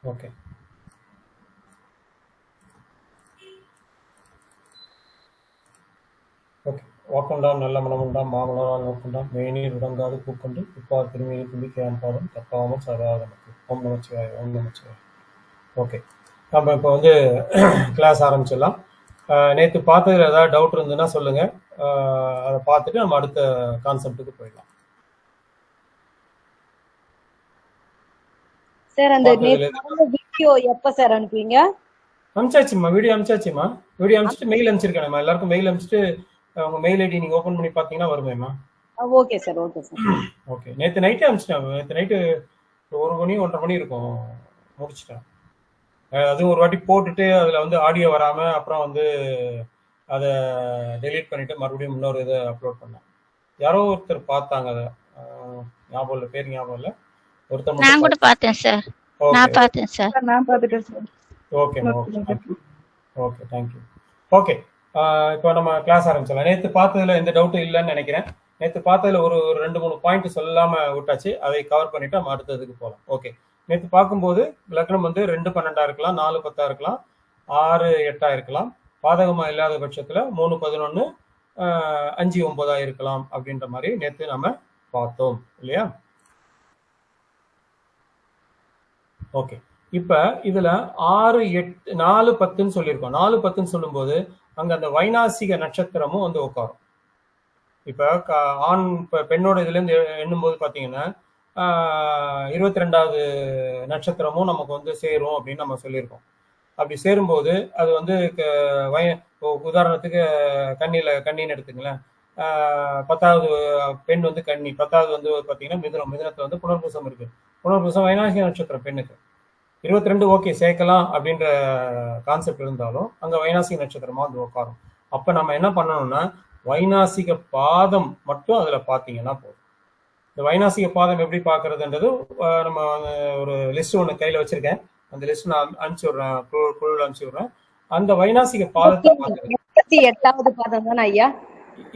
Okay. Okay. வாக்குண்டாம் நல்ல மனமுண்டாம் மாமலரால் நோக்குண்டாம் மேனீர் உடங்காது பூக்கொண்டு துப்பார் திருமையை தும்பிக்கையான் பாதம் தப்பாமல் சதாதனக்கு. ஓம் நமச்சிவாய், ஓம் நமச்சிவாய். ஓகே, நம்ம இப்போ வந்து கிளாஸ் ஆரம்பிச்சிடலாம். நேற்று பார்த்ததுல ஏதாவது டவுட் இருந்ததுன்னா சொல்லுங்க, அதை பார்த்துட்டு நம்ம அடுத்த கான்செப்டுக்கு போயிடலாம். சார் அந்த வீடியோ எப்ப சார் அனுப்புவீங்க? அனுப்பிச்சாச்சுமா, வீடியோ அனுப்பிச்சாச்சுமா. வீடியோ அனுப்பிச்சிட்டு மெயில் அனுப்பிச்சிருக்கேன் எல்லாருக்கும். மெயில் அனுப்பிச்சிட்டு உங்க மெயில் ஐடி நீங்க ஓபன் பண்ணி பார்த்தீங்கன்னா வருமேம்மா. Okay sir, okay sir. Okay, நேற்று நைட்டே அனுப்பிச்சிட்டேன். நேற்று நைட்டு 1 மணி 1:30 மணி இருக்கும், முடிச்சிட்டேன். அதுவும் ஒரு வாட்டி போட்டுட்டு அதில் வந்து ஆடியோ வராமல் அப்புறம் வந்து அதை டெலீட் பண்ணிட்டு மறுபடியும் இன்னொரு இதை அப்லோட் பண்ணேன். யாரோ ஒருத்தர் பார்த்தாங்க, அதை ஞாபகம் இல்லை, பேர் ஞாபகம் இல்லை. ஒருத்தர் நான் கூட பார்த்தேன் சார். நான் பார்த்தேன் சார். நான் பார்த்துட்டேன் sir. Okay okay, thank you. Okay, இப்போ நம்ம கிளாஸ் ஆரம்பிச்சிடலாம். நேற்று பார்த்ததுல எந்த டவுட்டும் இல்லைன்னு நினைக்கிறேன். நேற்று பார்த்ததுல ஒரு 2-3 பாயிண்ட் சொல்லாமல் விட்டாச்சு, அதை கவர் பண்ணிட்டு நம்ம அடுத்ததுக்கு போகலாம். ஓகே, நேற்று பார்க்கும்போது லக்னம் வந்து 2-12 இருக்கலாம், 4-10 இருக்கலாம், 6-8 இருக்கலாம், பாதகமா இல்லாத பட்சத்தில் 3-11, 5-9 இருக்கலாம் அப்படின்ற மாதிரி நேற்று நம்ம பார்த்தோம் இல்லையா? ஓகே, இப்ப இதுல 6-8 4-10 சொல்லியிருக்கோம். 4-10 சொல்லும்போது அங்க அந்த வைநாசிக நட்சத்திரமும் வந்து உட்காரும். இப்ப ஆண் பெண்ணோட இதுல இருந்து எண்ணும்போது பாத்தீங்கன்னா 22வது நட்சத்திரமும் நமக்கு வந்து சேரும் அப்படின்னு நம்ம சொல்லியிருக்கோம். அப்படி சேரும்போது அது வந்து உதாரணத்துக்கு கண்ணின்னு எடுத்துங்களேன். 10வது பெண் வந்து கன்னி, 10வது வந்து பாத்தீங்கன்னா மிதுனம், மிதுனத்துல வந்து புனர்பூசம் இருக்கு. புனர்பூசம் வைநாசிக நட்சத்திரம் பெண்ணுக்கு. 22 ஓகே சேர்க்கலாம் அப்படின்ற கான்செப்ட் இருந்தாலும் அங்க வைநாசிக நட்சத்திரமா வந்து உட்காரும். அப்ப நம்ம என்ன பண்ணணும்னா வைநாசிக பாதம் மட்டும் அதுல பாத்தீங்கன்னா போதும். இந்த வைநாசிக பாதம் எப்படி பாக்குறதுன்றது நம்ம ஒரு லிஸ்ட் ஒண்ணு கையில வச்சிருக்கேன். அந்த லிஸ்ட் நான் அனுப்பிச்சு விடுறேன், குழுவில் அனுப்பிச்சு விடுறேன். அந்த வைநாசிக பாதத்தை பாத்துக்கிறேன். 88வது பாதம் தானே ஐயா?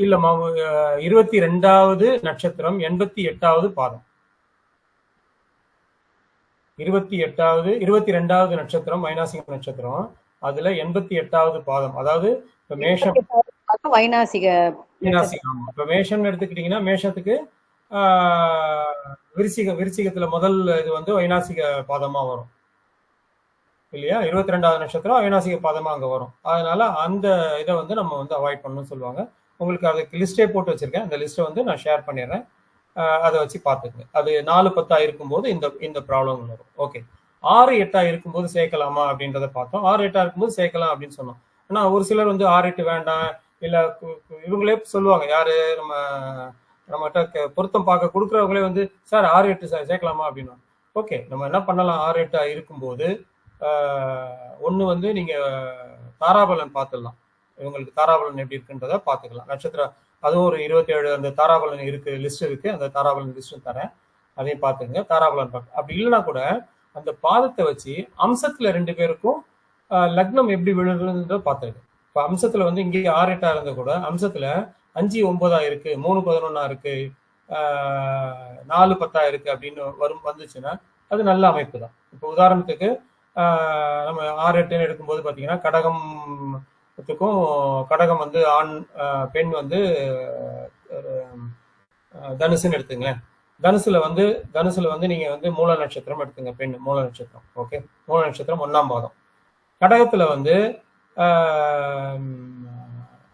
இல்லம்மா, 22வது நட்சத்திரம் 88வது பாதம். 22வது நட்சத்திரம் வைநாசிக நட்சத்திரம், அதுல 88வது பாதம். அதாவது இப்ப மேஷம் வைநாசிக. இப்ப மேஷம் எடுத்துக்கிட்டீங்கன்னா மேஷத்துக்கு விருச்சிகத்துல முதல் இது வந்து வைநாசிக பாதமா வரும் இல்லையா? 22வது நட்சத்திரம் வைநாசிக பாதமா அங்க வரும். அதனால அந்த இதை வந்து நம்ம வந்து அவாய்ட் பண்ணணும்னு சொல்லுவாங்க. உங்களுக்கு அதுக்கு லிஸ்டே போட்டு வச்சிருக்கேன். அந்த லிஸ்ட்டை வந்து நான் ஷேர் பண்ணிடுறேன், அதை வச்சு பார்த்துக்குங்க. அது 4-10 இருக்கும்போது இந்த ப்ராப்ளம் வரும். ஓகே, 6-8 இருக்கும்போது சேர்க்கலாமா அப்படின்றத பார்த்தோம். 6-8 இருக்கும்போது சேர்க்கலாம் அப்படின்னு சொன்னோம். ஆனா ஒரு சிலர் வந்து 6-8 வேண்டாம், இல்ல இவங்களே சொல்லுவாங்க, யாரு நம்மகிட்ட பொருத்தம் பார்க்க கொடுக்குறவங்களே வந்து சார் 6-8 சேர்க்கலாமா அப்படின்னா, ஓகே நம்ம என்ன பண்ணலாம், 6-8 இருக்கும்போது ஒண்ணு வந்து நீங்க தாராபலன் பார்த்துடலாம். இவங்களுக்கு தாராபலன் எப்படி இருக்குன்றத பார்த்துக்கலாம். நட்சத்திரம் அதுவும் ஒரு 27 அந்த தாராபலன் இருக்கு, லிஸ்ட் இருக்கு. அந்த தாராபலன் லிஸ்ட் தரேன், அதையும் பார்த்துங்க. தாராபலன் பார்க்க அப்படி இல்லைன்னா கூட அந்த பாதத்தை வச்சு அம்சத்துல 2 பேருக்கும் லக்னம் எப்படி விழுதுன்றத பார்த்துருக்கு. இப்போ அம்சத்துல வந்து இங்கே 6-8 இருந்தா கூட அம்சத்துல 5-9 இருக்கு, 3-11 இருக்கு, 4-10 இருக்கு அப்படின்னு வந்துச்சுன்னா அது நல்ல அமைப்பு தான். இப்போ உதாரணத்துக்கு நம்ம 6-8 எடுக்கும்போது பாத்தீங்கன்னா கடகம் வந்து ஆண் பெண் வந்து தனுசுன்னு எடுத்துங்களேன். தனுசுல வந்து நீங்க வந்து மூல நட்சத்திரம் எடுத்துங்க, பெண் மூல நட்சத்திரம். ஓகே, மூல நட்சத்திரம் 1ஆம் பாதம். கடகத்துல வந்து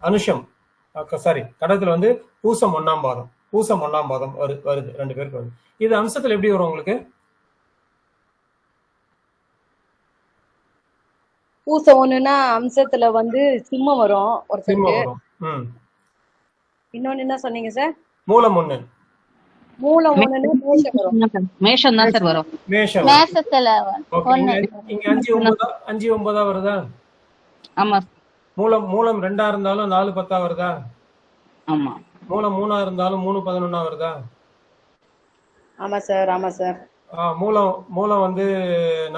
அனுஷம் கடகத்துல வந்து பூசம் 1ஆம் பாதம், பூசம் 1ஆம் பாதம் வருது 2 பேருக்கு வருது. இது அம்சத்துல எப்படி வரும் உங்களுக்கு? பூசம் 1னா அம்சத்துல வந்து சிம்மம் வரும், ஒரு சிம்மம் வரும். இன்னொன்னு என்ன சொன்னீங்க சார்? மூலம் 1. மூலம் 1னா மேஷம் வரும். மேஷம் தான் சார் வரும். மேஷம் மேஷத்துல இங்க 5-9 வருதா? ஆமா. மூலம் 2ஆ இருந்தாலும் 4-10 வருதா? ஆமா. மூலம் 3ஆ இருந்தாலும் 3-11 வருதா? ஆமா சார், ஆமா சார். மூலம் வந்து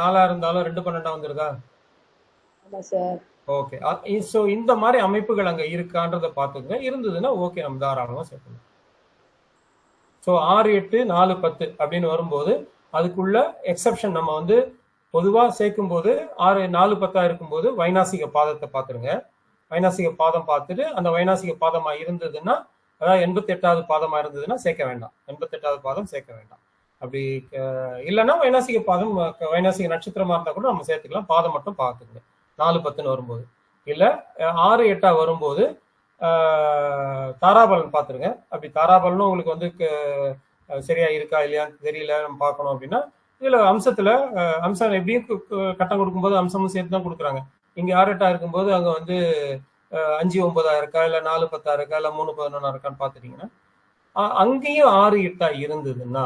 4ஆ இருந்தாலும் 2-12 வந்துருதா? ஆமா சார். ஓகே, சோ இந்த மாதிரி அமைப்புகள் அங்க இருக்கான்றத பாத்துங்க. இருந்ததுன்னா ஓகே, நம்ம தாராளமா சேர்க்கணும். ஸோ 6-8 4-10 அப்படின்னு வரும்போது அதுக்குள்ள எக்ஸப்ஷன் நம்ம வந்து பொதுவா சேர்க்கும் போது 4-10 இருக்கும்போது வைநாசிக பாதத்தை பார்த்துருங்க. வைநாசிக பாதம் பார்த்துட்டு அந்த வைநாசிக பாதமா இருந்ததுன்னா, அதாவது 88வது பாதமா இருந்ததுன்னா சேர்க்க வேண்டாம். 88வது பாதம் சேர்க்க வேண்டாம். அப்படி இல்லைன்னா வைநாசிக பாதம் வைநாசிக நட்சத்திரமா இருந்தா கூட நம்ம சேர்த்துக்கலாம். பாதம் மட்டும் பார்த்துங்க 4-10 வரும்போது. இல்ல 6-8 வரும்போது தாராபலன் பார்த்துருங்க. அப்படி தாராபலனும் உங்களுக்கு வந்து சரியா இருக்கா இல்லையான்னு தெரியல, நம்ம பார்க்கணும் அப்படின்னா இதுல அம்சத்துல அம்சம் எப்படியும் கட்டம் கொடுக்கும்போது அம்சமும் சேர்த்து தான் கொடுக்குறாங்க. இங்க 6-8 இருக்கும்போது அங்க வந்து 5-9 இருக்கா, இல்ல 4-10 இருக்கா, இல்ல 3-11 இருக்கான்னு பாத்துட்டீங்கன்னா, அங்கேயும் 6-8 இருந்ததுன்னா,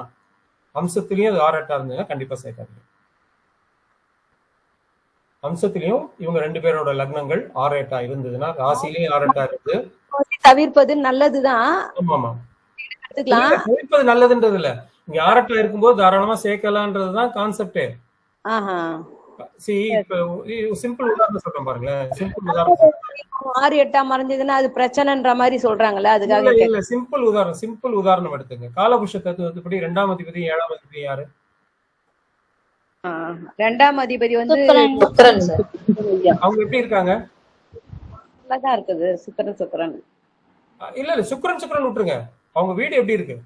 அம்சத்திலையும் அது 6-8 இருந்ததுன்னா கண்டிப்பா சேர்க்காதீங்க. அம்சத்திலையும் இவங்க 2 பேரோட லக்னங்கள் 6-8 இருந்ததுன்னா, ராசிலையும் 6-8 இருந்து தவிர்ப்பது நல்லதுதான். ஆமா தவிர்ப்பது நல்லதுன்றது இல்ல, இங்க 6-8 இருக்கும்போது தாராளமா சேர்க்கலான்றதுதான் கான்செப்டே. சிம்பிள் உதாரணம் சொல்றேன் பாருங்களேன். சிம்பிள் உதாரணம் 6-8 மறைஞ்சதுன்னா அது பிரச்சனைன்ற மாதிரி சொல்றாங்கல்ல, அதுக்காக இல்ல சிம்பிள் உதாரணம் எடுத்துங்க. காலபுருஷ தத்துவத்துப்படி 2ஆம் அதிபதி 7ஆம் அதிபதி யாரு? 2ஆம் அதிபதி வந்து அவங்க எப்படி இருக்காங்க? நல்லதா இருக்குது. சுக்கிரன் இல்ல சுக்கிரன் விட்டுருங்க. அவங்க வீடு எப்படி இருக்கு?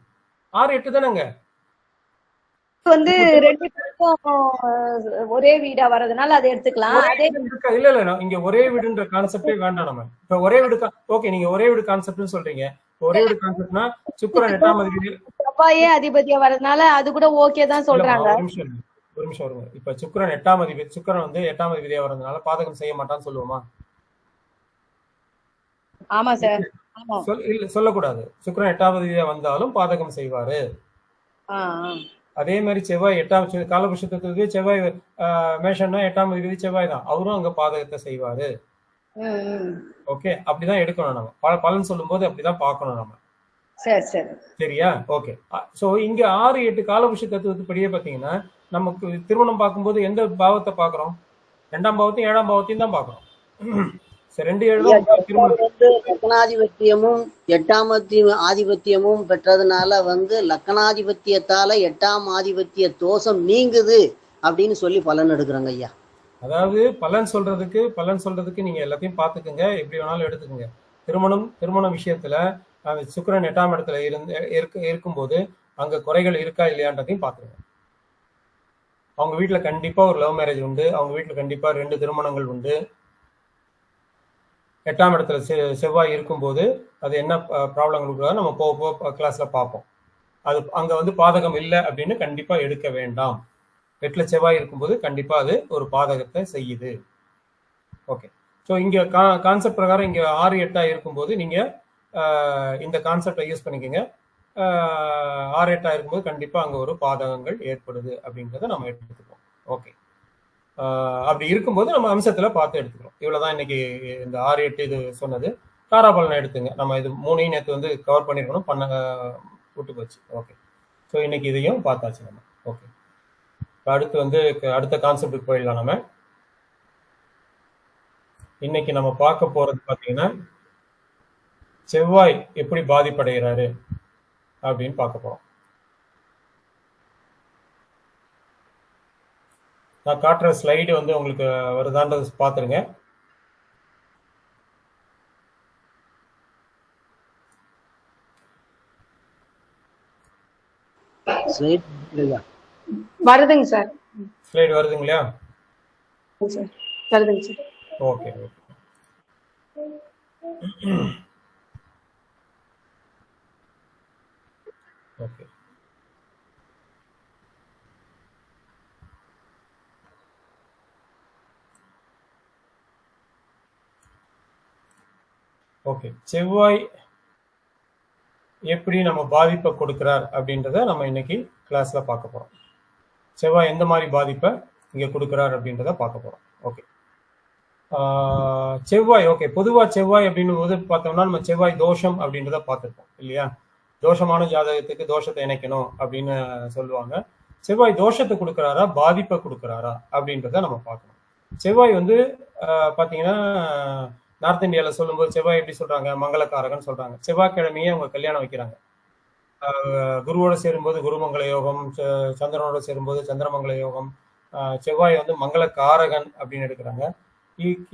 6-8 தானங்க. வந்து 2 பேருக்கும் ஒரே வீடா வரதுனால அதை எடுத்துக்கலாம். இல்ல இங்க ஒரே வீடுன்ற கான்செப்டே வேண்டாம். நம்ம இப்ப ஒரே வீடு ஓகே, நீங்க ஒரே வீடு கான்செப்ட்னு சொல்றீங்க. ஒரே வீடு கான்செப்ட்னா சுக்கிரன் 8ஆம் அதிபதி செவ்வாயே அதிபதியா வரதுனால அது கூட ஓகே தான் சொல்றாங்க. ஒரு நிமிஷம் வருங்க. இப்ப சுக்கிரன் 8ஆம் அதிபதி, சுக்கிரன் வந்து 8ஆம் அதிபதியா வரதுனால பாதகம் செய்ய மாட்டான்னு சொல்லுவோமா? ஆமா சார். சொல்லக்கூடாது. சுக்கிரன் 8ஆம் அதிபதியா வந்தாலும் பாதகம் செய்வாரு. அதே மாதிரி செவ்வாய் 8ஆம் காலபுருஷத்துக்கு செவ்வாய் மேஷன்னா 8ஆம் அதிபதி செவ்வாய் தான், அவரும் அங்க பாதகத்தை செய்வாரு. ஓகே, அப்படிதான் எடுக்கணும் நம்ம பலன் சொல்லும் போது, அப்படிதான் பார்க்கணும் நம்ம. சரியா? ஓகே. சோ இங்க 6-8 காலபுருஷ தத்துவத்துப்படியே பாத்தீங்கன்னா, நமக்கு திருமணம் பார்க்கும்போது எந்த பாவத்தை பாக்குறோம்? 2ஆம் பாவத்தையும் 7ஆம் பாவத்தையும் தான் பாக்குறோம். 2-7 லக்னாதிபத்தியமும் 8ஆம் ஆதிபத்தியமும் பெற்றதுனால வந்து லக்னாதிபத்தியத்தால 8ஆம் ஆதிபத்திய தோஷம் நீங்குது அப்படின்னு சொல்லி பலன் எடுக்கிறாங்க ஐயா. அதாவது பலன் சொல்றதுக்கு நீங்க எல்லாத்தையும் பாத்துக்குங்க, எப்படி வேணாலும் எடுத்துக்கோங்க. திருமணம் விஷயத்துல சுக்கிரன் 8ஆம் இடத்துல இருக்கும்போது அங்க குறைகள் இருக்கா இல்லையான்றதையும் பாத்துருங்க. அவங்க வீட்டுல கண்டிப்பா ஒரு லவ் மேரேஜ் உண்டு. அவங்க வீட்டுல கண்டிப்பா 2 திருமணங்கள் உண்டு. 8ஆம் இடத்துல செவ்வாய் இருக்கும்போது அது என்ன ப்ராப்ளம் கொடுக்குறதா நம்ம போக கிளாஸ்ல பார்ப்போம். அது அங்க வந்து பாதகம் இல்லை அப்படின்னு கண்டிப்பா எடுக்க வேண்டாம். 8ல செவ்வாய் இருக்கும்போது கண்டிப்பா அது ஒரு பாதகத்தை செய்யுது. ஓகே. ஸோ இங்க கான்செப்ட் பிரகாரம் இங்க 6-8 இருக்கும்போது நீங்க இந்த கான்செப்டை யூஸ் பண்ணிக்கோங்க. 6-8 இருக்கும்போது கண்டிப்பா அங்க ஒரு பாதகங்கள் ஏற்படுது அப்படின்றத நம்ம எடுத்துப்போம். ஓகே. அப்படி இருக்கும்போது நம்ம அம்சத்துல பார்த்து எடுத்துக்கிறோம். இவ்வளவுதான் இன்னைக்கு இந்த 6-8 இது சொன்னது. தாராபலனை எடுத்துங்க. நம்ம இது 3ஐயும் நேற்று வந்து கவர் பண்ணிருக்கணும், விட்டு போச்சு. ஓகே. ஸோ இன்னைக்கு இதையும் பார்த்தாச்சு நம்ம. ஓகே. அடுத்து வந்து அடுத்த கான்செப்டுக்கு போயிடலாம். நம்ம இன்னைக்கு நம்ம பார்க்க போறது பாத்தீங்கன்னா, செவ்வாய் எப்படி பாதிப்படைகிறாரு அப்படின்னு பார்க்க போறோம். நான் காட்டுற ஸ்லைடு வந்து உங்களுக்கு வருதான்றது பார்த்துருங்க. வருதுங்க சார். ஸ்லைடு வருதுங்களா? வருதுங்க சார். ஓகே. ஓகே. ஓகே. செவ்வாய் எப்படி நம்ம பாதிப்பை கொடுக்கிறார் அப்படின்றத நம்ம இன்னைக்கு கிளாஸ்ல பார்க்க போறோம். செவ்வாய் எந்த மாதிரி பாதிப்பை இங்க கொடுக்கிறார் அப்படின்றத பார்க்க போறோம். ஓகே. செவ்வாய் ஓகே. பொதுவா செவ்வாய் அப்படின்னு போது பார்த்தோம்னா நம்ம செவ்வாய் தோஷம் அப்படின்றத பார்த்துருப்போம் இல்லையா? தோஷமான ஜாதகத்துக்கு தோஷத்தை இணைக்கணும் அப்படின்னு சொல்லுவாங்க. செவ்வாய் தோஷத்தை கொடுக்குறாரா பாதிப்பை கொடுக்குறாரா அப்படின்றத நம்ம பார்க்கணும். செவ்வாய் வந்து பார்த்தீங்கன்னா நார்த் இந்தியாவில் சொல்லும்போது செவ்வாய் எப்படி சொல்றாங்க? மங்களக்காரகன்னு சொல்றாங்க. செவ்வாய்க்கிழமையே அவங்க கல்யாணம் வைக்கிறாங்க. குருவோட சேரும்போது குருமங்கள யோகம், சந்திரனோட சேரும்போது சந்திரமங்கள யோகம், செவ்வாய் வந்து மங்கள காரகன் அப்படின்னு எடுக்கிறாங்க.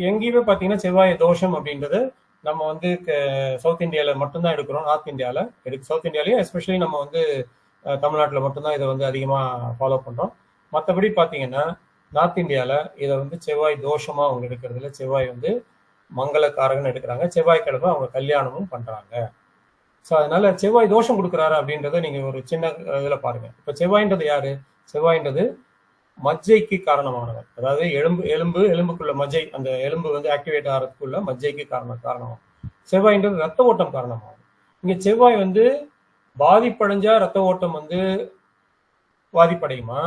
எங்கேயுமே பார்த்தீங்கன்னா செவ்வாய் தோஷம் அப்படின்றது நம்ம வந்து சவுத் இந்தியாவில் மட்டும்தான் எடுக்கிறோம். நார்த் இந்தியாவில் சவுத் இந்தியாலேயும் எஸ்பெஷலி நம்ம வந்து தமிழ்நாட்டில் மட்டும்தான் இதை வந்து அதிகமாக ஃபாலோ பண்ணுறோம். மற்றபடி பார்த்தீங்கன்னா நார்த் இந்தியாவில் இதை வந்து செவ்வாய் தோஷமாக அவங்க எடுக்கிறதுல செவ்வாய் வந்து மங்கள காரகன் எடுக்கிறாங்க. செவ்வாய்க்கிழமை அவங்க கல்யாணமும் பண்ணுறாங்க. ஸோ அதனால செவ்வாய் தோஷம் கொடுக்குறாரு அப்படின்றத நீங்கள் ஒரு சின்ன இதில் பாருங்கள். இப்போ செவ்வாய்ன்றது யாரு? செவ்வாய்ன்றது மஜ்ஜைக்கு காரணமானவர். அதாவது எலும்புக்குள்ள மஜ்ஜை, அந்த எலும்பு வந்து ஆக்டிவேட் ஆகிறதுக்குள்ள மஜ்ஜைக்கு காரணமாகும். செவ்வாய்ன்றது ரத்த ஓட்டம் காரணமாகும். இங்க செவ்வாய் வந்து பாதிப்படைஞ்சா ரத்த ஓட்டம் வந்து பாதிப்படையுமா,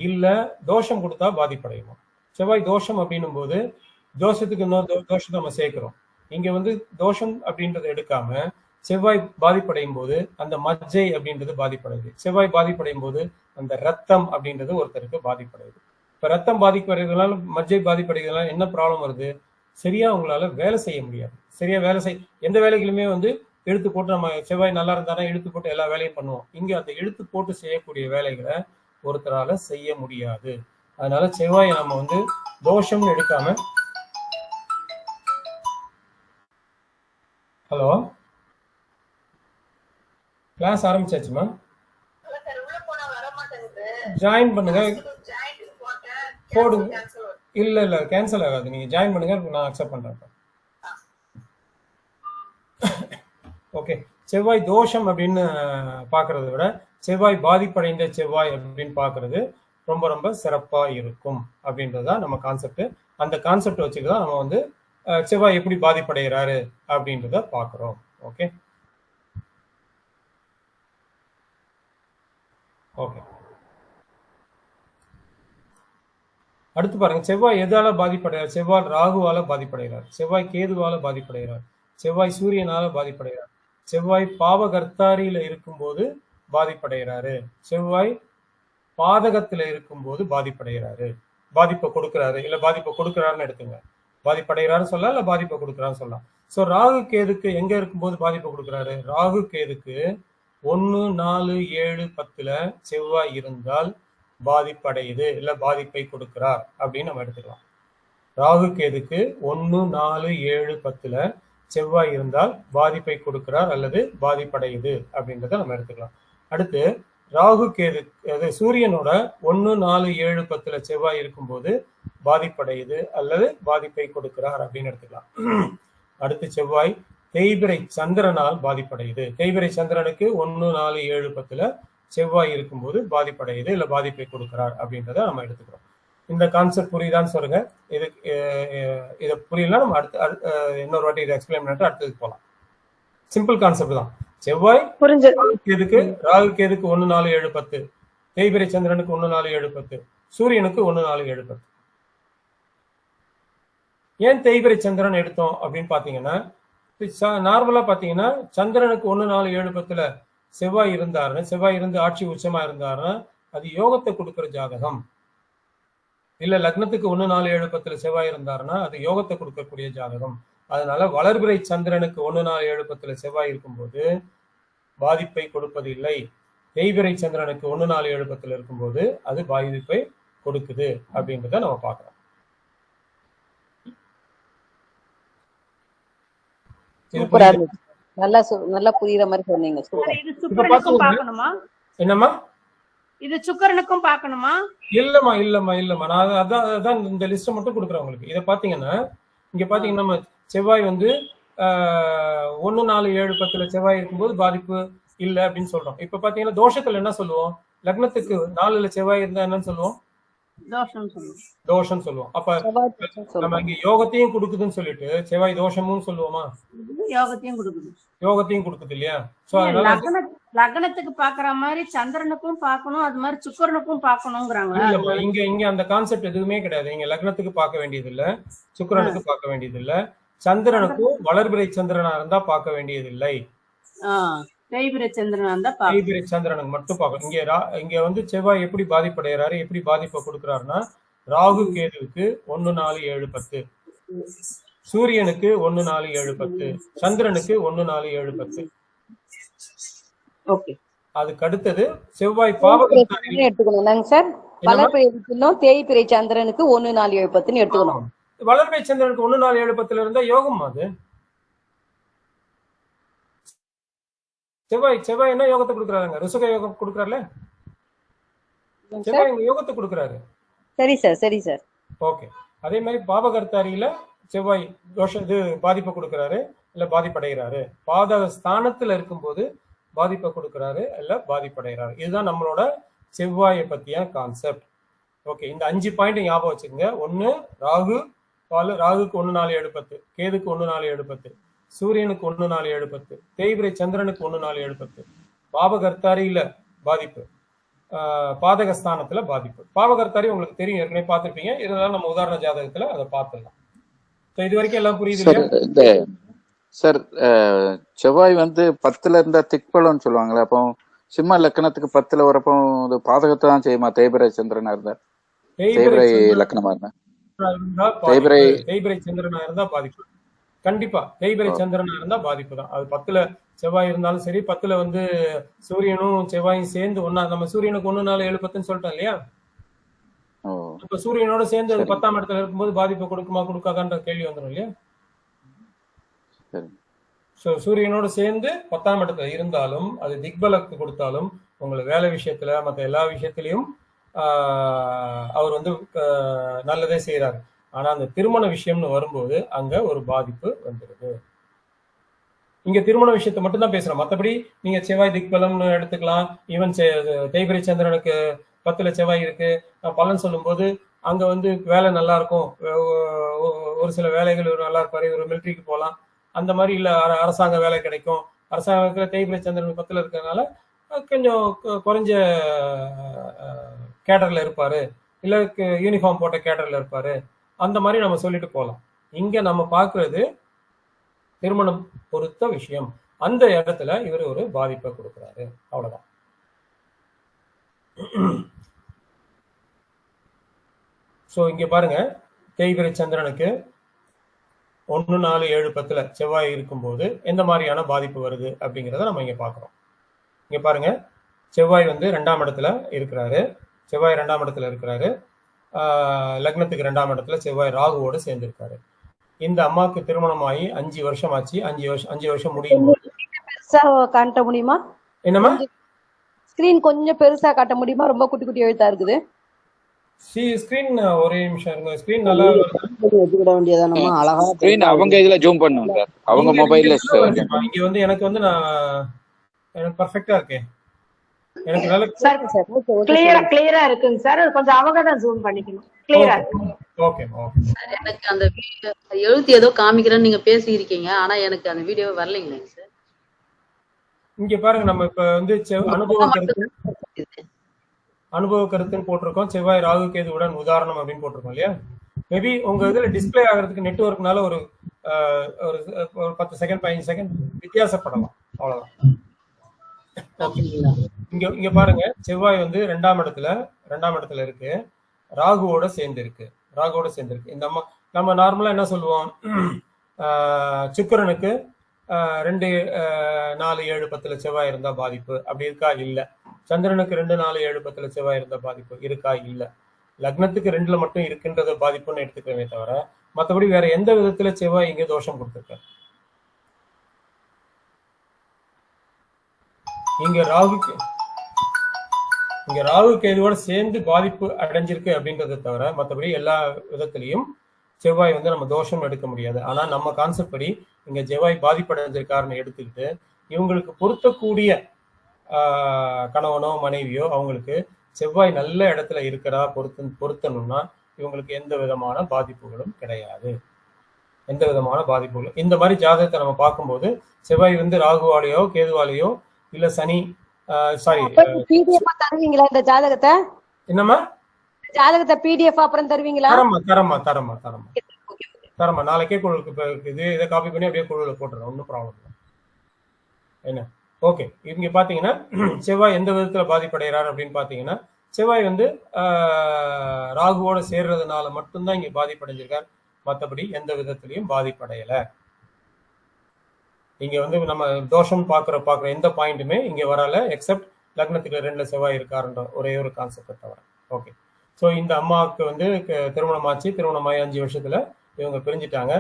இல்ல தோஷம் கொடுத்தா பாதிப்படையுமா? செவ்வாய் தோஷம் அப்படின்னும் போது தோஷத்துக்கு இன்னொரு தோஷத்தை நம்ம சேர்க்கிறோம். இங்க வந்து தோஷம் அப்படின்றத எடுக்காம செவ்வாய் பாதிப்படையும் போது அந்த மஜ்ஜை அப்படின்றது பாதிப்படையுது. செவ்வாய் பாதிப்படையும் போது அந்த ரத்தம் அப்படின்றது ஒருத்தருக்கு பாதிப்படையுது. இப்ப ரத்தம் பாதிப்படைகிறதுனால, மஜ்ஜை பாதிப்படைகிறதுனால என்ன ப்ராப்ளம் வருது? சரியா உங்களால வேலை செய்ய முடியாது. சரியா எந்த வேலைகளுமே வந்து இழுத்து போட்டு, நம்ம செவ்வாய் நல்லா இருந்தாலும் இழுத்து போட்டு எல்லா வேலையும் பண்ணுவோம். இங்க அந்த இழுத்து போட்டு செய்யக்கூடிய வேலைகளை ஒருத்தரால செய்ய முடியாது. அதனால செவ்வாயை நம்ம வந்து தோஷம்னு எடுக்காம. Hello, class ஆரம்பிச்சாச்சுமா? ஜாயின் பண்ணுங்க, போடுங்க. இல்ல கேன்சல் ஆகாது, நீங்க ஜாயின் பண்ணுங்க, நான் அக்செப்ட் பண்றேன். ஓகே, செவ்வாய் தோஷம் அப்படின்னு பாக்குறத விட செவ்வாய் பாதிப்படைந்த செவ்வாய் அப்படின்னு பாக்குறது ரொம்ப ரொம்ப சிறப்பா இருக்கும் அப்படின்றதுதான் நம்ம கான்செப்ட். அந்த கான்செப்ட் வச்சுதான் நம்ம வந்து செவ்வாய் எப்படி பாதிப்படைகிறாரு அப்படின்றத பாக்குறோம். ஓகே ஓகே அடுத்து பாருங்க, செவ்வாய் எதால பாதிப்படைகிறார்? செவ்வாய் ராகுவால பாதிப்படைகிறார், செவ்வாய் கேதுவால பாதிப்படைகிறார், செவ்வாய் சூரியனால பாதிப்படைகிறார், செவ்வாய் பாவகர்த்தாரியில இருக்கும்போது பாதிப்படைகிறாரு, செவ்வாய் பாதகத்துல இருக்கும்போது பாதிப்படைகிறாரு. பாதிப்பை கொடுக்கிறாரு, இல்ல பாதிப்பை கொடுக்கிறாருன்னு எடுத்துங்க. பாதிப்படைகிறாருன்னு சொல்லலாம், இல்ல பாதிப்பை கொடுக்குறான்னு சொல்லலாம். ஸோ ராகு கேதுக்கு எங்க இருக்கும்போது பாதிப்பை கொடுக்குறாரு? ராகு கேதுக்கு 1, 4, 7, 10 செவ்வாய் இருந்தால் பாதிப்படையுது, இல்ல பாதிப்பை கொடுக்கிறார் அப்படின்னு நம்ம எடுத்துக்கலாம். ராகு கேதுக்கு 1, 4, 7, 10 செவ்வாய் இருந்தால் பாதிப்பை கொடுக்கிறார் அல்லது பாதிப்படையுது அப்படின்றத நம்ம எடுத்துக்கலாம். அடுத்து ராகு கேது, அது சூரியனோட 1, 4, 7, 10 செவ்வாய் இருக்கும்போது பாதிப்படையுது அல்லது பாதிப்பை கொடுக்கிறார் அப்படின்னு எடுத்துக்கலாம். அடுத்து செவ்வாய் தேய்பிரை சந்திரனால் பாதிப்படையுது. தேய்பிரை சந்திரனுக்கு 1, 4, 7, 10 செவ்வாய் இருக்கும்போது பாதிப்படையுது இல்ல பாதிப்பை கொடுக்கிறார் அப்படின்றத நம்ம எடுத்துக்கிறோம். இந்த கான்செப்ட் புரியுதான்னு சொல்லுங்க. இதை புரியலாம், நம்ம அடுத்து இன்னொரு வாட்டி இதை எக்ஸ்பிளைன் பண்ணிட்டு அடுத்ததுக்கு போகலாம். சிம்பிள் கான்செப்ட் தான். செவ்வாய் ராகு கேதுக்கு 1, 4, 7, 10, தேய்பிரை சந்திரனுக்கு 1, 4, 7, 10, சூரியனுக்கு 1, 4, 7, 10. ஏன் தேய்பிரை சந்திரன் எடுத்தோம் அப்படின்னு பாத்தீங்கன்னா, நார்மலா பாத்தீங்கன்னா சந்திரனுக்கு 1, 4, 7, 10 செவ்வாய் இருந்தாருன்னு, செவ்வாய் இருந்து ஆட்சி உச்சமா இருந்தாருன்னா அது யோகத்தை கொடுக்கிற ஜாதகம். இல்ல லக்னத்துக்கு 1, 4, 7, 10 செவ்வாய் இருந்தாருன்னா அது யோகத்தை கொடுக்கக்கூடிய ஜாதகம். அதனால வளர்பிறை சந்திரனுக்கு 1, 4, 7, 10 செவ்வாய் இருக்கும்போது பாதிப்பை கொடுப்பதில்லை. தேய்பிரை சந்திரனுக்கு 1, 4, 7, 10 இருக்கும்போது அது பாதிப்பை கொடுக்குது அப்படின்றத நம்ம பார்க்கலாம். நல்லா புரியுற மாதிரி சொன்னீங்க. என்னம்மா? இது சுக்கிரனுக்கும் பார்க்கணுமா? இல்லம்மா நான் அதான் இந்த லிஸ்ட் மட்டும் கொடுக்குறேன் உங்களுக்கு. இதை பாத்தீங்கன்னா இங்க பாத்தீங்கன்னா நம்ம செவ்வாய் வந்து 1, 4, 7, 10 செவ்வாய் இருக்கும்போது பாதிப்பு இல்லை அப்படின்னு சொல்றோம். இப்ப பாத்தீங்கன்னா தோஷத்துல என்ன சொல்லுவோம்? லக்னத்துக்கு 4 செவ்வாய் இருந்தா என்னன்னு சொல்லுவோம்? தோஷம் சொல்லுவோம். அப்ப நம்ம இங்க யோகத்தையும் கொடுக்குதுன்னு சொல்லிட்டு செவ்வாய் தோஷமும் சொல்லுவோமா? யோகத்தையும் கொடுக்குது இல்லையா? சோ அதனால லக்னத்துக்கு பாக்குற மாதிரி சந்திரனுக்கும் பார்க்கணும், அது மாதிரி சுக்கிரனுக்கும் பார்க்கணும்ங்கறாங்க. இங்க அந்த கான்செப்ட் எதுவுமே கிடையாது. இங்க லக்னத்துக்கு பார்க்க வேண்டியது இல்ல, சுக்கிரனுக்கு பார்க்க வேண்டியது இல்ல, சந்திரனுக்கும் வளர்பிறை சந்திரனா இருந்தா பார்க்க வேண்டியது இல்லை. தேய்பிரை சந்திரனுக்கு மட்டும் பார்க்கணும். இங்க வந்து செவ்வாய் எப்படி பாதிப்படைகிறாரு, எப்படி பாதிப்பை கொடுக்கிறாருன்னா, ராகு கேதுவுக்கு 1, 4, 7, 10, சூரியனுக்கு 1, 4, 7, 10, சந்திரனுக்கு 1, 4, 7, 10. அதுக்கு அடுத்தது செவ்வாய் பாவகர்த்தாரி. வளர்பிறை தேய்பிறை சந்திரனுக்கு 1 4 7 10 எடுத்துக்கணும். வளர்பிறை சந்திரனுக்கு 1 4 7 10 இருந்தா யோகம் அது. செவ்வாய் என்ன யோகத்தை கொடுக்குறாருங்க? ருசுக யோகம் கொடுக்குறாருல, செவ்வாய் யோகத்தை கொடுக்குறாரு. சரி சார். ஓகே. அதே மாதிரி பாவகர்த்தாரியில செவ்வாய் தோஷம் இது பாதிப்பை கொடுக்குறாரு இல்ல பாதிப்படைகிறாரு. பாதக ஸ்தானத்துல இருக்கும்போது பாதிப்பை கொடுக்குறாரு இல்ல பாதிப்படைகிறாரு. இதுதான் நம்மளோட செவ்வாயை பத்திய கான்செப்ட். ஓகே, இந்த 5 பாயிண்ட் ஞாபகம் வச்சுக்கோங்க. 1 ராகுக்கு 1 4 7 10, கேதுக்கு 1 4 7 10, சூரியனுக்கு 1 4 7 10, தேய்பிரை சந்திரனுக்கு 1 4 7 10. பாவகர்த்தாரியில பாதிப்பு, பாதகஸ்தானத்துல பாதிப்பு. பாவகர்த்தாரி உங்களுக்கு தெரியும், ஏற்கனவே பார்த்துருப்பீங்க. இதனால நம்ம உதாரண ஜாதகத்துல அதை பார்த்துடலாம். இது வரைக்கும் எல்லாம் புரியுது இல்லையா சார்? செவ்வாய் 10ல இருந்தா திக்பலம்னு சொல்லுவாங்களே, அப்போ சிம்ம லக்கணத்துக்கு 10ல வரப்போ பாதகத்தை தான் செய்யுமா? தேய்பிரை சந்திரனா இருந்தா, தேய்பிரை லக்கணமா இருந்தா, தேய்பிரை சந்திரனா இருந்தா பாதிப்பு. கண்டிப்பா தேய்பிரை சந்திரனா இருந்தா பாதிப்பு தான். அது 10ல செவ்வாய் இருந்தாலும் சரி, 10ல சூரியனும் செவ்வாயும் சேர்ந்து ஒன்னா, நம்ம சூரியனுக்கு 1 4 7 10 சொல்லிட்டோம் இல்லையா? இப்ப சூரியனோட சேர்ந்து 10ஆம் இடத்துல இருக்கும்போது பாதிப்பை கொடுக்குமா கொடுக்காதான்ற கேள்வி வந்துடும் இல்லையா? சூரியனோட சேர்ந்து 10ஆம் இடத்துல இருந்தாலும் அது திக்பலத்தை கொடுத்தாலும் உங்களுக்கு வேலை விஷயத்துல மற்ற எல்லா விஷயத்திலையும் அவர் நல்லதே செய்யறாரு. ஆனா அந்த திருமண விஷயம்னு வரும்போது அங்க ஒரு பாதிப்பு வந்துடுது. இங்க திருமண விஷயத்தை மட்டும் தான் பேசுறோம். மற்றபடி நீங்க செவ்வாய் திக்பலம்னு எடுத்துக்கலாம். ஈவன் தேய்பிரை சந்திரனுக்கு 10ல செவ்வாய் இருக்கு, பலன் சொல்லும் போது அங்க வேலை நல்லா இருக்கும், ஒரு சில வேலைகள் நல்லா இருப்பாரு, ஒரு மிலிட்ரிக்கு போகலாம், அந்த மாதிரி இல்ல அரசாங்க வேலை கிடைக்கும். அரசாங்கத்துல தேய்பிரை சந்திரன் 10ல இருக்கிறதுனால கொஞ்சம் குறைஞ்ச கேடர்ல இருப்பாரு, இல்ல யூனிஃபார்ம் போட்ட கேடர்ல இருப்பாரு, அந்த மாதிரி நம்ம சொல்லிட்டு போகலாம். இங்க நம்ம பாக்குறது திருமணம் பொறுத்த விஷயம். அந்த இடத்துல இவர் ஒரு பாதிப்பை கொடுக்கிறாரு, அவ்வளவுதான். சோ இங்க பாருங்க, தேய்பிரை சந்திரனுக்கு 1 4 7 10ல செவ்வாய் இருக்கும்போது எந்த மாதிரியான பாதிப்பு வருது அப்படிங்கிறத நம்ம இங்க பாக்குறோம். இங்க பாருங்க, செவ்வாய் 2ஆம் இடத்துல இருக்கிறாரு. செவ்வாய் 2ஆம் இடத்துல இருக்கிறாரு. லக்னத்துக்கு 2ஆம் இடத்துல செவ்வாய் ராகுவோட சேர்ந்திருக்காரு. இந்த அம்மாவுக்கு திருமணம் ஆகி 5 வருஷம் ஆச்சு. 5 வருஷம் முடியும். பெருசா காட்ட முடியுமா? என்னமா ஸ்கிரீன் கொஞ்சம் பெருசா காட்ட முடியுமா? ரொம்ப குட்டி குட்டி எழுத்தா இருக்குது. ஸ்கிரீன் ஒரே நிமிஷம் இருங்க. ஸ்கிரீன் நல்லா வச்சுக்கிட வேண்டியதானமா? அழகா ஸ்கிரீன் அவங்க இதுல ஜூம் பண்ணுங்க சார், அவங்க மொபைல்ல. இங்க எனக்கு பெர்ஃபெக்ட்டா இருக்கு. எனக்கு நல்ல கிளியரா இருக்குங்க சார். கொஞ்சம் அவங்க தான் ஜூம் பண்ணிக்கணும். கிளியரா இருக்கு. ஓகே. எனக்கு அந்த எழுத்து ஏதோ காமிக்கிறேன்னு நீங்க பேசி இருக்கீங்க, ஆனா எனக்கு அந்த வீடியோ வரலைங்களே சார். இங்க பாருங்க, நம்ம இப்ப அனுபவ கருத்துன்னு போட்டிருக்கோம். செவ்வாய் ராகு கேதுவுடன் உதாரணம் அப்படின்னு போட்டிருக்கோம் இல்லையா? மேபி உங்க இதுல டிஸ்பிளே ஆகிறதுக்கு நெட்வொர்க்னால ஒரு 10 செகண்ட் 15 செகண்ட் வித்தியாசப்படலாம், அவ்வளவுதான். இங்க பாருங்க, செவ்வாய் 2ஆம் இடத்துல இருக்கு, ராகுவோட சேர்ந்து இருக்கு. இந்த நம்ம நார்மலா என்ன சொல்லுவோம், சுக்கிரனுக்கு 2 4 7 10ல செவ்வாய் இருந்தா பாதிப்பு, அப்படி இருக்கா? இல்ல. சந்திரனுக்கு 2 4 7 10ல செவ்வாய் இருந்தா பாதிப்பு இருக்கா? இல்ல. லக்னத்துக்கு 2ல மட்டும் இருக்கின்றது பாதிப்புன்னு எடுத்துக்கவே தவிர மற்றபடி வேற எந்த விதத்துல செவ்வாய் இங்க தோஷம் கொடுத்துருக்க? இங்க ராகு கேதுவோட சேர்ந்து பாதிப்பு அடைஞ்சிருக்கு அப்படின்றத தவிர மற்றபடி எல்லா விதத்திலையும் செவ்வாய் நம்ம தோஷம் எடுக்க முடியாது. ஆனா நம்ம கான்செப்ட் படி இங்க செவ்வாய் பாதிப்படைஞ்சிருக்காருன்னு எடுத்துக்கிட்டு இவங்களுக்கு பொருத்தக்கூடிய கணவனோ மனைவியோ அவங்களுக்கு செவ்வாய் நல்ல இடத்துல இருக்கிறா பொருத்தணும்னா இவங்களுக்கு எந்த விதமான பாதிப்புகளும் கிடையாது. இந்த மாதிரி ஜாதகத்தை நம்ம பார்க்கும்போது செவ்வாய் ராகுவாலேயோ கேதுவாலேயோ இல்ல சனி தருவீங்களா இந்த ஜாதகத்தை? என்னமா ஜாதகத்தை பிடிஎஃப் அப்புறம் தருவீங்களா? தரமா நாளைக்கே குழுக்கு இதை காப்பி பண்ணி அப்படியே குழுல போட்டுறோம், ஒன்றும் ப்ராப்ளம் இல்லை. என்ன ஓகே. இங்க பாத்தீங்கன்னா செவ்வாய் எந்த விதத்துல பாதிப்படைகிறார் அப்படின்னு பாத்தீங்கன்னா, செவ்வாய் ராகுவோட சேர்றதுனால மட்டும்தான் இங்க பாதிப்படைஞ்சிருக்கார், மற்றபடி எந்த விதத்திலையும் பாதிப்படையல. இங்க நம்ம தோஷம் பாக்குற எந்த பாயிண்ட்டுமே இங்க வரல, எக்ஸப்ட் லக்னத்துக்கு 2ல செவ்வாய் இருக்காருன்ற ஒரே ஒரு கான்செப்ட் தவிர. ஓகே. ஸோ இந்த அம்மாவுக்கு வந்து திருமணமாச்சு, திருமணமாகி 5 வருஷத்துல இவங்க பிரிஞ்சுட்டாங்க.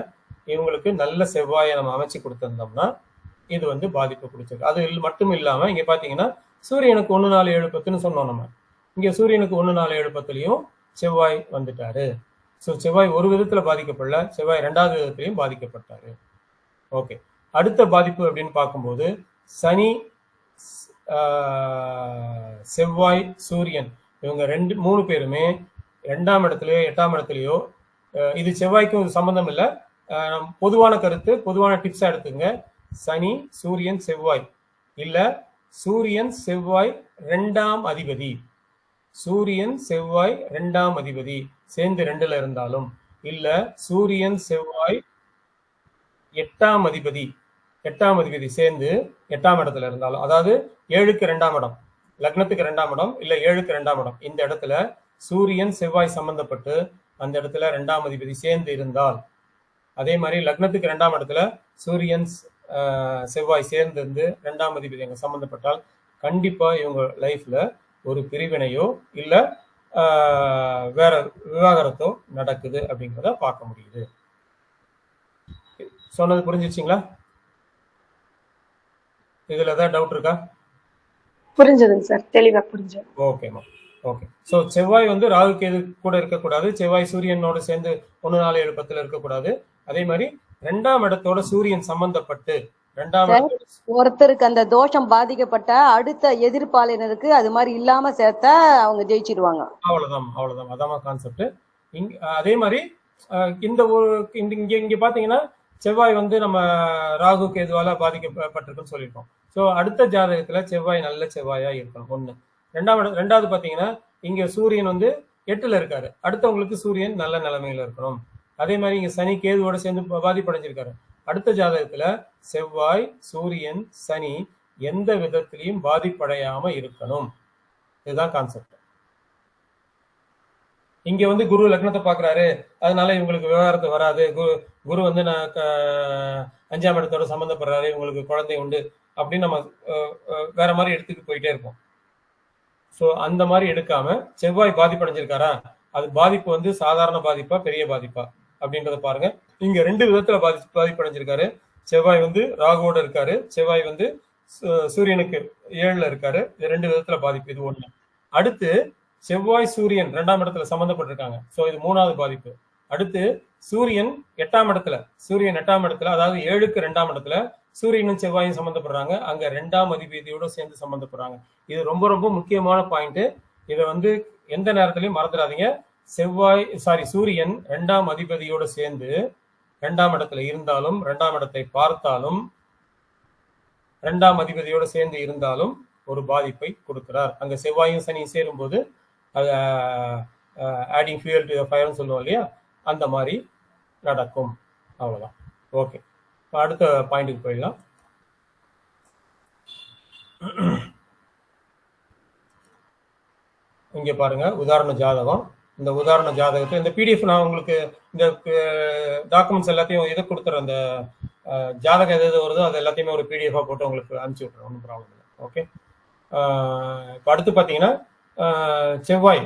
இவங்களுக்கு நல்ல செவ்வாயை நம்ம அமைச்சு கொடுத்திருந்தோம்னா இது வந்து பாதிப்பு கொடுத்துருக்கு. அது மட்டும் இல்லாம இங்க பாத்தீங்கன்னா சூரியனுக்கு 1 4 7 10ன்னு சொன்னோம் நம்ம. இங்க சூரியனுக்கு 1 4 7 10லயும் செவ்வாய் வந்துட்டாரு. ஸோ செவ்வாய் ஒரு விதத்துல பாதிக்கப்படல, செவ்வாய் 2வது விதத்திலையும் பாதிக்கப்பட்டாரு. ஓகே, அடுத்த பாதிப்பு அப்படின்னு பார்க்கும்போது சனி, செவ்வாய், சூரியன் இவங்க 3 பேருமே 2ஆம் இடத்துலயோ 8ஆம் இடத்துலயோ, இது செவ்வாய்க்கும் சம்பந்தம் இல்லை, பொதுவான கருத்து, பொதுவான டிப்ஸா எடுத்துங்க. சனி, சூரியன், செவ்வாய் இல்ல சூரியன் செவ்வாய் 2ஆம் அதிபதி, சூரியன் செவ்வாய் 2ஆம் அதிபதி சேர்ந்து 2ல இருந்தாலும், இல்ல சூரியன் செவ்வாய் 8ஆம் அதிபதி சேர்ந்து 8ஆம் இடத்துல இருந்தாலும், அதாவது 7க்கு 2ஆம் இடம், லக்னத்துக்கு 2ஆம் இடம் இல்ல 7க்கு 2ஆம் இடம், இந்த இடத்துல சூரியன் செவ்வாய் சம்பந்தப்பட்டு அந்த இடத்துல 2ஆம் அதிபதி சேர்ந்து இருந்தால், அதே மாதிரி லக்னத்துக்கு 2ஆம் இடத்துல சூரியன் செவ்வாய் சேர்ந்து இருந்து 2ஆம் அதிபதி அங்க சம்பந்தப்பட்டால் கண்டிப்பா இவங்க லைஃப்ல ஒரு பிரிவினையோ இல்ல வேற விவாகரத்தோ நடக்குது அப்படிங்கிறத பார்க்க முடியுது. சொன்னது புரிஞ்சிச்சுங்களா? இதுல ஏதாவது டவுட் இருக்கா? புரிஞ்சதுங்க சார், தெளிவா புரிஞ்சது. ஓகேமா, ஓகே. ஸோ செவ்வாய் வந்து ராகு கேது கூட இருக்கக்கூடாது, செவ்வாய் சூரியனோட சேர்ந்து 1 4 7 10ல இருக்கக்கூடாது. அதே மாதிரி 2ஆம் இடத்தோட சூரியன் சம்பந்தப்பட்டு 2ஆம் இடத்தோட ஒருத்தருக்கு அந்த தோஷம் பாதிக்கப்பட்ட அடுத்த எதிர்ப்பாளினருக்கு அது மாதிரி இல்லாம சேர்த்தா அவங்க ஜெயிச்சிருவாங்க. அவ்வளவுதான் அதான் கான்செப்ட். அதே மாதிரி இந்த ஒரு இங்க பாத்தீங்கன்னா செவ்வாய் வந்து நம்ம ராகு கேதுவால பாதிக்கப்பட்டிருக்குன்னு சொல்லியிருக்கோம். ஸோ அடுத்த ஜாதகத்துல செவ்வாய் நல்ல செவ்வாயா இருக்கணும் ஒண்ணு. 2வது பாத்தீங்கன்னா இங்க சூரியன் வந்து 8ல இருக்காரு, அடுத்தவங்களுக்கு சூரியன் நல்ல நிலைமையில இருக்கணும். அதே மாதிரி இங்க சனி கேதுவோட சேர்ந்து பாதிப்படைஞ்சிருக்காரு. அடுத்த ஜாதகத்துல செவ்வாய், சூரியன், சனி எந்த விதத்திலையும் பாதிப்படையாம இருக்கணும். இதுதான் கான்செப்ட். இங்க வந்து குரு லக்னத்தை பாக்குறாரு, அதனால இவங்களுக்கு விவகாரத்து வராது, குரு வந்து 5ஆம் இடத்தோட சம்பந்தப்படுறாரு, இவங்களுக்கு குழந்தை உண்டு அப்படின்னு நம்ம வேற மாதிரி எடுத்துட்டு போயிட்டே இருப்போம். ஸோ அந்த மாதிரி எடுக்காம செவ்வாய் பாதிப்படைஞ்சிருக்காரா, அது பாதிப்பு வந்து சாதாரண பாதிப்பா பெரிய பாதிப்பா அப்படின்றத பாருங்க. இங்க 2 விதத்துல பாதிப்படைஞ்சிருக்காரு. செவ்வாய் வந்து ராகுவோட இருக்காரு, செவ்வாய் வந்து சூரியனுக்கு 7ல இருக்காரு. இது 2 விதத்துல பாதிப்பு, இது ஒண்ணு. அடுத்து செவ்வாய் சூரியன் 2ஆம் இடத்துல சம்பந்தப்பட்டிருக்காங்க, ஸோ இது 3வது பாதிப்பு. அடுத்து சூரியன் 8ஆம் இடத்துல, அதாவது 7க்கு 2ஆம் இடத்துல சூரியனும் செவ்வாயும் சம்பந்தப்படுறாங்க, அங்க 2ஆம் அதிபதியோட சேர்ந்து சம்பந்தப்படுறாங்க. இது ரொம்ப ரொம்ப முக்கியமான பாயிண்ட். இதை வந்து எந்த நேரத்திலையும் மறந்துடாதீங்க. சூரியன் 2ஆம் அதிபதியோட சேர்ந்து 2ஆம் இடத்துல இருந்தாலும், 2ஆம் இடத்தை பார்த்தாலும், 2ஆம் அதிபதியோட சேர்ந்து இருந்தாலும் ஒரு பாதிப்பை கொடுக்கிறார். அங்க செவ்வாயும் சனியும் சேரும் போது அது ஆடிங் ஃபியூயல் டு தி ஃபயர்னு சொல்லுவோம் இல்லையா, அந்த மாதிரி நடக்கும். அவ்வளவுதான். ஓகே, அடுத்த பாயிண்ட்டுக்கு போயிடலாம். இங்க பாருங்க உதாரண ஜாதகம். இந்த உதாரண ஜாதகத்தை இந்த பிடிஎஃப் நான் உங்களுக்கு இந்த டாக்குமெண்ட்ஸ் எல்லாத்தையும் எது கொடுத்துறேன், அந்த ஜாதகம் எது வருதோ அது எல்லாத்தையுமே ஒரு பிடிஎஃபா போட்டு உங்களுக்கு அனுப்பிச்சு விட்டுறேன், ஒன்றும் ப்ராப்ளம் இல்லை. ஓகே, இப்போ அடுத்து பார்த்தீங்கன்னா செவ்வாய்,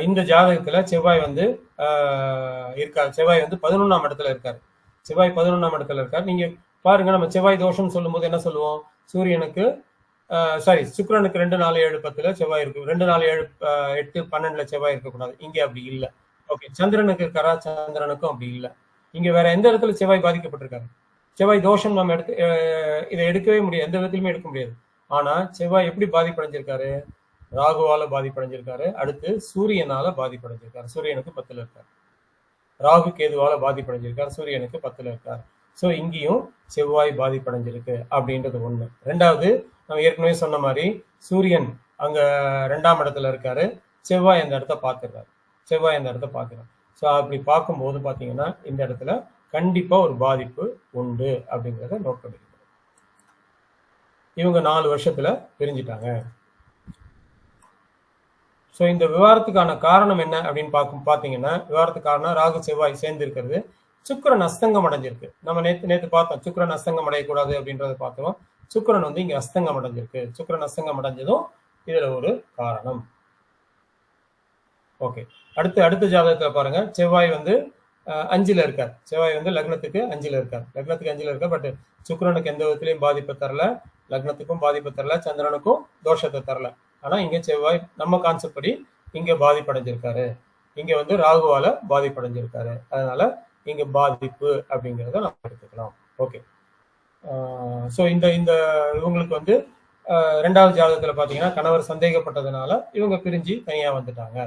இந்த ஜாதகத்துல செவ்வாய் வந்து இருக்காரு. செவ்வாய் வந்து 11ஆம் இடத்துல இருக்காரு. செவ்வாய் 11ஆம் இடத்துல இருக்காரு. நீங்க பாருங்க, நம்ம செவ்வாய் தோஷம் சொல்லும் போது என்ன சொல்லுவோம், சூரியனுக்கு சுக்கிரனுக்கு 2 4 7 10ல செவ்வாய் இருக்கு, 2 4 7 8 12ல செவ்வாய் இருக்கக்கூடாது. இங்க அப்படி இல்லை. ஓகே, சந்திரனுக்கு இருக்காரா, சந்திரனுக்கும் அப்படி இல்லை. இங்க வேற எந்த இடத்துல செவ்வாய் பாதிக்கப்பட்டிருக்காரு, செவ்வாய் தோஷம் நம்ம இதை எடுக்கவே முடியாது, எந்த விதத்திலுமே எடுக்க முடியாது. ஆனா செவ்வாய் எப்படி பாதிப்படைஞ்சிருக்காரு, ராகுவால பாதிப்படைஞ்சிருக்காரு, அடுத்து சூரியனால பாதிப்படைஞ்சிருக்காரு, சூரியனுக்கு 10ல இருக்காரு. ராகு கேதுவால பாதிப்படைஞ்சிருக்காரு, சூரியனுக்கு 10ல இருக்காரு. ஸோ இங்கேயும் செவ்வாய் பாதிப்படைஞ்சிருக்கு அப்படின்றது ஒண்ணு. 2வது, நம்ம ஏற்கனவே சொன்ன மாதிரி சூரியன் அங்க 2ஆம் இடத்துல இருக்காரு, செவ்வாய் அந்த இடத்த பார்க்கிறார். ஸோ அப்படி பார்க்கும்போது பாத்தீங்கன்னா இந்த இடத்துல கண்டிப்பா ஒரு பாதிப்பு உண்டு அப்படிங்கிறத நோட் பண்ணிக்கணும். இவங்க 4 வருஷத்துல பிரிஞ்சிட்டாங்க. ஸோ இந்த விவாதத்துக்கான காரணம் என்ன அப்படின்னு பார்த்தீங்கன்னா, விவாதத்துக்கு காரணம் ராகு செவ்வாய் சேர்ந்து இருக்கிறது, சுக்கிரன் அஸ்தங்கம் அடைஞ்சிருக்கு. நம்ம நேற்று பார்த்தோம், சுக்கிரன் அஸ்தங்கம் அடையக்கூடாது அப்படின்றத பார்த்தோம். சுக்கிரன் வந்து இங்க அஸ்தங்கம் அடைஞ்சிருக்கு. சுக்கிரன் அஸ்தங்கம் அடைஞ்சதும் இதுல ஒரு காரணம். ஓகே. அடுத்த ஜாதகத்துல பாருங்க, செவ்வாய் வந்து 5ல இருக்கார். செவ்வாய் வந்து லக்னத்துக்கு 5ல இருக்கார். பட் சுக்கிரனுக்கு எந்த விதத்திலையும் பாதிப்பை தரல, லக்னத்துக்கும் பாதிப்பை தரல, சந்திரனுக்கும் தோஷத்தை தரல. ஆனா இங்க செவ்வாய் நம்ம கான்செப்ட் படி இங்க பாதிப்படைஞ்சிருக்காரு. இங்க வந்து ராகுவால பாதிப்படைஞ்சிருக்காரு. அதனால இங்க பாதிப்பு அப்படிங்கிறத நம்ம எடுத்துக்கலாம். ஓகே. ஸோ இந்த இவங்களுக்கு வந்து 2வது ஜாதகத்துல பாத்தீங்கன்னா கணவர் சந்தேகப்பட்டதுனால இவங்க பிரிஞ்சு தனியா வந்துட்டாங்க.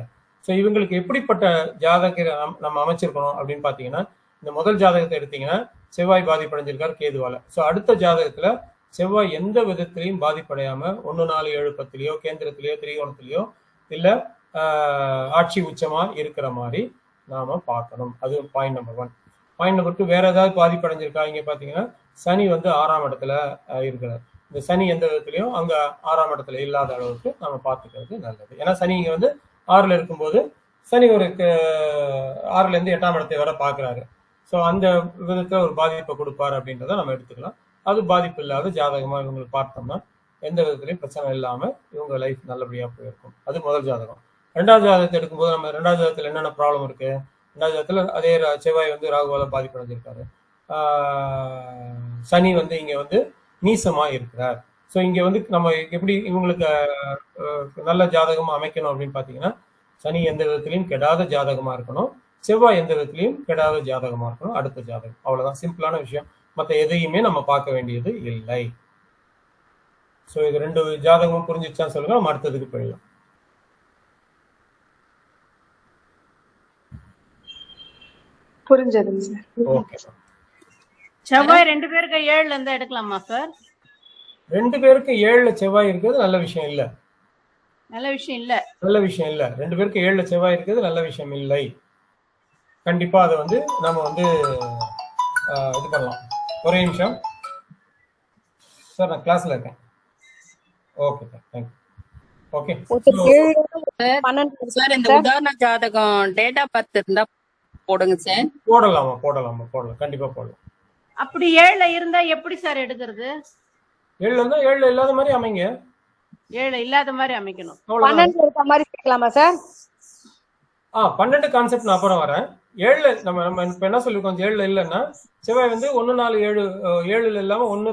ஸோ இவங்களுக்கு எப்படிப்பட்ட ஜாதக நம்ம அமைச்சிருக்கணும் அப்படின்னு பாத்தீங்கன்னா, இந்த முதல் ஜாதகத்தை எடுத்தீங்கன்னா செவ்வாய் பாதிப்படைஞ்சிருக்காரு கேதுவால. ஸோ அடுத்த ஜாதகத்துல செவ்வாய் எந்த விதத்திலையும் பாதிப்படையாம 1, 4, 7, 10லயோ கேந்திரத்திலேயோ திரிகோணத்திலேயோ இல்ல ஆட்சி உச்சமா இருக்கிற மாதிரி நாம பார்க்கணும். அது பாயிண்ட் நம்பர் 1. பாயிண்ட் நம்பர் 2, வேற ஏதாவது பாதிப்படைஞ்சிருக்கா இங்க பாத்தீங்கன்னா சனி வந்து 6ஆம் இடத்துல இருக்கிறார். இந்த சனி எந்த விதத்திலையும் அங்க 6ஆம் இடத்துல இல்லாத அளவுக்கு நம்ம பார்த்துக்கிறது நல்லது. ஏன்னா சனி இங்க வந்து 6ல இருக்கும்போது சனி ஒரு 6ல இருந்து 8ஆம் இடத்தை வர பாக்குறாரு. ஸோ அந்த விதத்துல ஒரு பாதிப்பை கொடுப்பாரு அப்படின்றத நம்ம எடுத்துக்கலாம். அது பாதிப்பு இல்லாத ஜாதகமா இவங்களுக்கு பார்த்தோம்னா எந்த விதத்திலையும் பிரச்சனை இல்லாம இவங்க லைஃப் நல்லபடியா போயிருக்கும். அது முதல் ஜாதகம். 2வது ஜாதகத்தை எடுக்கும்போது நம்ம 2வது ஜாதகத்துல என்னென்ன ப்ராப்ளம் இருக்கு? 2வது ஜாதகத்துல அதே செவ்வாய் வந்து ராகுவால பாதிப்படைஞ்சிருக்காரு. சனி வந்து இங்க வந்து நீசமா இருக்கிறார். ஸோ இங்க வந்து நம்ம எப்படி இவங்களுக்கு நல்ல ஜாதகமா அமைக்கணும் அப்படின்னு பாத்தீங்கன்னா, சனி எந்த விதத்திலையும் கெடாத ஜாதகமா இருக்கணும், செவ்வாய் எந்த விதத்திலையும் கெடாத ஜாதகமா இருக்கணும். அடுத்த ஜாதகம் அவ்வளவுதான், சிம்பிளான விஷயம். மற்ற எதையுமே நம்ம பார்க்க வேண்டியது இல்லை. ஸோ இது 2 ஜாதகமும் புரிஞ்சிச்சான்னு சொல்லுங்க, நம்ம அடுத்ததுக்கு போயிடலாம். புரிஞ்சதுங்க சார். ஓகே. செவ்வாய் 2 பேருக்கு 7ல இருந்தா எடுக்கலாமா சார்? 2 பேருக்கு 7ல செவ்வாய் இருக்கிறது நல்ல விஷயம் இல்ல. நல்ல விஷயம் இல்ல. 2 பேருக்கு 7ல செவ்வாய் இருக்கிறது நல்ல விஷயம் இல்லை. கண்டிப்பா அதை வந்து நம்ம வந்து இது பண்ணலாம். ஒரே நிமிஷம் சார், நான் கிளாஸ்ல இருக்கேன். Okay sir, thank you. Okay sir, இந்த உதாரண ஜாதகம் டேட் ஆஃப் பர்த் இருந்தா போடுங்க சார். போடலாம். கண்டிப்பா போடலாம். அப்படி 7ல இருந்தா எப்படி சார் எடுக்கிறது? 7ல இருந்தா 7ல இல்லாத மாதிரி அமைங்க. 7ல இல்லாத மாதிரி அமைக்கணும். 12 இருக்க மாதிரி சேர்க்கலாமா சார்? 12 கான்செப்ட் நான் அப்புறம் வரேன். 7ல நம்ம இப்ப என்ன சொல்லிருக்கோம், 7ல இல்லைன்னா செவ்வாய் வந்து 1, 4, 7 7ல இல்லாம 1,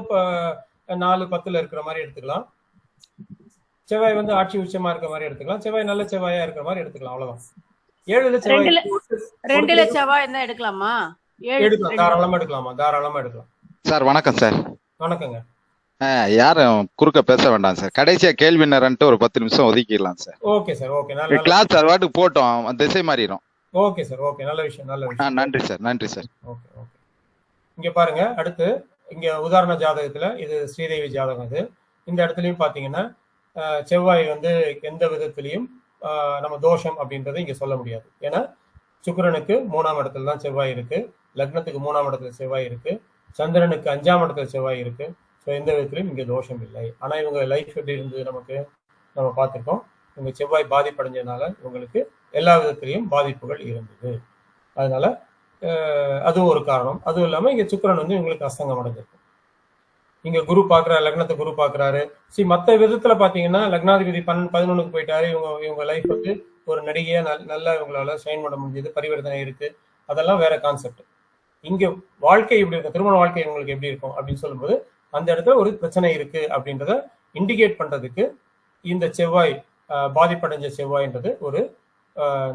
4, 10ல இருக்கிற மாதிரி எடுத்துக்கலாம். செவ்வாய் வந்து ஆட்சி உச்சமா இருக்க மாதிரி எடுத்துக்கலாம். செவ்வாய் நல்ல செவ்வாயா இருக்கிற மாதிரி எடுத்துக்கலாம். அவ்வளவுதான். 7ல செவ்வாய் 2ல செவ்வாய் இருந்தா எடுக்கலாமா? எடுக்கலாம், தாராளமா எடுக்கலாம். சார் வணக்கம் சார். வணக்கங்க. யாரும் குறுக்க பேச வேண்டாம் சார். கடைசியா கேள்வி நேரம்ட்டு ஒரு 10 நிமிஷம் ஒதுக்கிடலாம் sir. Okay sir, okay. Class sir வாட்டுக்கு போட்டோம், திசை மாறிடும். Okay sir, okay. நல்ல விஷயம். நன்றி சார். ஓகே. இங்க பாருங்க, அடுத்து இங்க உதாரண ஜாதகத்துல இது ஸ்ரீதேவி ஜாதகம். இது இந்த இடத்துலயும் பாத்தீங்கன்னா செவ்வாய் வந்து எந்த விதத்திலையும் நம்ம தோஷம் அப்படின்றத இங்க சொல்ல முடியாது. ஏன்னா சுக்கிரனுக்கு 3ஆம் இடத்துல தான் செவ்வாய் இருக்கு, லக்னத்துக்கு 3ஆம் இடத்துல செவ்வாய் இருக்கு, சந்திரனுக்கு 5ஆம் இடத்துல செவ்வாய் இருக்கு. ஸோ எந்த விதத்திலையும் இங்க தோஷம் இல்லை. ஆனா இவங்க லைஃப் எப்படி இருந்தது நமக்கு நம்ம பார்த்துருக்கோம். இவங்க செவ்வாய் பாதிப்படைஞ்சதுனால இவங்களுக்கு எல்லா விதத்திலையும் பாதிப்புகள் இருந்தது. அதனால அதுவும் ஒரு காரணம். அதுவும் இல்லாம இங்க சுக்கிரன் வந்து இவங்களுக்கு அஸ்தங்கம் அடைஞ்சிருக்கு. இங்க குரு பாக்குறாரு, லக்னத்தை குரு பாக்குறாரு. மத்த விதத்துல பாத்தீங்கன்னா லக்னாதிபதி 11க்கு போயிட்டாரு. இவங்க லைஃப் வந்து ஒரு நடிகையா நல்லா இவங்களால ஷைன் பண்ண முடிஞ்சது, பரிவர்த்தனை இருக்கு, அதெல்லாம் வேற கான்செப்ட். இங்க வாழ்க்கை எப்படி இருக்கும், திருமண வாழ்க்கை இவங்களுக்கு எப்படி இருக்கும் அப்படின்னு சொல்லும்போது அந்த இடத்துல ஒரு பிரச்சனை இருக்கு அப்படின்றத இண்டிகேட் பண்றதுக்கு இந்த செவ்வாய் பாதிப்படைஞ்ச செவ்வாய்ன்றது ஒரு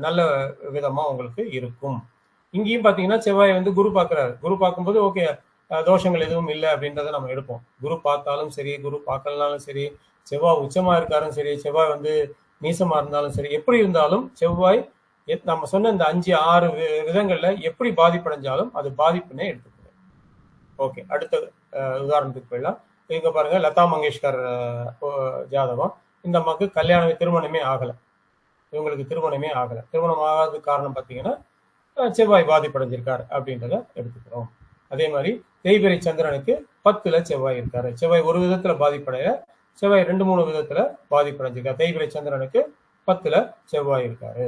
நல்ல விதமா உங்களுக்கு இருக்கும். இங்கேயும் பாத்தீங்கன்னா செவ்வாய் வந்து குரு பாக்குறாரு. குரு பார்க்கும்போது ஓகே, தோஷங்கள் எதுவும் இல்லை அப்படின்றத நம்ம எடுப்போம். குரு பார்த்தாலும் சரி, குரு பார்க்கலனாலும் சரி, செவ்வாய் உச்சமா இருக்காரும் சரி, செவ்வாய் வந்து நீசமா இருந்தாலும் சரி, எப்படி இருந்தாலும் செவ்வாய் நம்ம சொன்ன இந்த 5, 6 விதங்கள்ல எப்படி பாதிப்படைஞ்சாலும் அது பாதிப்புனே எடுத்துக்கணும். ஓகே, அடுத்த உதாரணத்துக்கு போயிடலாம். இங்க பாருங்க, லதா மங்கேஷ்கர் ஜாதகம். இந்த அம்மாவுக்கு திருமணமே ஆகலை. இவங்களுக்கு திருமணமே ஆகலை. திருமணம் ஆகாததுக்கு காரணம் பார்த்தீங்கன்னா செவ்வாய் பாதிப்படைஞ்சிருக்காரு அப்படின்றத எடுத்துக்கிறோம். அதே மாதிரி தேய்பிறை சந்திரனுக்கு 10ல செவ்வாய் இருக்காரு. செவ்வாய் ஒரு விதத்துல பாதிப்படைய, செவ்வாய் 2, 3 விதத்துல பாதிப்படைஞ்சிருக்காரு. தேய்பிறை சந்திரனுக்கு 10ல செவ்வாய் இருக்காரு.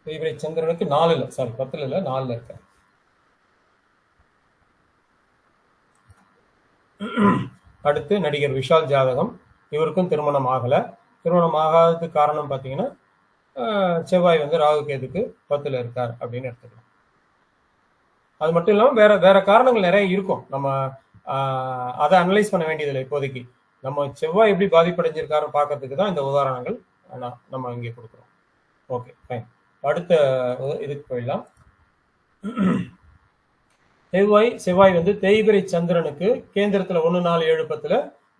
தேய்பிறை சந்திரனுக்கு 4ல, சாரி 10ல இல்ல, 4ல இருக்காரு. அடுத்து நடிகர் விஷால் ஜாதகம். இவருக்கும் திருமணம் ஆகல. திருமணம் ஆகாததுக்கு காரணம் பார்த்தீங்கன்னா செவ்வாய் வந்து ராகு கேதுக்கு 10ல் இருக்கார் அப்படின்னு எடுத்துக்கலாம். அது மட்டும் இல்லாமல் வேற வேற காரணங்கள் நிறைய இருக்கும். நம்ம அதை அனலைஸ் பண்ண வேண்டியதில்லை இப்போதைக்கு. நம்ம செவ்வாய் எப்படி பாதிப்படைஞ்சிருக்காருன்னு பார்க்கறதுக்கு தான் இந்த உதாரணங்கள் நம்ம இங்கே கொடுக்குறோம். Okay, fine. அடுத்த இதுக்கு போயிடலாம். செவ்வாய் வந்து தேய்பிரை சந்திரனுக்கு கேந்திரத்துல 1, 4, 7, 10ல்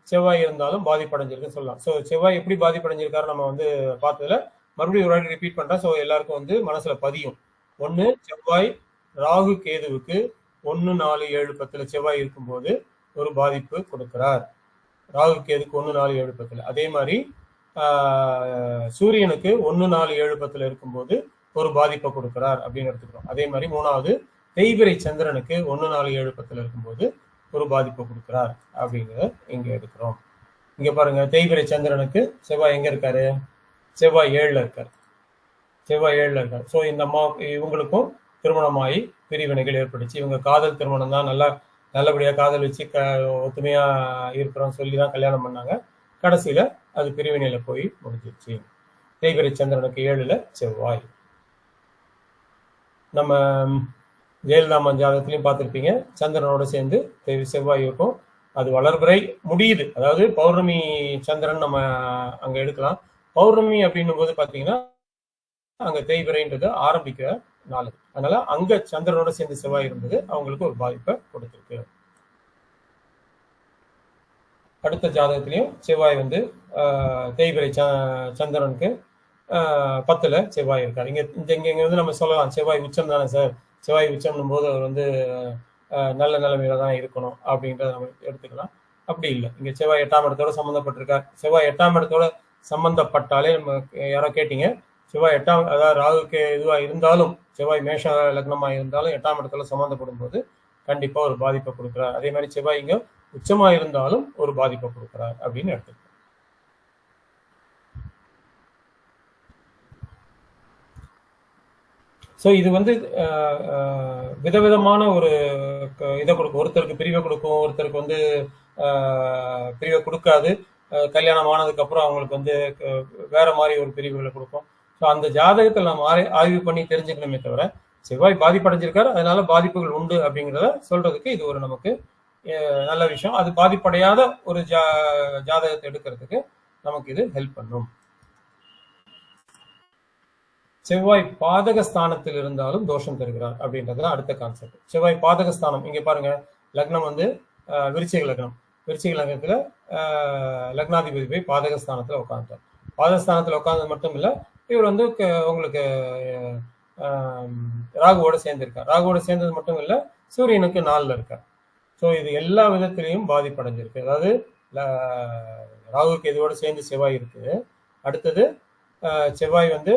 செவ்வாய் இருந்தாலும் பாதிப்படைஞ்சிருக்குன்னு சொல்லலாம். ஸோ செவ்வாய் எப்படி பாதிப்படைஞ்சிருக்காரு நம்ம வந்து பார்த்ததுல மறுபடியும் ஒரு வாட்டி ரிப்பீட் பண்றேன். ஸோ எல்லாருக்கும் வந்து மனசுல பதியும். 1, செவ்வாய் ராகு கேதுவுக்கு 1, 4, 7, 10ல் செவ்வாய் இருக்கும்போது ஒரு பாதிப்பு கொடுக்கிறார். ராகு கேதுக்கு 1, 4, 7, 10ல். அதே மாதிரி சூரியனுக்கு 1, 4, 7, 10ல் இருக்கும்போது ஒரு பாதிப்பை கொடுக்கிறார் அப்படின்னு எடுத்துக்கிறோம். அதே மாதிரி 3வது தேய்பிரை சந்திரனுக்கு 1, 4, 7, 10ல் இருக்கும்போது ஒரு பாதிப்பை கொடுக்கிறார் அப்படிங்கிறத இங்க எடுக்கிறோம். இங்க பாருங்க, தேய்பிரை சந்திரனுக்கு செவ்வாய் எங்க இருக்காரு? செவ்வாய் 7ல் இருக்காரு. செவ்வாய் 7ல் இருக்காரு. ஸோ இந்த இவங்களுக்கும் திருமணமாகி பிரிவினைகள் ஏற்பட்டுச்சு. இவங்க காதல் திருமணம் தான், நல்லபடியா காதல் வச்சு ஒத்துமையா இருக்கிறோம் சொல்லி தான் கல்யாணம் பண்ணாங்க. கடைசியில அது பிரிவினையில போய் முடிஞ்சிருச்சு. தேய்பிரை சந்திரனுக்கு 7ல் செவ்வாய். நம்ம ஜெயலலிதா ஜாதகத்திலையும் பார்த்துருப்பீங்க, சந்திரனோட சேர்ந்து செவ்வாய் இருக்கும். அது வளர்பிறை முடியுது. அதாவது பௌர்ணமி சந்திரன் நம்ம அங்க எடுக்கலாம். பௌர்ணமி அப்படின்னும் போது பாத்தீங்கன்னா அங்க தேய்பிரைன்றது ஆரம்பிக்கிற நாள். அதனால அங்க சந்திரனோட சேர்ந்து செவ்வாய் இருந்தது அவங்களுக்கு ஒரு பாதிப்பை கொடுத்திருக்கு. அடுத்த ஜாதகத்திலையும் செவ்வாய் வந்து தேய்பிரை சந்திரனுக்கு 10ல் செவ்வாய் இருக்காரு. இங்க வந்து நம்ம சொல்லலாம் செவ்வாய் உச்சம் தானே சார், செவ்வாய் உச்சம்னும் போது அவர் வந்து நல்ல நிலைமையில தான் இருக்கணும் அப்படின்றத நம்ம எடுத்துக்கலாம். அப்படி இல்லை. இங்க செவ்வாய் 8ஆம் இடத்தோட சம்மந்தப்பட்டிருக்கார். செவ்வாய் 8ஆம் இடத்தோட சம்பந்தப்பட்டாலே நம்ம யாரோ கேட்டீங்க, செவ்வாய் 8ஆம், அதாவது ராகுக்கு இதுவா இருந்தாலும், செவ்வாய் மேஷ லக்னமா இருந்தாலும் 8ஆம் இடத்துல சம்மந்தப்படும் போது கண்டிப்பா ஒரு பாதிப்பை கொடுக்குறார். அதே மாதிரி செவ்வாய் இங்க உச்சமா இருந்தாலும் ஒரு பாதிப்பை கொடுக்குறார் அப்படின்னு எடுத்துக்கலாம். ஸோ இது வந்து விதவிதமான ஒரு இதை கொடுக்கும். ஒருத்தருக்கு பிரிவை கொடுக்கும், ஒருத்தருக்கு வந்து பிரிவை கொடுக்காது. கல்யாணம் ஆனதுக்கு அப்புறம் அவங்களுக்கு வந்து வேற மாதிரி ஒரு பிரிவுகளை கொடுக்கும். ஸோ அந்த ஜாதகத்தை நம்ம ஆய்வு பண்ணி தெரிஞ்சுக்கணுமே தவிர செவ்வாய் பாதிப்படைஞ்சிருக்காரு அதனால பாதிப்புகள் உண்டு அப்படிங்கிறத சொல்றதுக்கு இது ஒரு நமக்கு நல்ல விஷயம். அது பாதிப்படையாத ஒரு ஜாதகத்தை எடுக்கிறதுக்கு நமக்கு இது ஹெல்ப் பண்ணும். செவ்வாய் பாதகஸ்தானத்தில் இருந்தாலும் தோஷம் தருகிறார் அப்படின்றது அடுத்த கான்செப்ட். செவ்வாய் பாதகஸ்தானம் இங்க பாருங்க, லக்னம் வந்து விருச்சிக லக்னம். விருச்சிக லக்னத்துல லக்னாதிபதி போய் பாதகஸ்தானத்துல உட்காந்துட்டார். பாதகஸ்தானத்துல உட்கார்ந்தது மட்டும் இல்ல, இவர் வந்து உங்களுக்கு ராகுவோட சேர்ந்திருக்கார். ராகுவோட சேர்ந்தது மட்டும் இல்ல, சூரியனுக்கு 4ல் இருக்கார். ஸோ இது எல்லா விதத்திலையும் பாதிப்படைஞ்சிருக்கு. அதாவது ராகுக்கு இதோட சேர்ந்து செவ்வாய் இருக்கு. அடுத்தது செவ்வாய் வந்து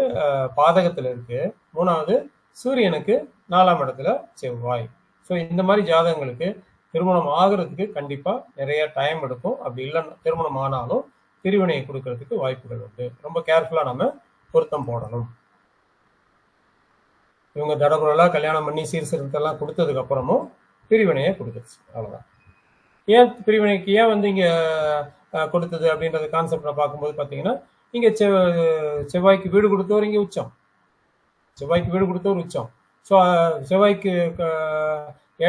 பாதகத்துல இருக்கு. 3வது சூரியனுக்கு 4ஆம் இடத்துல செவ்வாய். ஸோ இந்த மாதிரி ஜாதகங்களுக்கு திருமணம் ஆகுறதுக்கு கண்டிப்பா நிறைய டைம் எடுக்கும். அப்படி இல்லைன்னா திருமணம் ஆனாலும் பிரிவினையை கொடுக்கறதுக்கு வாய்ப்புகள் உண்டு. ரொம்ப கேர்ஃபுல்லா நம்ம பொருத்தம் போடணும். இவங்க தடபுரலா கல்யாணம் பண்ணி சீர்திருத்தெல்லாம் கொடுத்ததுக்கு அப்புறமும் பிரிவினையை கொடுத்துருச்சு. அவ்வளவுதான். ஏன் பிரிவினைக்கு ஏன் வந்து இங்க கொடுத்தது அப்படின்றது கான்செப்ட்ல பார்க்கும்போது பாத்தீங்கன்னா, இங்க செவ்வாய்க்கு வீடு கொடுத்தவர் இங்க உச்சம். செவ்வாய்க்கு வீடு கொடுத்தவர் உச்சம். ஸோ செவ்வாய்க்கு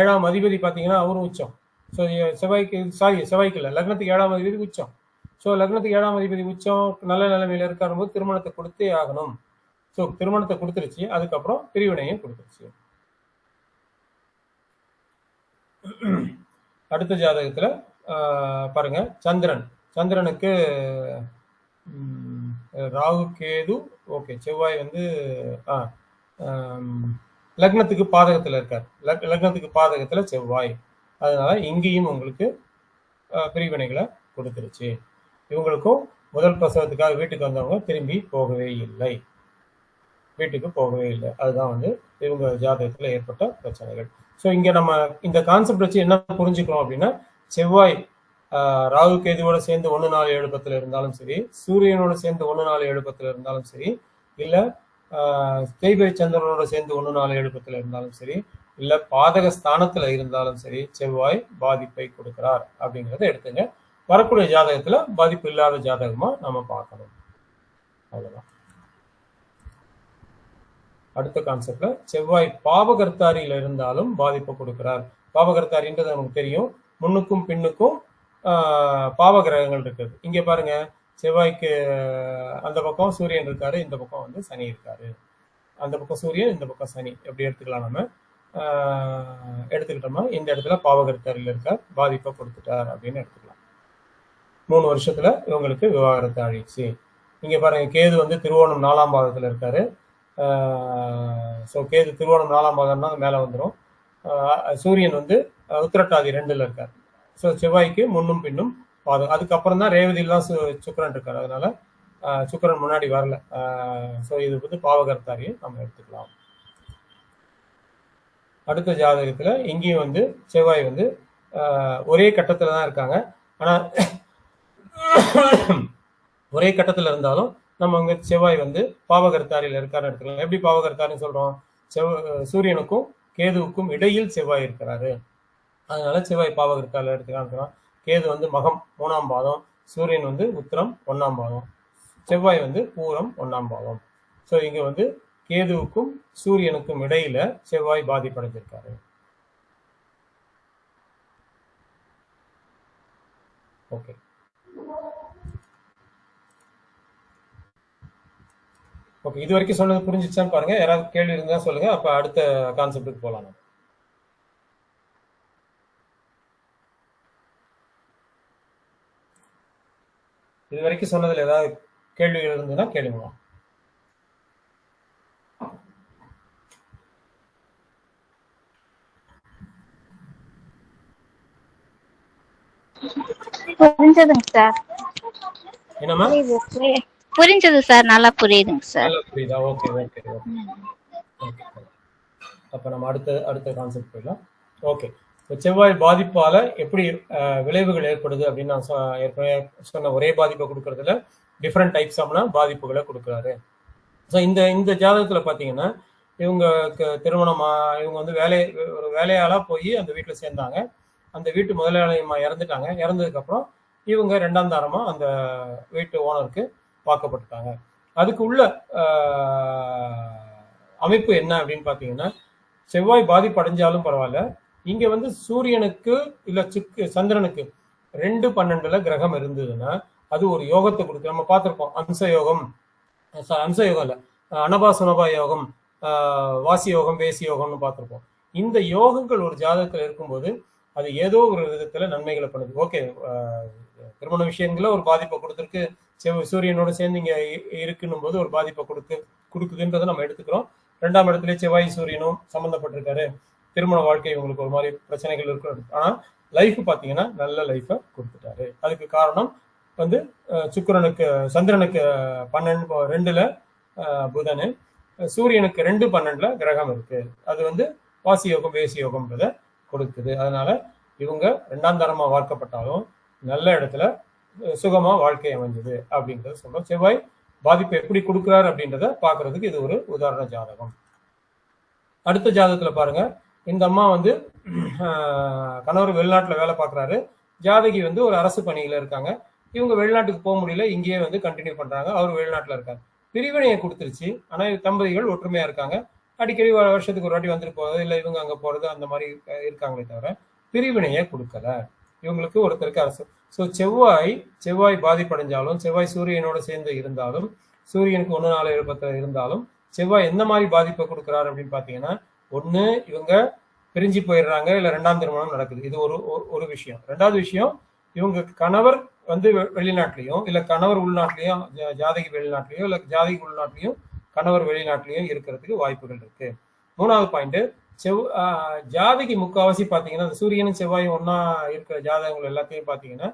7ஆம் அதிபதி பாத்தீங்கன்னா அவரும் உச்சம். ஸோ செவ்வாய்க்கு இல்லை, லக்னத்துக்கு 7ஆம் அதிபதி உச்சம். ஸோ லக்னத்துக்கு 7ஆம் அதிபதி உச்சம் நல்ல நிலைமையில இருக்காரும் போது திருமணத்தை கொடுத்தே ஆகணும். ஸோ திருமணத்தை கொடுத்துருச்சு, அதுக்கப்புறம் பிரிவினையும் கொடுத்துருச்சு. அடுத்த ஜாதகத்துல பாருங்க, சந்திரனுக்கு ராகு கேது, ஓகே, செவ்வாய் வந்து லக்னத்துக்கு பாதகத்துல இருக்கார். லக்னத்துக்கு பாதகத்துல செவ்வாய். அதனால இங்கேயும் உங்களுக்கு பிரிவினைகளை கொடுத்துருச்சு. இவங்களுக்கும் முதல் பிரசவத்துக்காக வீட்டுக்கு வந்தவங்க திரும்பி போகவே இல்லை. அதுதான் வந்து இவங்க ஜாதகத்துல ஏற்பட்ட பிரச்சனைகள். ஸோ இங்க நம்ம இந்த கான்செப்ட் வச்சு என்ன புரிஞ்சுக்கிறோம் அப்படின்னா, செவ்வாய் ராகு கேதுவோட சேர்ந்து 1, 4, 7, 10ல் இருந்தாலும் சரி, சூரியனோட சேர்ந்து 1, 4, 7, 10ல் இருந்தாலும் சரி, இல்ல தேய்பிரை சந்திரனோட சேர்ந்து 1, 4, 7, 10ல் இருந்தாலும் சரி, இல்ல பாதக ஸ்தானத்துல இருந்தாலும் சரி, செவ்வாய் பாதிப்பை கொடுக்கிறார் அப்படிங்கிறத எடுத்துங்க. வரக்கூடிய ஜாதகத்துல பாதிப்பு இல்லாத ஜாதகமா நம்ம பார்க்கணும். அவ்வளவுதான். அடுத்த கான்செப்ட்ல செவ்வாய் பாவகர்த்தாரியில இருந்தாலும் பாதிப்பு கொடுக்கிறார். பாவகர்த்தாரின்றது நமக்கு தெரியும், முன்னுக்கும் பின்னுக்கும் பாவ கிரகங்கள் இருக்குது. இங்க பாருங்க, செவ்வாய்க்கு அந்த பக்கம் சூரியன் இருக்காரு, இந்த பக்கம் வந்து சனி இருக்காரு. அந்த பக்கம் சூரியன், இந்த பக்கம் சனி, எப்படி எடுத்துக்கலாம் நம்ம எடுத்துக்கிட்டோம்னா இந்த இடத்துல பாவகர்த்தாரியில் இருக்கார், பாதிப்பை கொடுத்துட்டார் அப்படின்னு எடுத்துக்கலாம். 3 வருஷத்துல இவங்களுக்கு விவாகரத்து ஆயிடுச்சு. இங்க பாருங்க, கேது வந்து திருவோணம் 4ஆம் பாதத்துல இருக்காரு. ஸோ கேது திருவோணம் 4ஆம் பாதம்னா மேல வந்துடும். சூரியன் வந்து உத்திரட்டாதி 2ல இருக்காரு. ஸோ செவ்வாய்க்கு முன்னும் பின்னும் பாதம். அதுக்கப்புறம் தான் ரேவதியெல்லாம் சுக்கிரன் இருக்காரு, அதனால சுக்கிரன் முன்னாடி வரல. ஸோ இது வந்து பாவகர்த்தாரியை நம்ம எடுத்துக்கலாம். அடுத்த ஜாதகத்துல இங்கேயும் வந்து செவ்வாய் வந்து ஒரே கட்டத்துல தான் இருக்காங்க. ஆனா ஒரே கட்டத்துல இருந்தாலும் நம்ம அங்க செவ்வாய் வந்து பாவகர்த்தாரியில இருக்காருன்னு எடுத்துக்கலாம். எப்படி பாவகர்த்தாரின்னு சொல்றோம்? சூரியனுக்கும் கேதுவுக்கும் இடையில் செவ்வாய் இருக்கிறாரு, அதனால செவ்வாய் பாவகர்த்தாரியில எடுத்துக்கலாம். கேது வந்து மகம் 3ஆம் பாதம், சூரியன் வந்து உத்திரம் 1ஆம் பாதம், செவ்வாய் வந்து பூரம் 1ஆம் பாதம். ஸோ இங்க வந்து கேதுவுக்கும் சூரியனுக்கும் இடையில செவ்வாய் பாதிப்படைஞ்சிருக்காரு. ஓகே, ஓகே, இது வரைக்கும் சொன்னது புரிஞ்சிச்சான்னு பாருங்க. யாராவது கேள்வி இருந்தா சொல்லுங்க, அப்ப அடுத்த கான்செப்டுக்கு போலாம். இது வரைக்கும் சொன்னதுல ஏதாவது கேள்விகள் இருந்ததுன்னா கேளுங்க. புரிஞ்சதுங்க சார். என்னமா? புரிஞ்சது சார், நல்லா புரியுதுங்க சார். நல்லா புரியுதா? Okay okay okay. அப்ப நம்ம அடுத்த கான்செப்ட் போயிடலாம். ஓகே, செவ்வாய் பாதிப்பால எப்படி விளைவுகள் ஏற்படுது அப்படின்னு நான் ஏற்கனவே சொன்ன, ஒரே பாதிப்பை கொடுக்கறதுல டிஃப்ரெண்ட் டைப்ஸ் ஆஃப்னா பாதிப்புகளை கொடுக்குறாரு. ஸோ இந்த ஜாதகத்துல பாத்தீங்கன்னா இவங்க திருமணமா, இவங்க வந்து ஒரு வேலையாளா போய் அந்த வீட்டுல சேர்ந்தாங்க. அந்த வீட்டு முதலாளியம்மா இறந்துட்டாங்க. இறந்ததுக்கு அப்புறம் இவங்க 2ஆம் தாரமா அந்த வீட்டு ஓனருக்கு பார்க்கப்பட்டுட்டாங்க. அதுக்கு உள்ள அமைப்பு என்ன அப்படின்னு பாத்தீங்கன்னா, செவ்வாய் பாதிப்படைஞ்சாலும் பரவாயில்ல, இங்க வந்து சூரியனுக்கு இல்ல சந்திரனுக்கு 2-12 கிரகம் இருந்ததுன்னா அது ஒரு யோகத்தை கொடுக்கு. நம்ம பார்த்திருப்போம், அம்ச யோகம் இல்ல, அனபா சுனபா யோகம், வாசி யோகம், வேசி யோகம்னு பார்த்திருப்போம். இந்த யோகங்கள் ஒரு ஜாதகத்துல இருக்கும்போது அது ஏதோ ஒரு விதத்துல நன்மைகளை பண்ணுது. ஓகே, திருமண விஷயங்கள ஒரு பாதிப்பை கொடுத்துருக்கு, சூரியனோட சேர்ந்து இங்க இருக்குன்னும் போது ஒரு பாதிப்பை கொடுக்குதுன்றதை நம்ம எடுத்துக்கிறோம். 2ஆம் இடத்துல செவ்வாய் சூரியனும் சம்பந்தப்பட்டிருக்காரு, திருமண வாழ்க்கை உங்களுக்கு ஒரு மாதிரி பிரச்சனைகள் இருக்கு. ஆனா லைஃப் பாத்தீங்கன்னா நல்ல லைஃபை கொடுத்துட்டாரு. அதுக்கு காரணம் வந்து சந்திரனுக்கு 2ல புதனு, சூரியனுக்கு 2-12 கிரகம் இருக்கு. அது வந்து வாசி யோகம், வேசி யோகம்ன்றத கொடுக்குது. அதனால இவங்க 2ஆம் தரமா வாழ்க்கப்பட்டாலும் நல்ல இடத்துல சுகமா வாழ்க்கை அமைஞ்சது அப்படின்றத சொல்றோம். செவ்வாய் பாதிப்பை எப்படி கொடுக்குறாரு அப்படின்றத பாக்குறதுக்கு இது ஒரு உதாரண ஜாதகம். அடுத்த ஜாதகத்துல பாருங்க, இந்த அம்மா வந்து கணவர் வெளிநாட்டுல வேலை பார்க்குறாரு, ஜாதகி வந்து ஒரு அரசு பணியில இருக்காங்க. இவங்க வெளிநாட்டுக்கு போக முடியல, இங்கேயே வந்து கண்டினியூ பண்றாங்க. அவர் வெளிநாட்டுல இருக்காரு. பிரிவினையை கொடுத்துருச்சு, ஆனா தம்பதிகள் ஒற்றுமையா இருக்காங்க. அடிக்கடி வருஷத்துக்கு ஒரு வாட்டி வந்துட்டு போறது, இல்லை இவங்க அங்க போறது, அந்த மாதிரி இருக்காங்களே தவிர பிரிவினையை கொடுக்கல. இவங்களுக்கு ஒருத்தருக்கு அரசு. ஸோ செவ்வாய் பாதிப்படைஞ்சாலும், செவ்வாய் சூரியனோட சேர்ந்து இருந்தாலும், சூரியனுக்கு 1-4-10 இருந்தாலும் செவ்வாய் எந்த மாதிரி பாதிப்பை கொடுக்குறாரு அப்படின்னு பாத்தீங்கன்னா, ஒண்ணு இவங்க பிரிஞ்சு போயிடுறாங்க, இல்ல 2ஆம் திருமணம் நடக்குது. இது ஒரு விஷயம். 2வது விஷயம், இவங்க கணவர் வந்து வெளிநாட்டிலையும், இல்ல கணவர் உள்நாட்டிலையும், ஜாதகி வெளிநாட்டிலையும், இல்ல ஜாதகி உள்நாட்டிலையும் கணவர் வெளிநாட்டிலையும் இருக்கிறதுக்கு வாய்ப்புகள் இருக்கு. 3வது பாயிண்ட், ஜாதகி முக்காவாசி பாத்தீங்கன்னா, சூரியனும் செவ்வாயும் ஒன்னா இருக்கிற ஜாதகங்கள் எல்லாத்தையும் பாத்தீங்கன்னா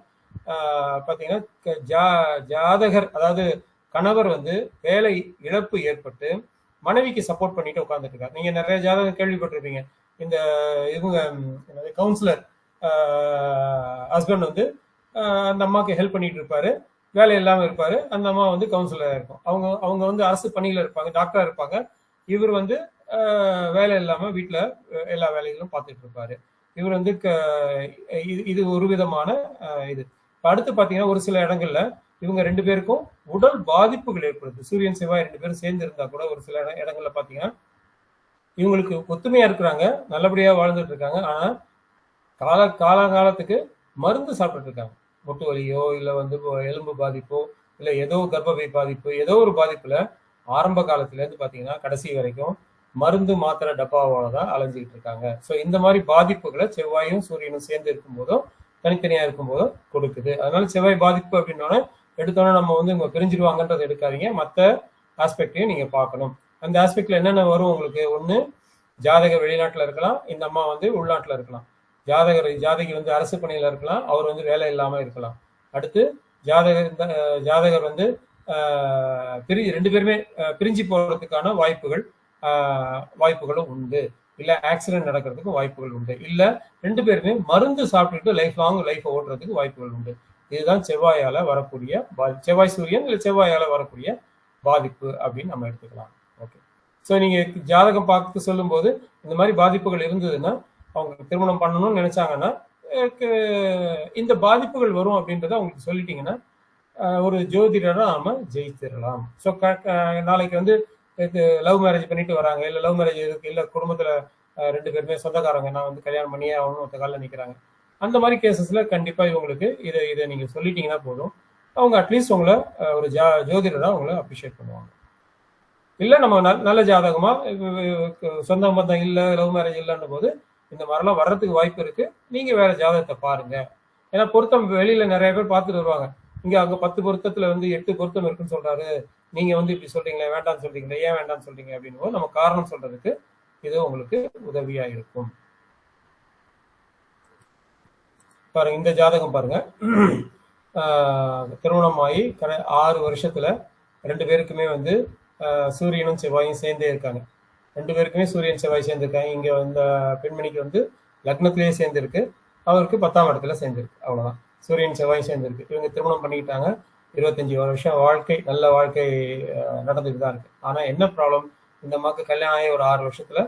ஜாதகர், அதாவது கணவர் வந்து வேலை இழப்பு ஏற்பட்டு மனைவிக்கு சப்போர்ட் பண்ணிட்டு உட்கார்ந்துட்டு இருக்காரு. நீங்க நிறைய ஜாதகம் கேள்விப்பட்டிருப்பீங்க. இந்த இவங்க கவுன்சிலர் ஹஸ்பண்ட் வந்து அந்த அம்மாவுக்கு ஹெல்ப் பண்ணிட்டு இருப்பாரு, வேலை இல்லாம இருப்பாரு. அந்த அம்மா வந்து கவுன்சிலரா இருக்கும். அவங்க வந்து அரசு பணியில இருப்பாங்க, டாக்டரா இருப்பாங்க. இவர் வந்து வேலை இல்லாம வீட்டுல எல்லா வேலைகளும் பார்த்துட்டு இருப்பாரு. இவர் வந்து இது ஒரு விதமான இது. அடுத்து பாத்தீங்கன்னா, ஒரு சில இடங்கள்ல இவங்க 2 பேருக்கும் உடல் பாதிப்புகள் ஏற்படுது. சூரியன் செவ்வாய் 2 பேரும் சேர்ந்து இருந்தா கூட ஒரு சில இடங்கள்ல பாத்தீங்கன்னா இவங்களுக்கு ஒத்துமையா இருக்கிறாங்க, நல்லபடியா வாழ்ந்துட்டு இருக்காங்க. ஆனா காலத்துக்கு மருந்து சாப்பிட்டுட்டு இருக்காங்க. முட்டு வலியோ இல்ல வந்து எலும்பு பாதிப்போ இல்ல ஏதோ கர்ப்பப்பை பாதிப்பு, ஏதோ ஒரு பாதிப்புல ஆரம்ப காலத்துல இருந்து பாத்தீங்கன்னா கடைசி வரைக்கும் மருந்து மாத்திரை டப்பாவோட தான் அலைஞ்சிக்கிட்டு இருக்காங்க. ஸோ இந்த மாதிரி பாதிப்புகளை செவ்வாயும் சூரியனும் சேர்ந்து இருக்கும்போதும் தனித்தனியா இருக்கும்போதும் கொடுக்குது. அதனால செவ்வாய் பாதிப்பு அப்படின்னோட எடுத்தோன்னே நம்ம வந்து இவங்க பிரிஞ்சிருவாங்கன்றதை எடுக்காதீங்க. மற்ற ஆஸ்பெக்டையும் நீங்க பார்க்கணும். அந்த ஆஸ்பெக்ட்ல என்னென்ன வரும் உங்களுக்கு? ஒண்ணு, ஜாதகர் வெளிநாட்டுல இருக்கலாம், இந்த அம்மா வந்து உள்நாட்டுல இருக்கலாம். ஜாதகி வந்து அரசு பணியில இருக்கலாம், அவர் வந்து வேலை இல்லாம இருக்கலாம். அடுத்து ஜாதகர் வந்து 2 பேருமே பிரிஞ்சு போறதுக்கான வாய்ப்புகளும் உண்டு. இல்ல ஆக்சிடென்ட் நடக்கிறதுக்கு வாய்ப்புகள் உண்டு. இல்ல 2 பேருமே மருந்து சாப்பிட்டுட்டு லைஃப் லாங் லைஃப் ஓட்டுறதுக்கு வாய்ப்புகள் உண்டு. இதுதான் செவ்வாயால வரக்கூடிய செவ்வாய் சூரியன் இல்ல செவ்வாயால வரக்கூடிய பாதிப்பு அப்படின்னு நம்ம எடுத்துக்கலாம். ஓகே. ஸோ நீங்க ஜாதகம் பார்த்து சொல்லும் போது இந்த மாதிரி பாதிப்புகள் இருந்ததுன்னா அவங்க திருமணம் பண்ணணும்னு நினைச்சாங்கன்னா இந்த பாதிப்புகள் வரும் அப்படின்றத அவங்களுக்கு சொல்லிட்டீங்கன்னா ஒரு ஜோதிடரை நாம ஜெயிச்சிடலாம். ஸோ நாளைக்கு வந்து லவ் மேரேஜ் பண்ணிட்டு வராங்க, இல்ல லவ் மேரேஜ் இருக்கு, இல்ல குடும்பத்துல 2 பேருமே சொந்தக்காரங்க, நான் வந்து கல்யாணம் பண்ணியே ஆகணும் ஒருத்த காலில் நிக்கிறாங்க. அந்த மாதிரி கேசஸ்ல கண்டிப்பா இவங்களுக்கு இதை நீங்க சொல்லிட்டீங்கன்னா போதும், அவங்க அட்லீஸ்ட் உங்களை ஒரு ஜோதிடரா உங்களை அப்ரிஷியேட் பண்ணுவாங்க. இல்ல நம்ம நல்ல ஜாதகமா சொந்த பந்தம் இல்ல, லவ் மேரேஜ் இல்லைன்னும் போது இந்த மாதிரிலாம் வர்றதுக்கு வாய்ப்பு இருக்கு. நீங்க வேற ஜாதகத்தை பாருங்க. ஏன்னா பொருத்தம் வெளியில நிறைய பேர் பார்த்துட்டு வருவாங்க. இங்க அங்க 10 பொருத்தத்துல வந்து 8 பொருத்தம் இருக்குன்னு சொல்றாரு, நீங்க வந்து இப்படி சொல்றீங்களே, வேண்டாம்னு சொல்றீங்களே, ஏன் வேண்டாம்னு சொல்றீங்க அப்படின்னு நம்ம காரணம் சொல்றதுக்கு இது உங்களுக்கு உதவியா இருக்கும். பாருங்க, இந்த ஜாதகம் பாருங்க. திருமணம் ஆகி 6 வருஷத்துல 2 பேருக்குமே வந்து சூரியனும் செவ்வாயும் சேர்ந்தே இருக்காங்க. 2 பேருக்குமே சூரியன் செவ்வாய் சேர்ந்திருக்காங்க. இங்க இந்த பெண்மணிக்கு வந்து லக்னத்திலேயே சேர்ந்திருக்கு, அவருக்கு 10ஆம் இடத்துல சேர்ந்திருக்கு. அவ்வளவுதான், சூரியன் செவ்வாய் சேர்ந்திருக்கு. இவங்க திருமணம் பண்ணிக்கிட்டாங்க. 25 வருஷம் நல்ல வாழ்க்கை நடந்துட்டு தான் இருக்கு. ஆனா என்ன ப்ராப்ளம்? இந்த அம்மாவுக்கு கல்யாணம் ஆகி ஒரு 6 வருஷத்துல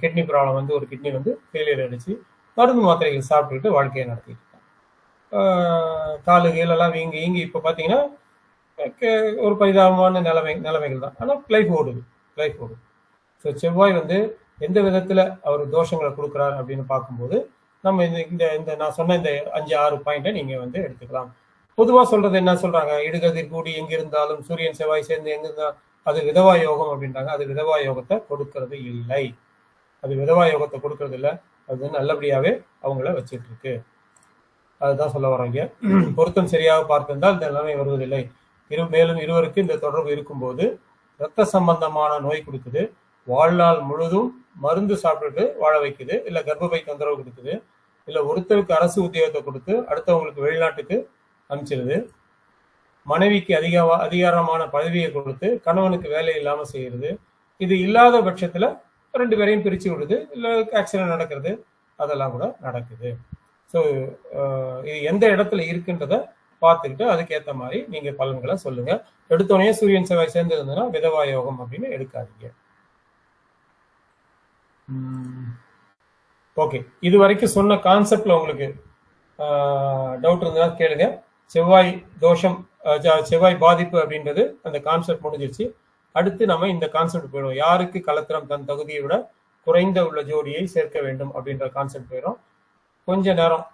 கிட்னி ப்ராப்ளம் வந்து ஒரு கிட்னி வந்து ஃபெயிலியர் அடிச்சு மருந்து மாத்திரைகள் சாப்பிட்டுட்டு வாழ்க்கையை நடத்திட்டு இருக்காங்க. காலு கீழெல்லாம் வீங்கி இப்ப பாத்தீங்கன்னா ஒரு பரிதாபமான நிலைமைகள் தான். ஆனா லைஃப் ஓடுது. ஸோ செவ்வாய் வந்து எந்த விதத்துல அவர் தோஷங்களை கொடுக்குறாரு அப்படின்னு பார்க்கும்போது நம்ம இந்த நான் சொன்ன இந்த 5-6 பாயிண்டை நீங்க வந்து எடுத்துக்கலாம். பொதுவா சொல்றது என்ன சொல்றாங்க? இடுகதிர் கூடி எங்கிருந்தாலும் சூரியன் செவ்வாய் சேர்ந்து எங்கிருந்தா அது விதவா யோகம் அப்படின்றாங்க. அது விதவா யோகத்தை கொடுக்கறது இல்லை. அது நல்லபடியாவே அவங்கள வச்சிட்டு இருக்கு. அதுதான் சொல்ல வர்றாங்க. பொருத்தம் சரியாக பார்த்திருந்தால் இந்த நிலைமை வருவதில்லை. மேலும் இருவருக்கு இந்த தொடர்பு இருக்கும்போது இரத்த சம்பந்தமான நோய் கொடுக்குது, வாழ்நாள் முழுதும் மருந்து சாப்பிட்டுட்டு வாழ வைக்குது, இல்ல கர்ப்பப்பை தொந்தரவு கொடுக்குது, இல்ல ஒருத்தருக்கு அரசு உத்தியோகத்தை கொடுத்து அடுத்தவங்களுக்கு வெளிநாட்டுக்கு அனுப்பிச்சிருது, மனைவிக்கு அதிகாரமான பதவியை கொடுத்து கணவனுக்கு வேலை இல்லாம செய்யறது. இது இல்லாத பட்சத்துல 2 பேரையும் பிரிச்சு விடுது, இல்ல ஆக்சிடென்ட் நடக்கிறது, அதெல்லாம் கூட நடக்குது. ஸோ இது எந்த இடத்துல இருக்குன்றத பார்த்துக்கிட்டு அதுக்கேற்ற மாதிரி நீங்க பலன்களை சொல்லுங்க. எடுத்தோடனே சூரியன் செவ்வாய் சேர்ந்து இருந்ததுன்னா விதவா யோகம் அப்படின்னு எடுக்காதீங்க. ஓகே, இது வரைக்கும் சொன்ன கான்செப்ட்ல உங்களுக்கு டவுட் இருந்தா கேளுங்க. செவ்வாய் தோஷம், செவ்வாய் பாதிப்பு அப்படின்றது அந்த கான்செப்ட் முடிஞ்சிருச்சு. அடுத்து நம்ம இந்த கான்செப்ட் போயிடும். யாருக்கு கலத்திரம் தன் தகுதியை விட குறைந்த உள்ள ஜோடியை சேர்க்க வேண்டும் அப்படின்ற கான்செப்ட் போயிடும். கொஞ்ச நேரம்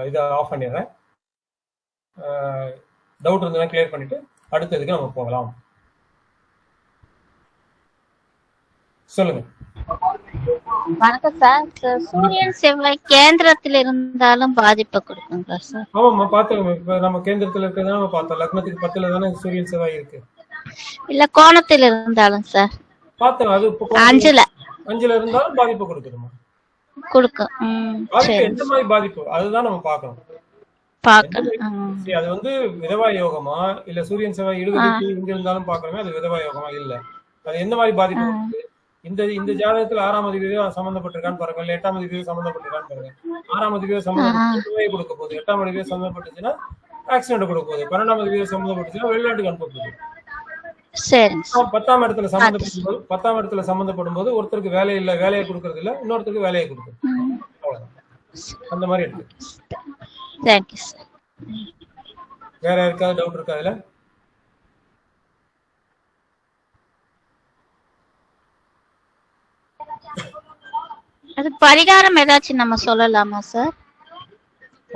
இதை ஆஃப் பண்ணிடுறேன். டவுட் இருந்தா கிளியர் பண்ணிட்டு அடுத்ததுக்கு நம்ம போகலாம். சொல்லுங்க. வணக்கம் சார். சூரியன் செவ்வாய் கேந்திரத்தில் இருந்தாலும் பாதிப்பு கொடுக்குங்களா சார்? ஆமாம்மா, பாத்துக்கோங்க. இப்ப நம்ம கேந்திரத்துல இருக்கிறதா நம்ம பார்த்தோம். லக்னத்துக்கு 10ல தானே சூரியன் செவ்வாய் இருக்கு. இல்ல கோணத்தில் இருந்தாலும் சார் பார்த்தோம். அது 5ல இருந்தாலும் பாதிப்பு கொடுக்குதுமா, கொடுக்கும். எந்த மாதிரி பாதிப்பு அதுதான் நம்ம பார்க்கணும். அது வந்து விதவா யோகமா இல்ல சூரியன் செவ்வாய் இங்க இருந்தாலும் பார்க்கணுமே, அது விதவா யோகமா இல்ல, அது எந்த மாதிரி பாதிப்பு? இந்த ஜாதகத்துல 6ஆம் அதிபதி சம்பந்தப்பட்டிருக்கான்னு பாருங்க, இல்ல 8ஆம் அதிபதி சம்பந்தப்பட்டிருக்கான்னு பாருங்க. 6ஆம் அதிபதி சம்பந்தப்பட்டு கொடுக்க போகுது, 8ஆம் அதிபதி சம்பந்தப்பட்டுச்சுன்னா ஆக்சிடென்ட் கொடுக்க போகுது, 12ஆம் அதிபதி சம்பந்தப்பட்டுச்சுன்னா வெளிநாட்டுக்கு அனுப்ப போகுது. 10ஆம் இடத்துல சம்பந்தப்படும் போது ஒருத்தருக்கு வேலையை கொடுக்கறது இல்ல, இன்னொருத்தருக்கு வேலையை கொடுக்குது. அவ்வளவுதான், அந்த மாதிரி இருக்கு. வேற யாருக்காவது டவுட் இருக்கா அதுல? அது பரிகாரம் ஏதாச்சும் நம்ம சொல்லலாமா சார்?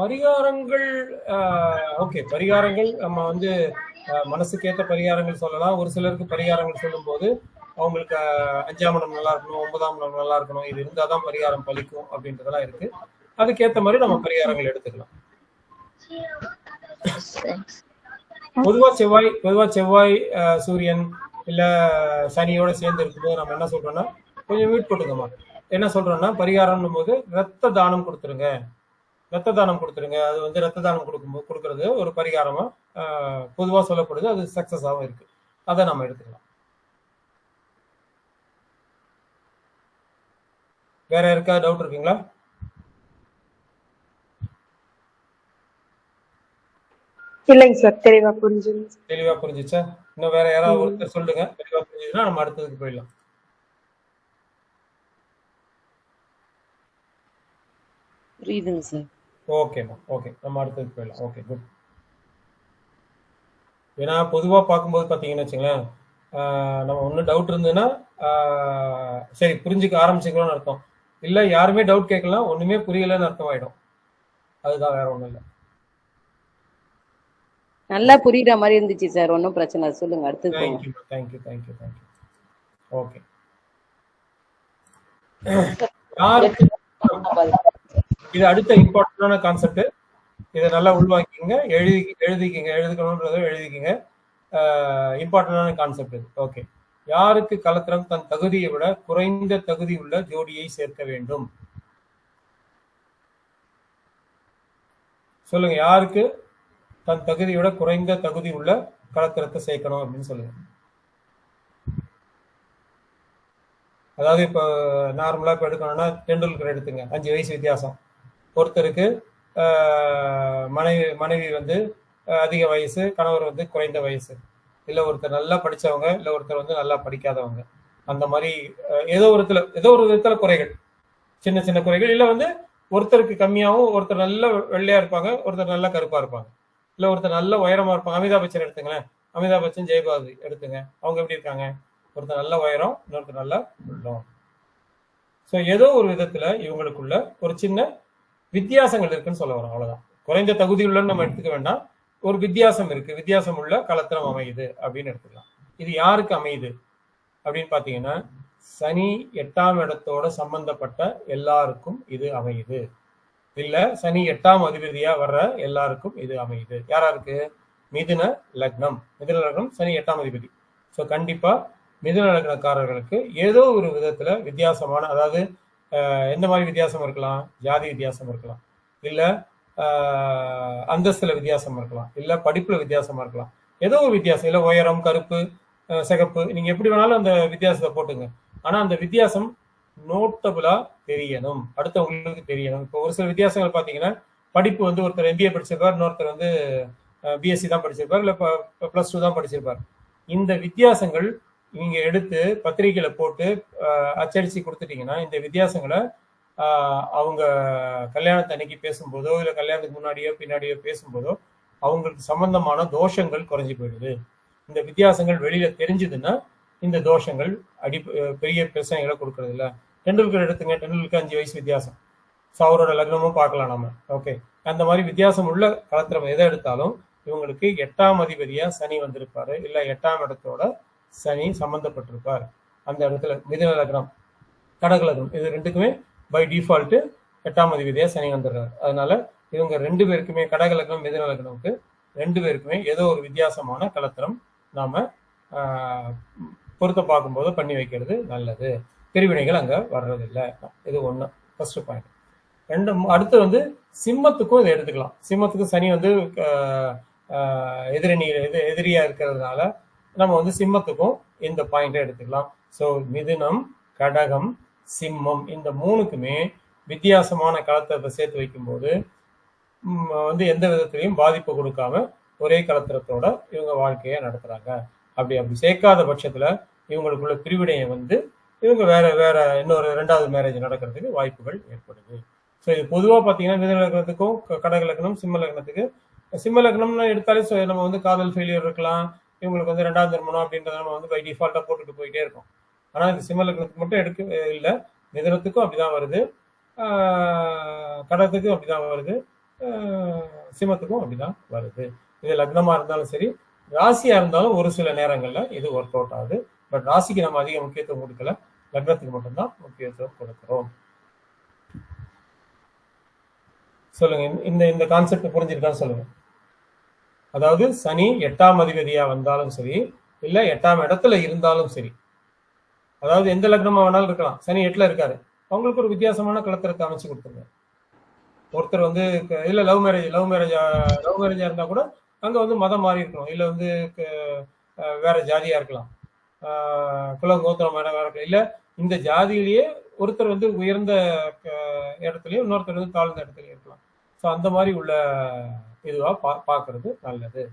பரிகாரங்கள் ஓகே, பரிகாரங்கள் நம்ம வந்து மனசுக்கு ஏற்ற பரிகாரங்கள் சொல்லலாம். ஒரு சிலருக்கு பரிகாரங்கள் சொல்லும்போது அவங்களுக்கு 5ஆம் இடம் நல்லா இருக்கணும், 9ஆம் இடம் நல்லா இருக்கணும், இது இருந்தாதான் பரிகாரம் பலிக்கும் அப்படின்றதெல்லாம் இருக்கு. அதுக்கேற்ற மாதிரி நம்ம பரிகாரங்கள் எடுத்துக்கலாம். பொதுவா செவ்வாய் சூரியன் இல்ல சனியோட சேர்ந்து இருக்கும்போது நம்ம என்ன சொல்றோம்னா, கொஞ்சம் மியூட் போட்டுக்கோமா. என்ன சொல்றோம்னா, பரிகாரம்னும் போது ரத்த தானம் கொடுத்துருங்க. அது வந்து ரத்த தானம் கொடுக்கறது ஒரு பரிகாரமா பொதுவா சொல்லப்படுது. அது சக்சஸாவும் இருக்கு. அதை நம்ம எடுத்துக்கலாம். வேற யாருக்காவது டவுட் இருக்குங்களா? இல்லைங்க சார், தெளிவா புரிஞ்சுச்சா? இன்னும் வேற யாராவது ஒருத்தர் சொல்லுங்க. தெளிவா புரிஞ்சுதுன்னா நம்ம அடுத்ததுக்கு போயிடலாம். புரியுதுங்க சார். ஓகேம்மா, ஓகே, நம்ம அடுத்ததுக்கு போயிடலாம். Okay, good. ஏன்னா பொதுவா பார்க்கும்போது பார்த்தீங்கன்னு வச்சுங்களேன், நம்ம ஒன்றும் டவுட் இருந்ததுன்னா சரி புரிஞ்சுக்க ஆரம்பிச்சுக்கலாம்னு அர்த்தம். இல்லை யாருமே டவுட் கேட்கலாம், ஒண்ணுமே புரியலன்னு அர்த்தம் ஆயிடும். அதுதான், வேற ஒன்றும் இல்லை. நல்லா புரியுற மாதிரி இருந்துச்சு சார், ஒன்றும் பிரச்சனை இல்லை. சொல்லுங்க, அடுத்தது போங்க. தேங்க்யூ. ஓகே, யாருக்கு இது அடுத்த இம்பார்ட்டன்டான கான்செப்ட். இதை நல்லா உள்வாங்கிக்கங்க, எழுதிக்கணும்ன்றத எழுதிக்கங்க. இம்பார்ட்டன்டான கான்செப்ட் இது. ஓகே, யாருக்கு கலத்திரம் தன் தகுதியை விட குறைந்த தகுதி உள்ள ஜோடியை சேர்க்க வேண்டும்? சொல்லுங்க, யாருக்கு தன் தகுதியை விட குறைந்த தகுதி உள்ள கலத்திரத்தை சேர்க்கணும் அப்படின்னு சொல்லுங்க. அதாவது இப்போ நார்மலா இப்போ எடுக்கணும்னா டெண்டுல்கர் எடுத்துங்க, 5 வயசு வித்தியாசம். ஒருத்தருக்கு மனைவி வந்து அதிக வயசு, கணவர் வந்து குறைந்த வயசு. இல்லை ஒருத்தர் நல்லா படிச்சவங்க, இல்லை ஒருத்தர் வந்து நல்லா படிக்காதவங்க. அந்த மாதிரி ஏதோ ஒரு விதத்துல குறைகள், சின்ன சின்ன குறைகள். இல்லை வந்து ஒருத்தருக்கு கம்மியாகவும், ஒருத்தர் நல்ல வெள்ளையா இருப்பாங்க, ஒருத்தர் நல்லா கருப்பா இருப்பாங்க. இல்லை ஒருத்தர் நல்ல உயரமா இருப்பாங்க. அமிதாப் பச்சன் எடுத்துங்களேன், அமிதாப் பச்சன் ஜெயபாரதி எடுத்துங்க, அவங்க எப்படி இருக்காங்க? ஒருத்தர் நல்ல உயரம், இன்னொருத்தர் நல்லா உள்ளம். ஸோ ஏதோ ஒரு விதத்துல இவங்களுக்குள்ள ஒரு சின்ன வித்தியாசங்கள் இருக்குன்னு சொல்ல வரோம், அவ்வளவுதான். குறைந்த தகுதி உள்ளன்னு நம்ம எடுத்துக்க வேண்டாம், ஒரு வித்தியாசம் இருக்கு, வித்தியாசம் உள்ள கலத்திரம் அமையுது அப்படின்னு எடுத்துக்கலாம். இது யாருக்கு அமையுது அப்படின்னு பாத்தீங்கன்னா, சனி 8ஆம் இடத்தோட சம்பந்தப்பட்ட எல்லாருக்கும் இது அமையுது. இல்ல சனி 8ஆம் அதிபதியா வர்ற எல்லாருக்கும் இது அமையுது. யாராருக்கு? மிதுன லக்னம். சனி 8ஆம் அதிபதி. ஸோ கண்டிப்பா மிதுன லக்னக்காரர்களுக்கு ஏதோ ஒரு விதத்துல வித்தியாசமான, அதாவது எந்த மாதிரி வித்தியாசம் இருக்கலாம்? ஜாதி வித்தியாசம் இருக்கலாம், இல்ல அந்தஸ்துல வித்தியாசம் இருக்கலாம், இல்ல படிப்புல வித்தியாசமா இருக்கலாம். ஏதோ ஒரு வித்தியாசம், இல்ல உயரம், கருப்பு, சிகப்பு, நீங்க எப்படி வேணாலும் அந்த வித்தியாசத்தை போட்டுங்க. ஆனா அந்த வித்தியாசம் நோட்டபிளா தெரியணும், அடுத்தவங்களுக்கு தெரியணும். இப்போ ஒரு சில வித்தியாசங்கள் பாத்தீங்கன்னா, படிப்பு வந்து ஒருத்தர் MBA படிச்சிருப்பார், இன்னொருத்தர் வந்து BSc தான் படிச்சிருப்பார், இல்ல +2 தான் படிச்சிருப்பார். இந்த வித்தியாசங்கள் நீங்க எடுத்து பத்திரிகையில போட்டு அச்சடிச்சு கொடுத்துட்டீங்கன்னா, இந்த வித்தியாசங்களை அவங்க கல்யாணத்து அன்னைக்கு பேசும்போதோ, இல்ல கல்யாணத்துக்கு முன்னாடியோ பின்னாடியோ பேசும்போதோ அவங்களுக்கு சம்பந்தமான தோஷங்கள் குறைஞ்சி போயிடுது. இந்த வித்தியாசங்கள் வெளியில தெரிஞ்சதுன்னா இந்த தோஷங்கள் பெரிய பிரச்சனைகளை கொடுக்கறது இல்லை. டெண்டுல்கர் எடுத்துங்க, டெண்டுல்கர் 5 வயசு வித்தியாசம். ஸோ அவரோட லக்னமும் பார்க்கலாம் நம்ம. ஓகே, அந்த மாதிரி வித்தியாசம் உள்ள கலத்திரம் எதை எடுத்தாலும் இவங்களுக்கு 8ஆம் அதிபதியா சனி வந்திருப்பாரு, இல்ல 8ஆம் இடத்தோட சனி சம்பந்தப்பட்டிருப்பார். அந்த இடத்துல மிதுன லக்னம், கடக லக்னம், இது ரெண்டுக்குமே பை டிஃபால்ட் 8ஆம் அதிபதியா சனி வந்துடுறாரு. அதனால இவங்க 2 பேருக்குமே, கடக லக்னம் மிதுன லக்னமுக்கு 2 பேருக்குமே ஏதோ ஒரு வித்தியாசமான கலத்திரம் நாம பொருத்த பார்க்கும்போது பண்ணி வைக்கிறது நல்லது. பிரிவினைகள் அங்க வர்றதில்லை. இது ஒண்ணு, ஃபர்ஸ்ட் பாயிண்ட். அடுத்து வந்து சிம்மத்துக்கும் இதை எடுத்துக்கலாம். சிம்மத்துக்கும் சனி வந்து எதிரியா இருக்கிறதுனால நம்ம வந்து சிம்மத்துக்கும் இந்த பாயிண்டை எடுத்துக்கலாம். ஸோ மிதுனம், கடகம், சிம்மம், இந்த 3க்குமே வித்தியாசமான கலத்திரத்தை சேர்த்து வைக்கும்போது வந்து எந்த விதத்திலையும் பாதிப்பு கொடுக்காம ஒரே கலத்திரத்தோட இவங்க வாழ்க்கையை நடத்துறாங்க. அப்படி சேர்க்காத பட்சத்துல இவங்களுக்குள்ள பிரிவினையை வந்து இவங்க வேற இன்னொரு 2வது மேரேஜ் நடக்கிறதுக்கு வாய்ப்புகள் ஏற்படுது. ஸோ இது பொதுவாக பார்த்தீங்கன்னா மிதுன லக்னத்துக்கும் கடக லக்னம், சிம்ம லக்னத்துக்கு சிம்ம லக்னம்னு எடுத்தாலே நம்ம வந்து காதல் ஃபெயிலியர் இருக்கலாம், இவங்களுக்கு வந்து 2ஆம் திருமணம் அப்படின்றத நம்ம வந்து பை டிஃபால்ட்டாக போட்டுட்டு போயிட்டே இருக்கோம். ஆனால் இது சிம்ம லக்னத்துக்கு மட்டும் எடுக்க இல்லை, மிதுனத்துக்கும் அப்படிதான் வருது, கடகத்துக்கும் அப்படிதான் வருது, சிம்மத்துக்கும் அப்படிதான் வருது. இது லக்னமா இருந்தாலும் சரி, ராசியா இருந்தாலும் ஒரு சில நேரங்கள்ல இது ஒர்க் அவுட் ஆகுது. பட் ராசிக்கு நம்ம அதிக முக்கியத்துவம் கொடுக்கல, லக்னத்துக்கு மட்டும்தான் முக்கியத்துவம் கொடுக்கிறோம். சொல்லுங்க, இந்த கான்செப்ட் புரிஞ்சிருக்கான்னு சொல்லுங்க. அதாவது சனி 8ஆம் அதிபதியா வந்தாலும் சரி, இல்ல 8ஆம் இடத்துல இருந்தாலும் சரி, அதாவது எந்த லக்னமா வேணாலும் இருக்கலாம், சனி 8ல இருக்காரு, அவங்களுக்கு ஒரு வித்தியாசமான கலத்திரத்தை அமைச்சு கொடுத்துருங்க. ஒருத்தர் வந்து இல்ல லவ் மேரேஜா இருந்தா கூட அங்க வந்து மதம் மாறி இருக்கணும், இல்ல வந்து வேற ஜாதியா இருக்கலாம், குலம் கோத்திரம் வேற இருக்கலாம், இல்ல இந்த ஜாதியிலேயே ஒருத்தர் வந்து உயர்ந்த இடத்துலயும் இன்னொருத்தர் வந்து தாழ்ந்த இடத்துலயும் இருக்கலாம். ஸோ அந்த மாதிரி உள்ள இதுவா பார்க்கறது நல்லது.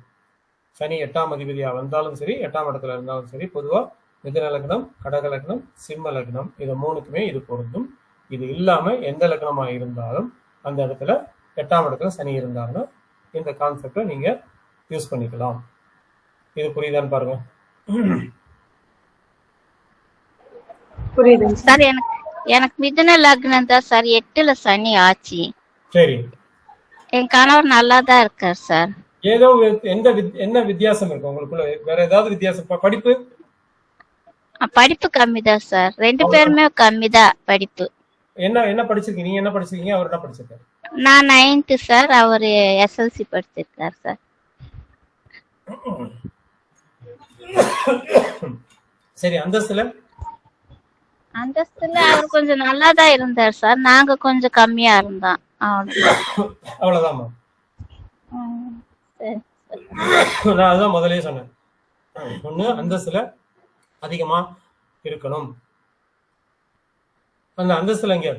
சனி 8ஆம் அதிபதியா வந்தாலும் சரி, 8ஆம் இடத்துல இருந்தாலும் சரி, பொதுவா மிதுன லக்னம், கடக லக்னம், சிம்ம லக்னம், இது 3க்குமே இது பொருந்தும். இது இல்லாம எந்த லக்னமா இருந்தாலும் அந்த இடத்துல 8ஆம் இடத்துல சனி இருந்தாலும் இந்த கான்செப்டை நீங்க யூஸ் பண்ணிக்கலாம். இது புரியுதான்னு பாருங்க. புரியுது சார். எனக்கு மிதுன லக்னம் தான் சார், 8ல சனி ஆச்சு. சரி, என் கணவர் நல்லா தான் இருக்கார் சார். ஏதோ என்ன வித்தியாசம் இருக்கு உங்களுக்குள்ள? வேற ஏதாவது வித்தியாசம்? படிப்பு கம்மி தான் சார், 2 பேருமே கம்மி தான் படிப்பு. என்ன படிச்சிருக்கீங்க? நீங்க என்ன படிச்சிருக்கீங்க, அவர் என்ன படிச்சிருக்காரு? நான் 9th சார், அவர் SLC படிச்சிருக்கார் சார். சரி, அந்தஸ்துல அவர் கொஞ்சம் நல்லா தான் இருந்தார் சார், நாங்க கொஞ்சம் கம்மியா இருந்தோம். அவ்வளவுதான்மா. நான் அதுதான் முதலே சொன்னேன், ஒண்ணு அந்தஸ்துல அதிகமா இருக்கணும். அந்த அந்தஸ்துல இங்க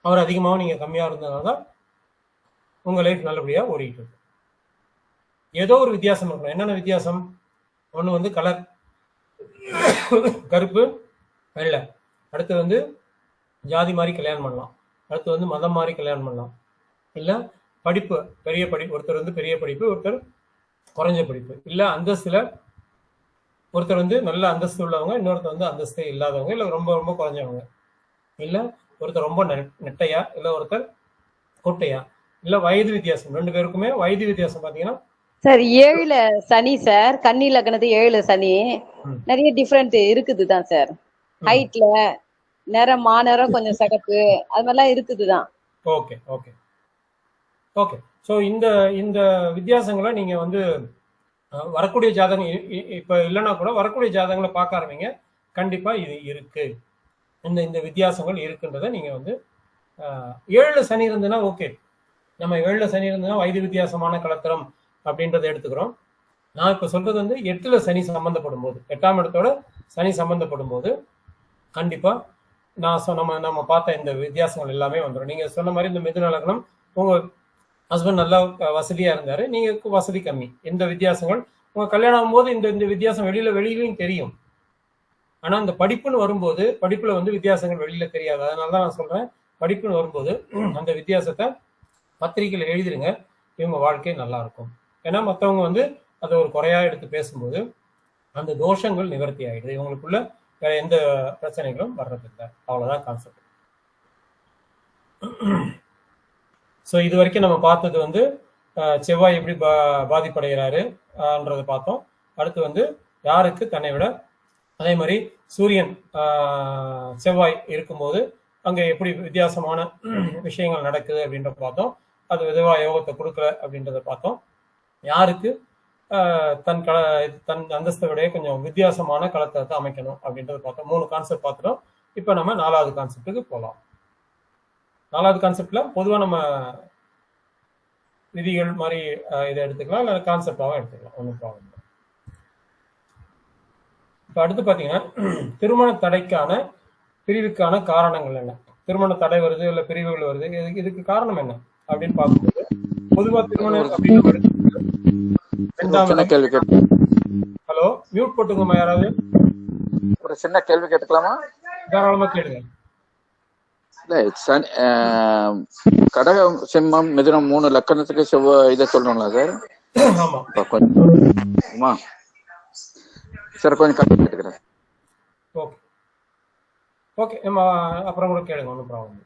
அவர் அதிகமாகவும் நீங்க கம்மியா இருந்ததுனால உங்க லைஃப் நல்லபடியா ஓடிட்டு இருக்கு. ஏதோ ஒரு வித்தியாசம் இருக்கணும். என்னென்ன வித்தியாசம்? ஒண்ணு வந்து கலர், கருப்பு வெள்ளை. அடுத்து வந்து ஜாதி மாதிரி கல்யாணம் பண்ணலாம், அடுத்து வந்து மதம் மாதிரி கல்யாணம் பண்ணலாம், இல்ல படிப்பு பெரிய படிப்பு, ஒருத்தர் வந்து பெரிய படிப்பு, ஒருத்தர் குறைஞ்ச படிப்பு, இல்ல அந்தஸ்துல ஒருத்தர் வந்து நல்ல அந்தஸ்து உள்ளவங்க, இன்னொருத்தர் வந்து அந்தஸ்தே இல்லாதவங்க, இல்ல ரொம்ப ரொம்ப குறைஞ்சவங்க, இல்ல ஒருத்தர் ரொம்ப நெட்டையா, இல்ல ஒருத்தர் கொட்டையா, இல்ல வயது வித்தியாசம். 2 பேருக்குமே வயது வித்தியாசம் பாத்தீங்கன்னா சார் 7ல சனி சார், கன்னி லக்னத்து 7ல சனி, நிறைய டிஃபரெண்ட் இருக்குதுதான் சார். ஹைட்ல நிறம், மாநிறம், கொஞ்சம் சகப்பு, அது மாதிரிலாம் இருக்குதுதான். Okay okay okay. ஸோ இந்த வித்தியாசங்களை நீங்க வந்து வரக்கூடிய ஜாதகம் இப்ப இல்லைன்னா கூட வரக்கூடிய ஜாதகங்களை பார்க்க ஆரம்பிங்க. கண்டிப்பா இது இருக்கு, இந்த வித்தியாசங்கள் இருக்குன்றதை நீங்க வந்து 7ல சனி இருந்ததுன்னா ஓகே, நம்ம 7ல சனி இருந்ததுன்னா வயது வித்தியாசமான கலத்திரம் அப்படின்றத எடுத்துக்கிறோம். நான் இப்ப சொல்றது வந்து 8ல சனி சம்பந்தப்படும் போது, 8ஆம் இடத்தோட சனி சம்பந்தப்படும் போது கண்டிப்பா நான் நம்ம பார்த்த இந்த வித்தியாசங்கள் எல்லாமே வந்துடும். நீங்க சொன்ன மாதிரி இந்த மிதுன லக்னம், உங்க ஹஸ்பண்ட் நல்லா வசதியா இருந்தாரு, நீங்க வசதி கம்மி, இந்த வித்தியாசங்கள் உங்க கல்யாணம் ஆகும்போது இந்த வித்தியாசம் வெளியிலையும் தெரியும். ஆனா இந்த படிப்புன்னு வரும்போது படிப்புல வந்து வித்தியாசங்கள் வெளியில தெரியாது. அதனாலதான் நான் சொல்றேன், படிப்புன்னு வரும்போது அந்த வித்தியாசத்தை பத்திரிகையில எழுதிருங்க, இவங்க வாழ்க்கை நல்லா இருக்கும். ஏன்னா மற்றவங்க வந்து அதை ஒரு குறையா எடுத்து பேசும்போது அந்த தோஷங்கள் நிவர்த்தி ஆயிடுது, இவங்களுக்குள்ள வேற எந்த பிரச்சனைகளும் வர்றதில்லை. அவ்வளவுதான் கான்செப்ட். ஸோ இது வரைக்கும் நம்ம பார்த்தது வந்து செவ்வாய் எப்படி பாதிப்படைகிறாருன்றதை பார்த்தோம். அடுத்து வந்து யாருக்கு தன்னை விட, அதே மாதிரி சூரியன் செவ்வாய் இருக்கும்போது அங்கே எப்படி வித்தியாசமான விஷயங்கள் நடக்குது அப்படின்றத பார்த்தோம். அது விதவா யோகத்தை கொடுக்கல அப்படின்றத பார்த்தோம். யாருக்கு தன் அந்தஸ்தை விட கொஞ்சம் வித்தியாசமான கலத்தை அமைக்கணும் அப்படின்றத பார்த்தோம். 3 கான்செப்ட் பார்த்துட்டோம். இப்போ நம்ம 4வது கான்செப்டுக்கு போகலாம். 4வது கான்செப்ட்ல பொதுவாக நம்ம விதிகள் மாதிரி இதை எடுத்துக்கலாம், இல்லை கான்செப்டாகவும் எடுத்துக்கலாம், ஒன்றும் ப்ராப்ளம் இல்லை. இப்போ அடுத்து பார்த்தீங்கன்னா திருமண தடைக்கான பிரிவுக்கான காரணங்கள் என்ன? திருமண தடை வருது, இல்லை பிரிவுகள் வருது, இதுக்கு காரணம் என்ன அப்படின்னு பார்க்கும்போது பொதுவாக திருமணம் அப்படின்னு ஹலோ மியூட் போட்டுக்கோமா யாராவது? ஒரு சின்ன கேள்வி கேட்டுக்கலாமா? தாராளமா கேளுங்க. கடகம் சிம்மம் மிதுனம் 3 லக்கணத்துக்கு செவ்வாய் இதை சொல்லணும்ல சார்? ஆமா கொஞ்சம் சார் கொஞ்சம் கரெக்ட் எடுக்கிறேன். ஓகே ஓகே, நம்ம அப்புறம் கூட கேளுங்க, ஒன்றும் ப்ராப்ளம்.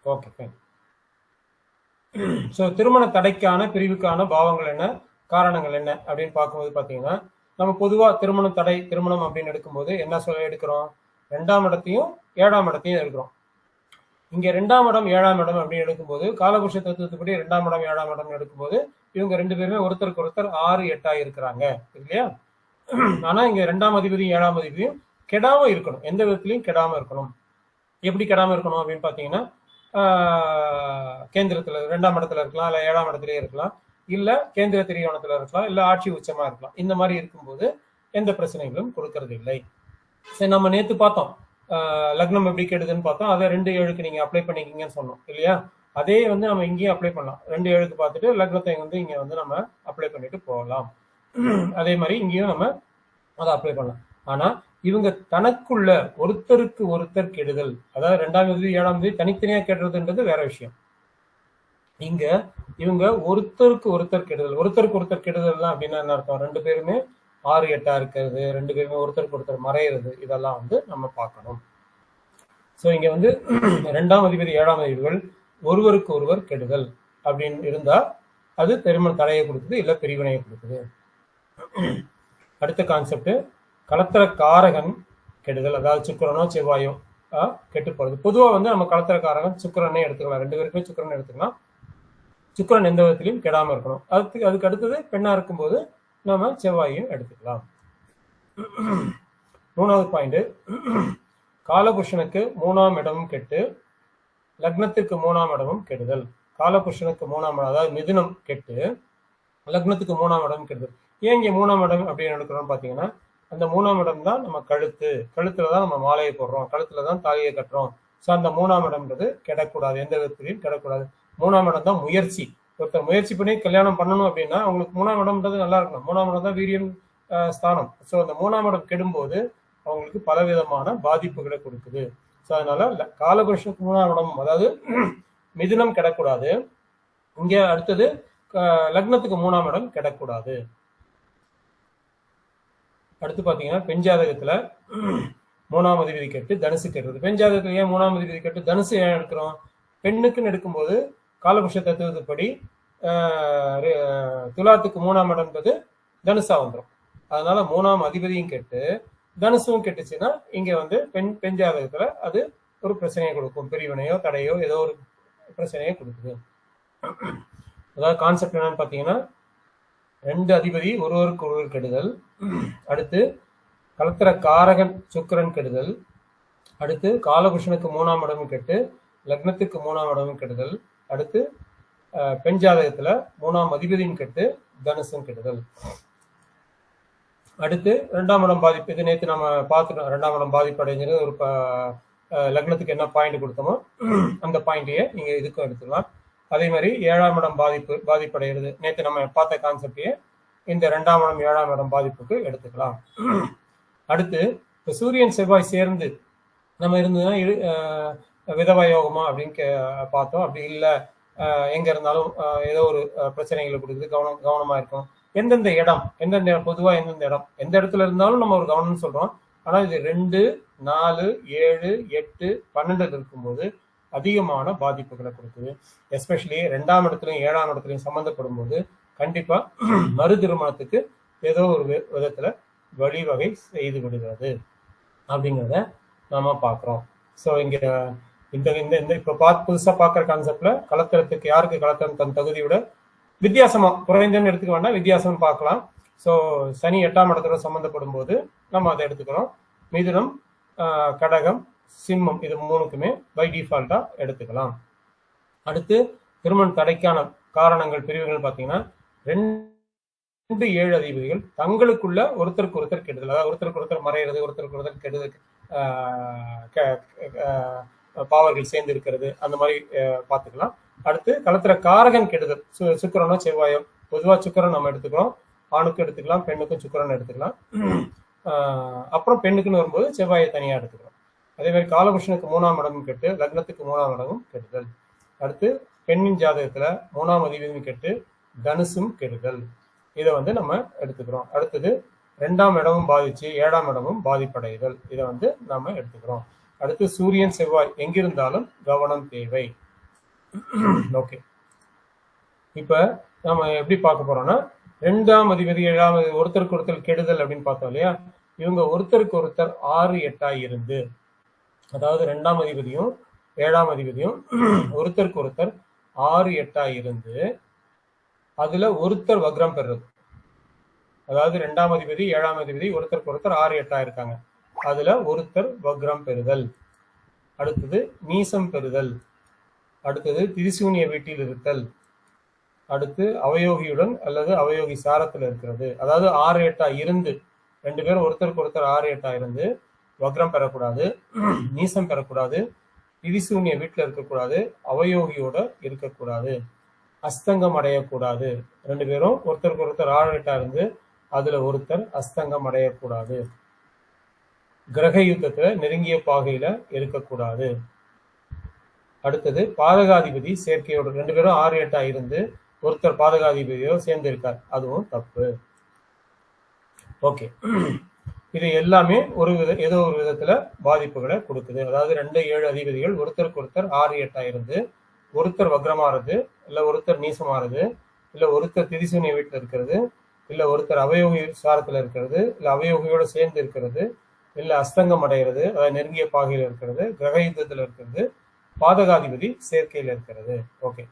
Okay fine. ஸோ திருமண தடைக்கான பிரிவுக்கான பாவங்கள் என்ன, காரணங்கள் என்ன அப்படின்னு பார்க்கும்போது பார்த்தீங்கன்னா, நம்ம பொதுவாக திருமணம் அப்படின்னு எடுக்கும்போது என்ன சொல்ல எடுக்கிறோம்? 2ஆம் இடத்தையும் 7ஆம் இடத்தையும் எடுக்கிறோம். இங்க 2ஆம் இடம் 7ஆம் இடம் அப்படின்னு எடுக்கும்போது காலபுருஷ தத்துவத்துப்படி 2ஆம் இடம் 7ஆம் இடம் எடுக்கும்போது இவங்க 2 பேருமே ஒருத்தருக்கு ஒருத்தர் 6 8 இருக்கிறாங்க இல்லையா? ஆனா இங்க 2ஆம் அதிபதியும் 7ஆம் அதிபதியும் கெடாம இருக்கணும், எந்த விதத்திலையும் கெடாம இருக்கணும். எப்படி கெடாம இருக்கணும் அப்படின்னு பாத்தீங்கன்னா, கேந்திரத்துல 2ஆம் இடத்துல இருக்கலாம், இல்ல 7ஆம் இடத்துலயே இருக்கலாம், இல்ல கேந்திர திரிகோணத்துல இருக்கலாம், இல்ல ஆட்சி உச்சமா இருக்கலாம். இந்த மாதிரி இருக்கும்போது எந்த பிரச்சனைகளும் கொடுக்கறது இல்லை. சரி, நம்ம நேத்து பார்த்தோம் லக்னம் எப்படி கெடுதுன்னு பார்த்தோம். அதை 2-7க்கு நீங்க அப்ளை பண்ணிக்கிங்கன்னு சொன்னோம் இல்லையா? அதே வந்து நம்ம இங்கேயும் அப்ளை பண்ணலாம். 2-7க்கு பார்த்துட்டு லக்னத்தை வந்து இங்க வந்து நம்ம அப்ளை பண்ணிட்டு போகலாம். அதே மாதிரி இங்கேயும் நம்ம அதை அப்ளை பண்ணலாம். ஆனா இவங்க தனக்குள்ள ஒருத்தருக்கு ஒருத்தர் கெடுதல், அதாவது 2ஆம் தேதி 7ஆம் தேதி தனித்தனியா கெடுறதுன்றது வேற விஷயம். இங்க இவங்க ஒருத்தருக்கு ஒருத்தர் கெடுதல் தான் அப்படின்னா என்ன அர்த்தம்? 2 பேருமே 6 8 இருக்கிறது, 2 பேருமே ஒருத்தருக்கு ஒருத்தர் மறையிறது, இதெல்லாம் வந்து நம்ம பார்க்கணும். ஸோ இங்க வந்து 2ஆம் அதிபதி 7ஆம் அதிபதிகள் ஒருவருக்கு ஒருவர் கெடுதல் அப்படின்னு இருந்தா அது திருமண தடையை கொடுக்குது, இல்ல பிரிவினையை கொடுக்குது. அடுத்த கான்செப்ட் கலத்திர காரகன் கெடுதல், அதாவது சுக்கிரனோ செவ்வாயோ கெட்டு போறது. பொதுவா வந்து நம்ம கலத்திர காரகன் சுக்கிரனே எடுத்துக்கலாம், 2 பேருக்குமே சுக்கிரன் எடுத்துக்கலாம். சுக்கிரன் எந்த விதத்திலையும் கெடாம இருக்கணும். அதுக்கு அடுத்தது பெண்ணா இருக்கும்போது நம்ம செவ்வாயையும் எடுத்துக்கலாம். 3வது பாயிண்ட், காலபுருஷனுக்கு 3ஆம் இடமும் கெட்டு லக்னத்துக்கு 3ஆம் இடமும் கெடுதல். காலபுருஷனுக்கு 3ஆம் இடம், அதாவது மிதுனம் கெட்டு லக்னத்துக்கு 3ஆம் இடம் கெடுதல். ஏன் இங்க 3ஆம் இடம் அப்படின்னு எடுக்கிறோம்னு பாத்தீங்கன்னா, அந்த 3ஆம் இடம் தான் நம்ம கழுத்துலதான் நம்ம மாலையை போடுறோம், கழுத்துலதான் தாலியை கட்டுறோம். ஸோ அந்த 3ஆம் இடம்ன்றது கெடக்கூடாது, எந்த விதத்திலையும் கெடக்கூடாது. 3ஆம் இடம் தான் முயற்சி. ஒருத்தர் முயற்சி பண்ணி கல்யாணம் பண்ணணும் அப்படின்னா அவங்களுக்கு 3ஆம் இடம்ன்றது நல்லா இருக்கணும். 3ஆம் இடம் தான் வீரியம் ஸ்தானம். ஸோ அந்த 3ஆம் இடம் கெடும்போது அவங்களுக்கு பலவிதமான பாதிப்புகளை கொடுக்குது. ஸோ அதனால காலபுருஷனுக்கு 3ஆம் இடம், அதாவது மிதுனம் கெடக்கூடாது. இங்க அடுத்தது லக்னத்துக்கு 3ஆம் இடம் கெடக்கூடாது. அடுத்து பாத்தீங்கன்னா பெண்ஜாதகத்துல 3ஆம் அதிபதி கெட்டு தனுசு கெடுறது. பெண்ஜாதகத்துல ஏன் 3ஆம் அதிபதி கெட்டு தனுசு ஏன் எடுக்கிறோம்? பெண்ணுக்குன்னு எடுக்கும்போது காலபுருஷ தத்துவத்துப்படி துலாத்துக்கு 3ஆம் இடம்ன்றது தனுசா வந்துடும். அதனால 3ஆம் அதிபதியும் கெட்டு தனுசும் கெட்டுச்சுன்னா இங்க வந்து பெண் ஜாதகத்துல அது ஒரு பிரச்சனையை கொடுக்கும், பிரிவினையோ தடையோ ஏதோ ஒரு பிரச்சனையை கொடுக்குது. அதாவது கான்செப்ட் என்னன்னு பாத்தீங்கன்னா, 2 அதிபதி ஒருவருக்கு ஒருவர் கெடுதல், அடுத்து கலத்திர காரகன் சுக்கிரன் கெடுதல், அடுத்து காலபுருஷனுக்கு 3ஆம் இடமும் கெட்டு லக்னத்துக்கு 3ஆம் இடமும் கெடுதல், அடுத்து பெண் ஜாதகத்துல 3ஆம் அதிபதியும் கெட்டு தனுசும் கெடுதல். அடுத்து 2ஆம் இடம் பாதிப்பு. இது நேற்று நம்ம பார்த்துட்டோம். 2ஆம் இடம் பாதிப்பு அடைஞ்சது ஒரு லக்னத்துக்கு என்ன பாயிண்ட் கொடுத்தோமோ அந்த பாயிண்டையே நீங்க இதுக்கும் எடுத்துக்கலாம். அதே மாதிரி 7ஆம் இடம் பாதிப்படைகிறது. நேற்று நம்ம பார்த்த கான்செப்டையே இந்த 2ஆம் இடம் 7ஆம் இடம் பாதிப்புக்கு எடுத்துக்கலாம். அடுத்து இப்போ சூரியன் செவ்வாய் சேர்ந்து நம்ம இருந்ததுன்னா விதவா யோகமா அப்படின்னு பார்த்தோம். அப்படி இல்லை, எங்க இருந்தாலும் ஏதோ ஒரு பிரச்சனைகளை கொடுக்குது, கவனமா இருக்கும். எந்தெந்த இடம் பொதுவா எந்தெந்த இடம் எந்த இடத்துல இருந்தாலும் நம்ம ஒரு கவனம்னு சொல்றோம். ஆனா இது 2, 4, 7, 8, 12 இருக்கும்போது அதிகமான பாதிப்புகளை கொடுக்குது. எஸ்பெஷலி 2ஆம் இடத்துலையும் 7ஆம் இடத்துலையும் சம்மந்தப்படும் போது கண்டிப்பா மறு திருமணத்துக்கு ஏதோ ஒரு விதத்துல வழிவகை செய்து விடுகிறது அப்படிங்கிறத நாம பாக்குறோம். ஸோ இங்க இந்த இப்ப புதுசா பாக்குற கான்செப்ட்ல கலத்திரத்துக்கு யாருக்கு கலத்திரம் தன் தகுதியோட வித்தியாசமா குறைந்தன்னு எடுத்துக்க வேண்டாம், வித்தியாசம் பார்க்கலாம். ஸோ சனி 8ஆம் இடத்துல சம்மந்தப்படும் போது நம்ம அதை எடுத்துக்கிறோம். மிதுனம், கடகம், சிம்மம் இது 3க்குமே பை டிஃபால்ட்டா எடுத்துக்கலாம். அடுத்து திருமண தடைக்கான காரணங்கள் பிரிவுகள் பார்த்தீங்கன்னா, 2 7 அதிபதிகள் தங்களுக்குள்ள ஒருத்தருக்கு ஒருத்தர் கெடுதல், அதாவது ஒருத்தருக்கு ஒருத்தர் மறைகிறது, ஒருத்தருக்கு ஒருத்தர் கெடுதல், பாவர்கள் சேர்ந்து இருக்கிறது, அந்த மாதிரி பார்த்துக்கலாம். அடுத்து கலத்திர காரகன் கெடுதல், சுக்கிரனோ செவ்வாயோ. பொதுவா சுக்கிரன் நம்ம எடுத்துக்கிறோம், ஆணுக்கும் எடுத்துக்கலாம், பெண்ணுக்கும் சுக்கிரன் எடுத்துக்கலாம். அப்புறம் பெண்ணுக்குன்னு வரும்போது செவ்வாயை தனியா எடுத்துக்கிறோம். அதே மாதிரி காலபுருஷனுக்கு 3ஆம் இடமும் கெட்டு, லக்னத்துக்கு 3ஆம் இடமும் கெடுதல். அடுத்து பெண்ணின் ஜாதகத்துல 3ஆம் அதிபதியும் கெட்டு, தனுசும் கெடுதல். இதை வந்து நம்ம எடுத்துக்கிறோம். அடுத்தது 2ஆம் இடமும் பாதிச்சு 7ஆம் இடமும் பாதிப்படைதல். இதை வந்து நாம எடுத்துக்கிறோம். அடுத்து சூரியன் செவ்வாய் எங்கிருந்தாலும் கவனம் தேவை. ஓகே, இப்ப நம்ம எப்படி பார்க்க போறோம்னா 2ஆம் அதிபதி 7ஆம் அதிபதி ஒருத்தருக்கு ஒருத்தர் கெடுதல் அப்படின்னு பார்த்தோம் இல்லையா. இவங்க ஒருத்தருக்கு ஒருத்தர் 6, 8 இருந்து, அதாவது 2ஆம் அதிபதியும் 7ஆம் அதிபதியும் ஒருத்தருக்கு ஒருத்தர் 6, 8 இருந்து அதுல ஒருத்தர் வக்ரம் பெறுறது. அதாவது 2ஆம் அதிபதி 7ஆம் அதிபதி ஒருத்தருக்கு ஒருத்தர் 6, 8 இருக்காங்க, அதுல ஒருத்தர் வக்ரம் பெறுதல். அடுத்தது நீசம் பெறுதல். அடுத்தது திரிசூனிய வீட்டில் இருத்தல். அடுத்து அவயோகியுடன் அல்லது அவயோகி சாரத்துல இருக்கிறது. அதாவது 6, 8 இருந்து 2 பேரும் ஒருத்தருக்கு ஒருத்தர் 6, 8 இருந்து வக்ரம் பெறக்கூடாது, நீசம் பெறக்கூடாது, திரிசூனிய வீட்டுல இருக்கக்கூடாது, அவயோகியோட இருக்கக்கூடாது, அஸ்தங்கம் அடையக்கூடாது. 2 பேரும் ஒருத்தருக்கு ஒருத்தர் 6, 8 இருந்து அதுல ஒருத்தர் அஸ்தங்கம் அடையக்கூடாது. கிரக யுத்தத்துல நெருங்கிய பாகையில இருக்கக்கூடாது. அடுத்தது பாதகாதிபதி சேர்க்கையோட 2 பேரும் 6, 8 இருந்து ஒருத்தர் பாதகாதிபதியோ சேர்ந்து இருக்கார், அதுவும் தப்பு. ஓகே, இது எல்லாமே ஏதோ ஒரு விதத்துல பாதிப்புகளை கொடுக்குது. அதாவது 2, 7 அதிபதிகள் ஒருத்தருக்கு ஒருத்தர் 6, 8 இருந்து ஒருத்தர் வக்ரமாறது, இல்ல ஒருத்தர் நீசமாறது, இல்ல ஒருத்தர் திரிசூனிய வீட்டுல இருக்கிறது, இல்ல ஒருத்தர் அவயோகி சாரத்துல இருக்கிறது, இல்ல அவயோகியோட சேர்ந்து இருக்கிறது, இல்ல அஸ்தங்கம் அடைகிறது, அதாவது நெருங்கிய பாகையில இருக்கிறது, கிரக யுத்தத்துல இருக்கிறது, பாதகாதிபதி சேர்க்கையில இருக்கிறது. ஓகே,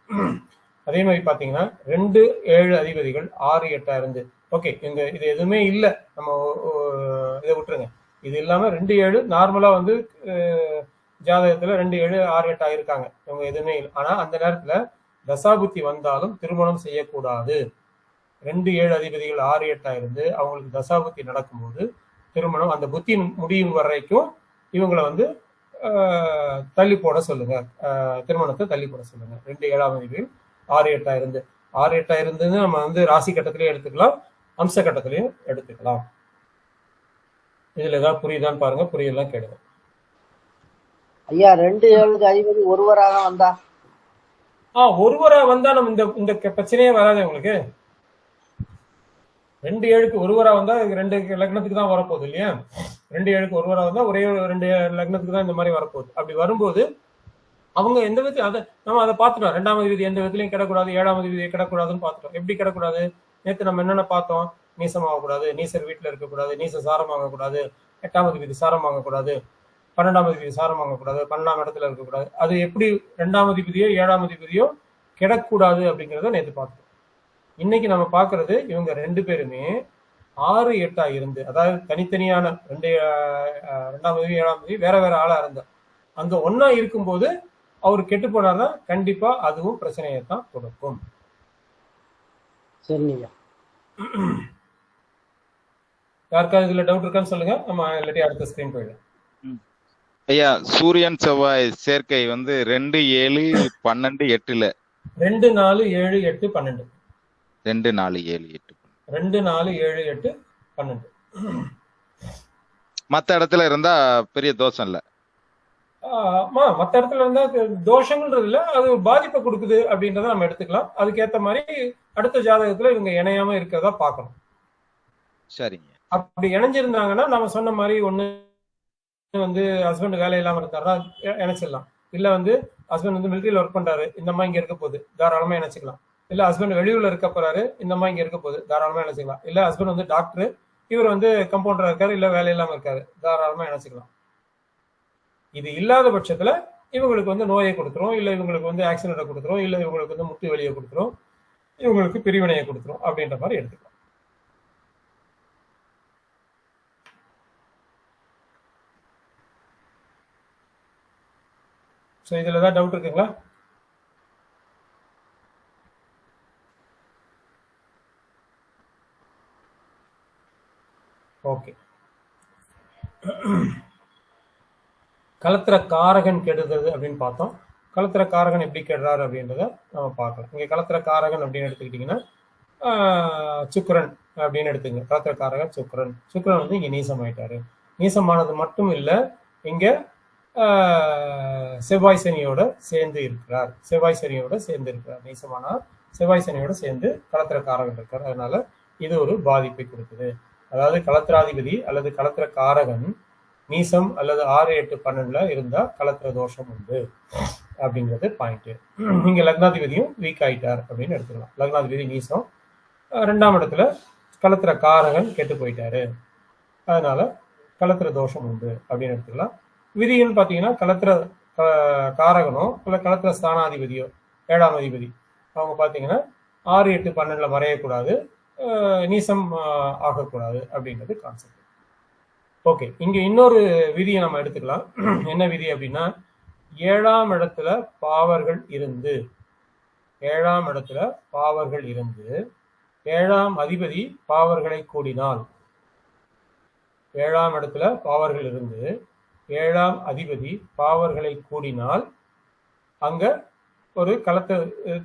அதே மாதிரி பாத்தீங்கன்னா 2, 7 அதிபதிகள் 6, 8 இருந்து, ஓகே இது எதுவுமே இல்லை, நம்ம இதை விட்டுருங்க. இது இல்லாம 2, 7 நார்மலா வந்து ஜாதகத்துல 2, 7, 6, 8 இருக்காங்க, இவங்க எதுவுமே இல்லை. ஆனா அந்த நேரத்துல தசாபுத்தி வந்தாலும் திருமணம் செய்யக்கூடாது. 2, 7 அதிபதிகள் 6, 8 இருந்து அவங்களுக்கு தசாபுத்தி நடக்கும்போது திருமணம், அந்த புத்தி முடியும் வரைக்கும் இவங்களை வந்து தள்ளி போட சொல்லுங்க, திருமணத்தை தள்ளி போட சொல்லுங்க. 2, 7ஆம் அதிபதிகள் 6, 8 இருந்து 6, 8 இருந்து நம்ம வந்து ராசி கட்டத்திலையும் எடுத்துக்கலாம், அம்ச கட்டத்திலையும் எடுத்துக்கலாம். இதுல ஏதாவது புரியுதான்னு பாருங்க, புரியலாம் கேளுங்க. ஐயா 2, 7 அதிபதி ஒருவராக வந்தா ஒருவரா வந்தா நம்ம இந்த பிரச்சனையே வராது உங்களுக்கு. 2, 7க்கு ஒருவரா வந்தா 2 லக்னத்துக்கு தான் வரப்போகுது இல்லையா. 2, 7க்கு ஒருவரா வந்தா ஒரே 2 லக்னத்துக்கு தான் இந்த மாதிரி வரப்போகுது. அப்படி வரும்போது அவங்க எந்த விதத்துல நம்ம அதை பார்த்துட்டோம். 2ஆம் அதிபதி எந்த விதத்திலையும் கிடக்கூடாது, 7ஆம் அதிபதி கிடக்கூடாதுன்னு பார்த்துட்டோம். எப்படி கிடக்கூடாது? நேற்று நம்ம என்னென்ன பார்த்தோம்? நீசம் ஆகக்கூடாது, நீசர் வீட்டுல இருக்கக்கூடாது, நீச சாரம் வாங்கக்கூடாது, 8ஆம் அதிபதி சாரம் வாங்கக்கூடாது, 12ஆம் அதிபதி சாரம் வாங்கக்கூடாது, 12ஆம் இடத்துல இருக்கக்கூடாது. அது எப்படி 2ஆம் அதிபதியோ 7ஆம் அதிபதியோ கிடக்கூடாது அப்படிங்கிறத நேற்று பார்த்தோம். இன்னைக்கு நம்ம பாக்குறது இவங்க 2 பேருமே 6, 8 இருந்து, அதாவது தனித்தனியான 2ஆம் அதிபதி 7ஆம் அதிபதி வேற வேற ஆளா இருந்தா அங்க ஒன்னா இருக்கும்போது அவர் கெட்டு போனார்னா கண்டிப்பா அதுவும் பிரச்சனையைத்தான் கொடுக்கும். சரிங்க, யாருக்காவது இதுல டவுட் இருக்கான்னு சொல்லுங்க, நம்ம இல்லாட்டி அடுத்த ஸ்கிரீன் போயிடலாம். ஐயா சூரியன் செவ்வாய் சேர்க்கை வந்து 2, 7, 12, 8ல 2, 4, 7, 8, 12 2, 4, 7, 8 2, 4, 7, 8, 12 மத்த இடத்துல இருந்தா பெரிய தோஷம் இல்ல. மற்ற இடத்துல இருந்தா தோஷங்கள்ன்றது இல்ல, அது பாதிப்பை கொடுக்குது அப்படின்றத நம்ம எடுத்துக்கலாம். அதுக்கேற்ற மாதிரி அடுத்த ஜாதகத்துல இவங்க இணையாம இருக்கிறதா பார்க்கணும். சரிங்க. அப்படி இணைஞ்சிருந்தாங்கன்னா நம்ம சொன்ன மாதிரி ஒண்ணு வந்து ஹஸ்பண்ட் வேலை இல்லாம இருந்தாருன்னா இணைச்சிடலாம். இல்ல வந்து ஹஸ்பண்ட் வந்து மிலிட்டரியில ஒர்க் பண்றாரு, இந்த மாதிரி இங்க இருக்க போகுது, தாராளமா இணைச்சிக்கலாம். இல்ல ஹஸ்பண்ட் வெளியூர்ல இருக்க போறாரு, இந்த மாதிரி இங்க இருக்க போகுது, தாராளமா இணைச்சிக்கலாம். இல்ல ஹஸ்பண்ட் வந்து டாக்டர், இவர் வந்து கம்பவுண்டரா இருக்காரு, இல்ல வேலை இல்லாம இருக்காரு, தாராளமா இணைச்சிக்கலாம். இது இல்லாத பட்சத்துல இவங்களுக்கு வந்து நோயை கொடுத்துரும், இல்ல இவங்களுக்கு வந்து ஆக்சிடென்ட்டை கொடுத்துரும், இல்ல இவங்களுக்கு வந்து முட்டு வெளியை கொடுத்துரும், இவங்களுக்கு பிரிவினையை கொடுத்துரும் அப்படின்ற மாதிரி எடுத்துக்கலாம். ஸோ இதுல ஏதாவது டவுட் இருக்குங்களா? ஓகே, கலத்திர காரகன் கெடுதல் அப்படின்னு பார்த்தோம். கலத்திர காரகன் எப்படி கெடுறாரு அப்படின்றத நம்ம பார்க்கலாம். இங்க கலத்திர காரகன் அப்படின்னு எடுத்துக்கிட்டீங்கன்னா சுக்கிரன் அப்படின்னு எடுத்துங்க. கலத்திர காரகன் சுக்கிரன் வந்து இங்க நீசம் ஆயிட்டாரு. நீசமானது மட்டும் இல்ல, இங்க செவ்வாய் சனியோட சேர்ந்து இருக்கிறார். செவ்வாய் சனியோட சேர்ந்து இருக்கிறார். நீசமானார் செவ்வாய் சனியோட சேர்ந்து களத்திர காரகன் இருக்கார். அதனால இது ஒரு பாதிப்பை கொடுக்குது. அதாவது களத்திராதிபதி அல்லது களத்திர காரகன் நீசம் அல்லது 6, 8, 12 இருந்தா களத்திர தோஷம் உண்டு அப்படிங்கிறது பாயிண்ட். இங்க லக்னாதிபதியும் வீக் ஆயிட்டார் அப்படின்னு எடுத்துக்கலாம். லக்னாதிபதி நீசம், 2ஆம் இடத்துல களத்திர காரகன் கெட்டு போயிட்டாரு, அதனால களத்திர தோஷம் உண்டு அப்படின்னு எடுத்துக்கலாம். விதின்னு பாத்தீங்கன்னா களத்திர காரகனோ இல்ல களத்திர ஸ்தானாதிபதியோ 7ஆம் அதிபதி அவங்க பாத்தீங்கன்னா 6, 8, 12 மறையக்கூடாது, நீசம் ஆகக்கூடாது அப்படின்றது கான்செப்ட். ஓகே, இங்க இன்னொரு விதியை நம்ம எடுத்துக்கலாம். என்ன விதி அப்படின்னா 7ஆம் இடத்துல பாவர்கள் இருந்து 7ஆம் அதிபதி பாவர்களை கூடினால் 7ஆம் இடத்துல பாவர்கள் இருந்து 7ஆம் அதிபதி பாவர்களை கூடினால் அங்க ஒரு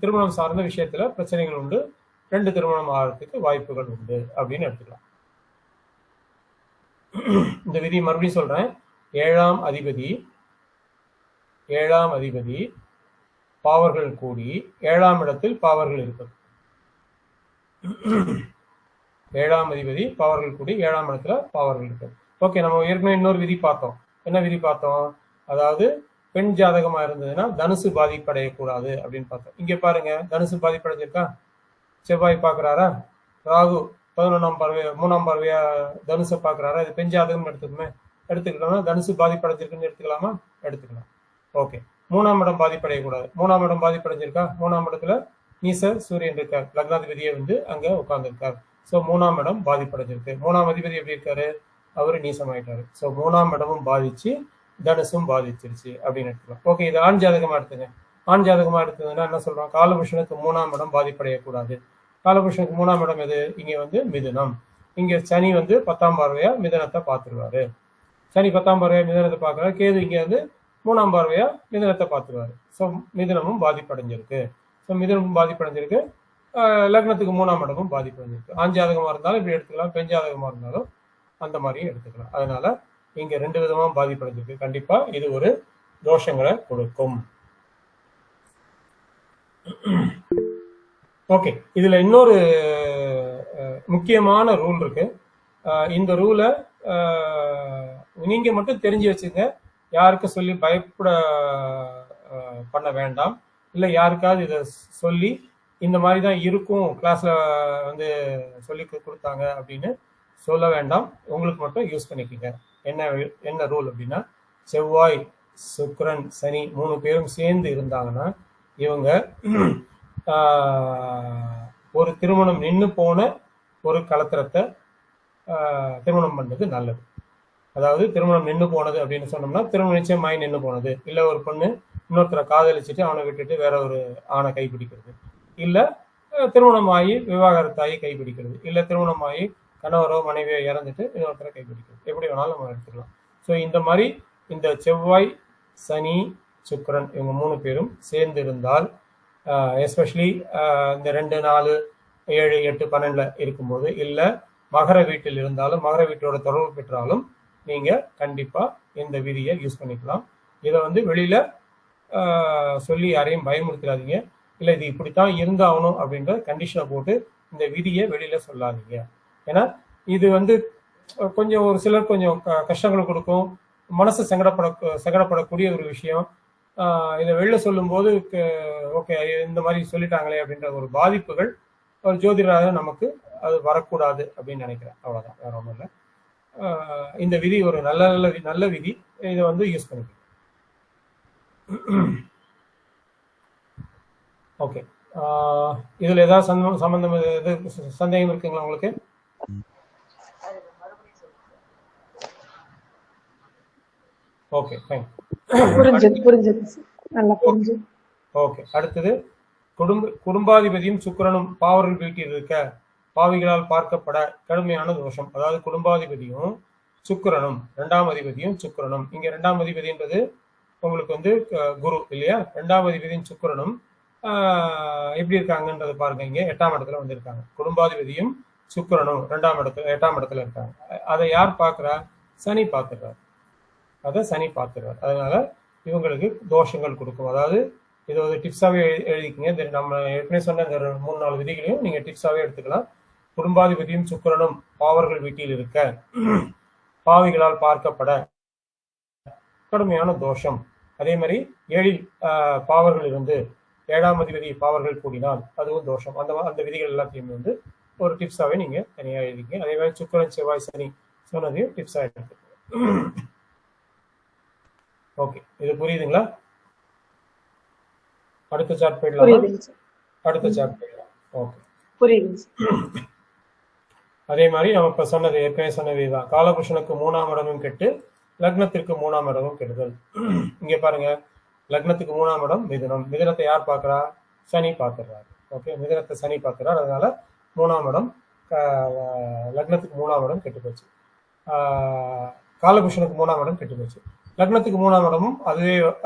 திருமணம் சார்ந்த விஷயத்துல பிரச்சனைகள் உண்டு, 2 திருமணம் ஆகிறதுக்கு வாய்ப்புகள் உண்டு அப்படின்னு எடுத்துக்கலாம். இந்த விதி மறுபடியும் சொல்றேன். 7ஆம் அதிபதி பாவர்கள் கூடி 7ஆம் இடத்தில் பாவர்கள் இருப்பது. 7ஆம் அதிபதி பாவர்கள் கூடி 7ஆம் இடத்துல பாவர்கள் இருப்பது. ஓகே, நம்ம ஏற்கனவே இன்னொரு விதி பார்த்தோம். என்ன விதி பார்த்தோம்? அதாவது பெண் ஜாதகமா இருந்ததுன்னா தனுசு பாதிப்படையக்கூடாது அப்படின்னு பார்த்தோம். இங்க பாருங்க, தனுசு பாதிப்படைஞ்சிருக்கா? செவ்வாய் பாக்குறாரா? ராகு 11ஆம் பார்வையா 3ஆம் பார்வையா தனுசை பாக்குறாரா? இது பெண் ஜாதகம் எடுத்துக்கிட்டோம்னா தனுசு பாதிப்படைஞ்சிருக்குன்னு எடுத்துக்கலாமா? எடுத்துக்கலாம். ஓகே, 3ஆம் இடம் பாதிப்படையக்கூடாது. 3ஆம் இடம் பாதிப்படைஞ்சிருக்கா? 3ஆம் இடத்துல நீச சூரியன் இருக்கார், லக்னாதிபதியை அங்க உட்கார்ந்து இருக்கார். ஸோ 3ஆம் இடம் பாதிப்படைஞ்சிருக்கு. 3ஆம் அதிபதி எப்படி இருக்காரு? அவரு நீசமாயிட்டாரு. ஸோ 3ஆம் இடமும் பாதிச்சு தனுசும் பாதிச்சிருச்சு அப்படின்னு எடுத்துக்கலாம். ஓகே, இது ஆண் ஜாதகமா எடுத்துங்க. ஆண் ஜாதகமா எடுத்ததுன்னா என்ன சொல்றோம்? காலபுருஷனுக்கு 3ஆம் இடம் பாதிப்படையக்கூடாது. காலபுருஷனுக்கு 3ஆம் இடம் எது? இங்க மிதுனம். இங்க சனி 10ஆம் பார்வையா மிதனத்தை பார்த்துருவாரு. சனி 10ஆம் பார்வையா மிதனத்தை பார்க்கறாரு. கேது இங்க 3ஆம் பார்வையா மிதனத்தை பார்த்துருவாரு. ஸோ மிதனமும் பாதிப்படைஞ்சிருக்கு. ஸோ மிதனமும் பாதிப்படைஞ்சிருக்கு, லக்னத்துக்கு 3ஆம் இடமும் பாதிப்படைஞ்சிருக்கு. ஆண் ஜாதகமா இருந்தாலும் இப்படி எடுத்துக்கலாம், பெண் ஜாதகமா இருந்தாலும் அந்த மாதிரியும் எடுத்துக்கலாம். அதனால இங்க 2 விதமா பாதிப்படைஞ்சிருக்கு. கண்டிப்பா இது ஒரு தோஷங்களை கொடுக்கும். ஓகே, இதுல இன்னொரு முக்கியமான ரூல் இருக்கு. இந்த ரூலை நீங்க மட்டும் தெரிஞ்சு வச்சுங்க. யாருக்கும் சொல்லி பயப்பட பண்ண வேண்டாம். இல்லை யாருக்காவது இதை சொல்லி இந்த மாதிரி தான் இருக்கும் கிளாஸ்ல சொல்லி கொடுத்தாங்க அப்படின்னு சொல்ல வேண்டாம். உங்களுக்கு மட்டும் யூஸ் பண்ணிக்கோங்க. என்ன ரூல் அப்படின்னா, செவ்வாய், சுக்கிரன், சனி 3 பேரும் சேர்ந்து இருந்தாங்கன்னா இவங்க ஒரு திருமணம் நின்று போன ஒரு கலத்திரத்தை திருமணம் பண்றது நல்லது. அதாவது திருமணம் நின்று போனது அப்படின்னு சொன்னோம்னா திருமணம் நிச்சயமாயி நின்று போனது, இல்லை ஒரு பொண்ணு இன்னொருத்தரை காதலிச்சுட்டு அவனை விட்டுட்டு வேற ஒரு ஆணை கைப்பிடிக்கிறது, இல்லை திருமணமாகி விவாகரத்தாகி கைப்பிடிக்கிறது, இல்லை திருமணமாகி கணவரோ மனைவியோ இறந்துட்டு இன்னொருத்தரை கைப்பிடிக்கிறது, எப்படி வேணாலும் நம்ம எடுத்துக்கலாம். ஸோ இந்த மாதிரி இந்த செவ்வாய், சனி, சுக்கிரன் இவங்க 3 பேரும் சேர்ந்து இருந்தால், எஸ்பெஷலி இந்த 2, 4, 7, 8, 12 இருக்கும்போது, இல்லை மகர வீட்டில் இருந்தாலும் மகர வீட்டோட தொடர்பு பெற்றாலும் நீங்க கண்டிப்பா இந்த விதியை யூஸ் பண்ணிக்கலாம். இதை வெளியில சொல்லி யாரையும் பயமுறுத்திடாதீங்க. இல்லை இது இப்படித்தான் இருந்தாகணும் அப்படின்ற கண்டிஷனை போட்டு இந்த விதியை வெளியில சொல்லாதீங்க. ஏன்னா இது கொஞ்சம் ஒரு சிலர் கொஞ்சம் கஷ்டங்களை கொடுக்கும், மனசு சங்கடப்படக்கூடிய ஒரு விஷயம். இதை வெளில சொல்லும் போது ஓகே இந்த மாதிரி சொல்லிட்டாங்களே அப்படின்ற ஒரு பாதிப்புகள் ஒரு ஜோதிடராக நமக்கு அது வரக்கூடாது அப்படின்னு நினைக்கிறேன். அவ்வளவுதான், வேற ஒன்றும் இல்லை. இந்த விதி ஒரு நல்ல விதி. இதை யூஸ் பண்ணிக்கலாம். ஓகே, இதுல ஏதாவது சம்பந்தம் சந்தேகம் இருக்குங்களா உங்களுக்கு? Okay, fine. ஓகே, அடுத்தது குடும்பாதிபதியும் சுக்கிரனும் பாவர்கள் வீட்டில் இருக்க பாவிகளால் பார்க்கப்பட கடுமையான தோஷம். அதாவது குடும்பாதிபதியும் சுக்கிரனும் 2ஆம் அதிபதியும் சுக்கிரனும், இங்க 2ஆம் அதிபதின்றது உங்களுக்கு குரு இல்லையா? 2ஆம் அதிபதியும் சுக்கிரனும் எப்படி இருக்காங்கன்றத பாருங்க. இங்க 8ஆம் இடத்துல வந்திருக்காங்க. குடும்பாதிபதியும் சுக்கிரனும் 8ஆம் இடத்துல இருக்காங்க. அதை யார் பார்க்கிறா? சனி பார்க்கிறார். அதை சனி பார்த்துருவார். அதனால இவங்களுக்கு தோஷங்கள் கொடுக்கும். அதாவது இது ஒரு டிப்ஸாவே எழுதிக்கிங்க. நம்ம ஏற்கனவே சொன்ன இந்த 3-4 விதிகளையும் நீங்க டிப்ஸாவே எடுத்துக்கலாம். குடும்பாதிபதியும் சுக்கிரனும் பாவர்கள் வீட்டில் இருக்க, பாவிகளால் பார்க்கப்பட கடுமையான தோஷம். அதே மாதிரி 7 பாவர்கள் இருந்து 7ஆம் அதிபதி பாவர்கள் கூடினால் அதுவும் தோஷம். அந்த விதிகள் எல்லாத்தையுமே வந்து ஒரு டிப்ஸாவே நீங்க தனியா எழுதிங்க. அதே மாதிரி சுக்கிரன் செவ்வாய் சனி சொன்னதையும் டிப்ஸா எடுத்துக்கோங்க. ஓகே, இது புரியுதுங்களா? அடுத்த சார்ட் போயிடலாம். அடுத்த சார்ட் போயிடலாம். ஓகே, புரியுது. அதே மாதிரி நம்ம இப்ப சொன்னது ஏற்கனவே சொன்னதுதான். காலபுருஷனுக்கு 3ஆம் இடமும் கெட்டு லக்னத்திற்கு 3ஆம் இடமும் கெடுதல். இங்க பாருங்க, லக்னத்துக்கு 3ஆம் இடம் மிதுனம். மிதுனத்தை யார் பார்க்கிறா? சனி பார்க்கிறார். ஓகே, மிதுனத்தை சனி பார்க்கிறார். அதனால 3ஆம் இடம் லக்னத்துக்கு 3ஆம் இடம் கெட்டு போச்சு. காலபுருஷனுக்கு 3ஆம் இடம் கெட்டு போச்சு. லக்னத்துக்கு 3ஆம் இடமும்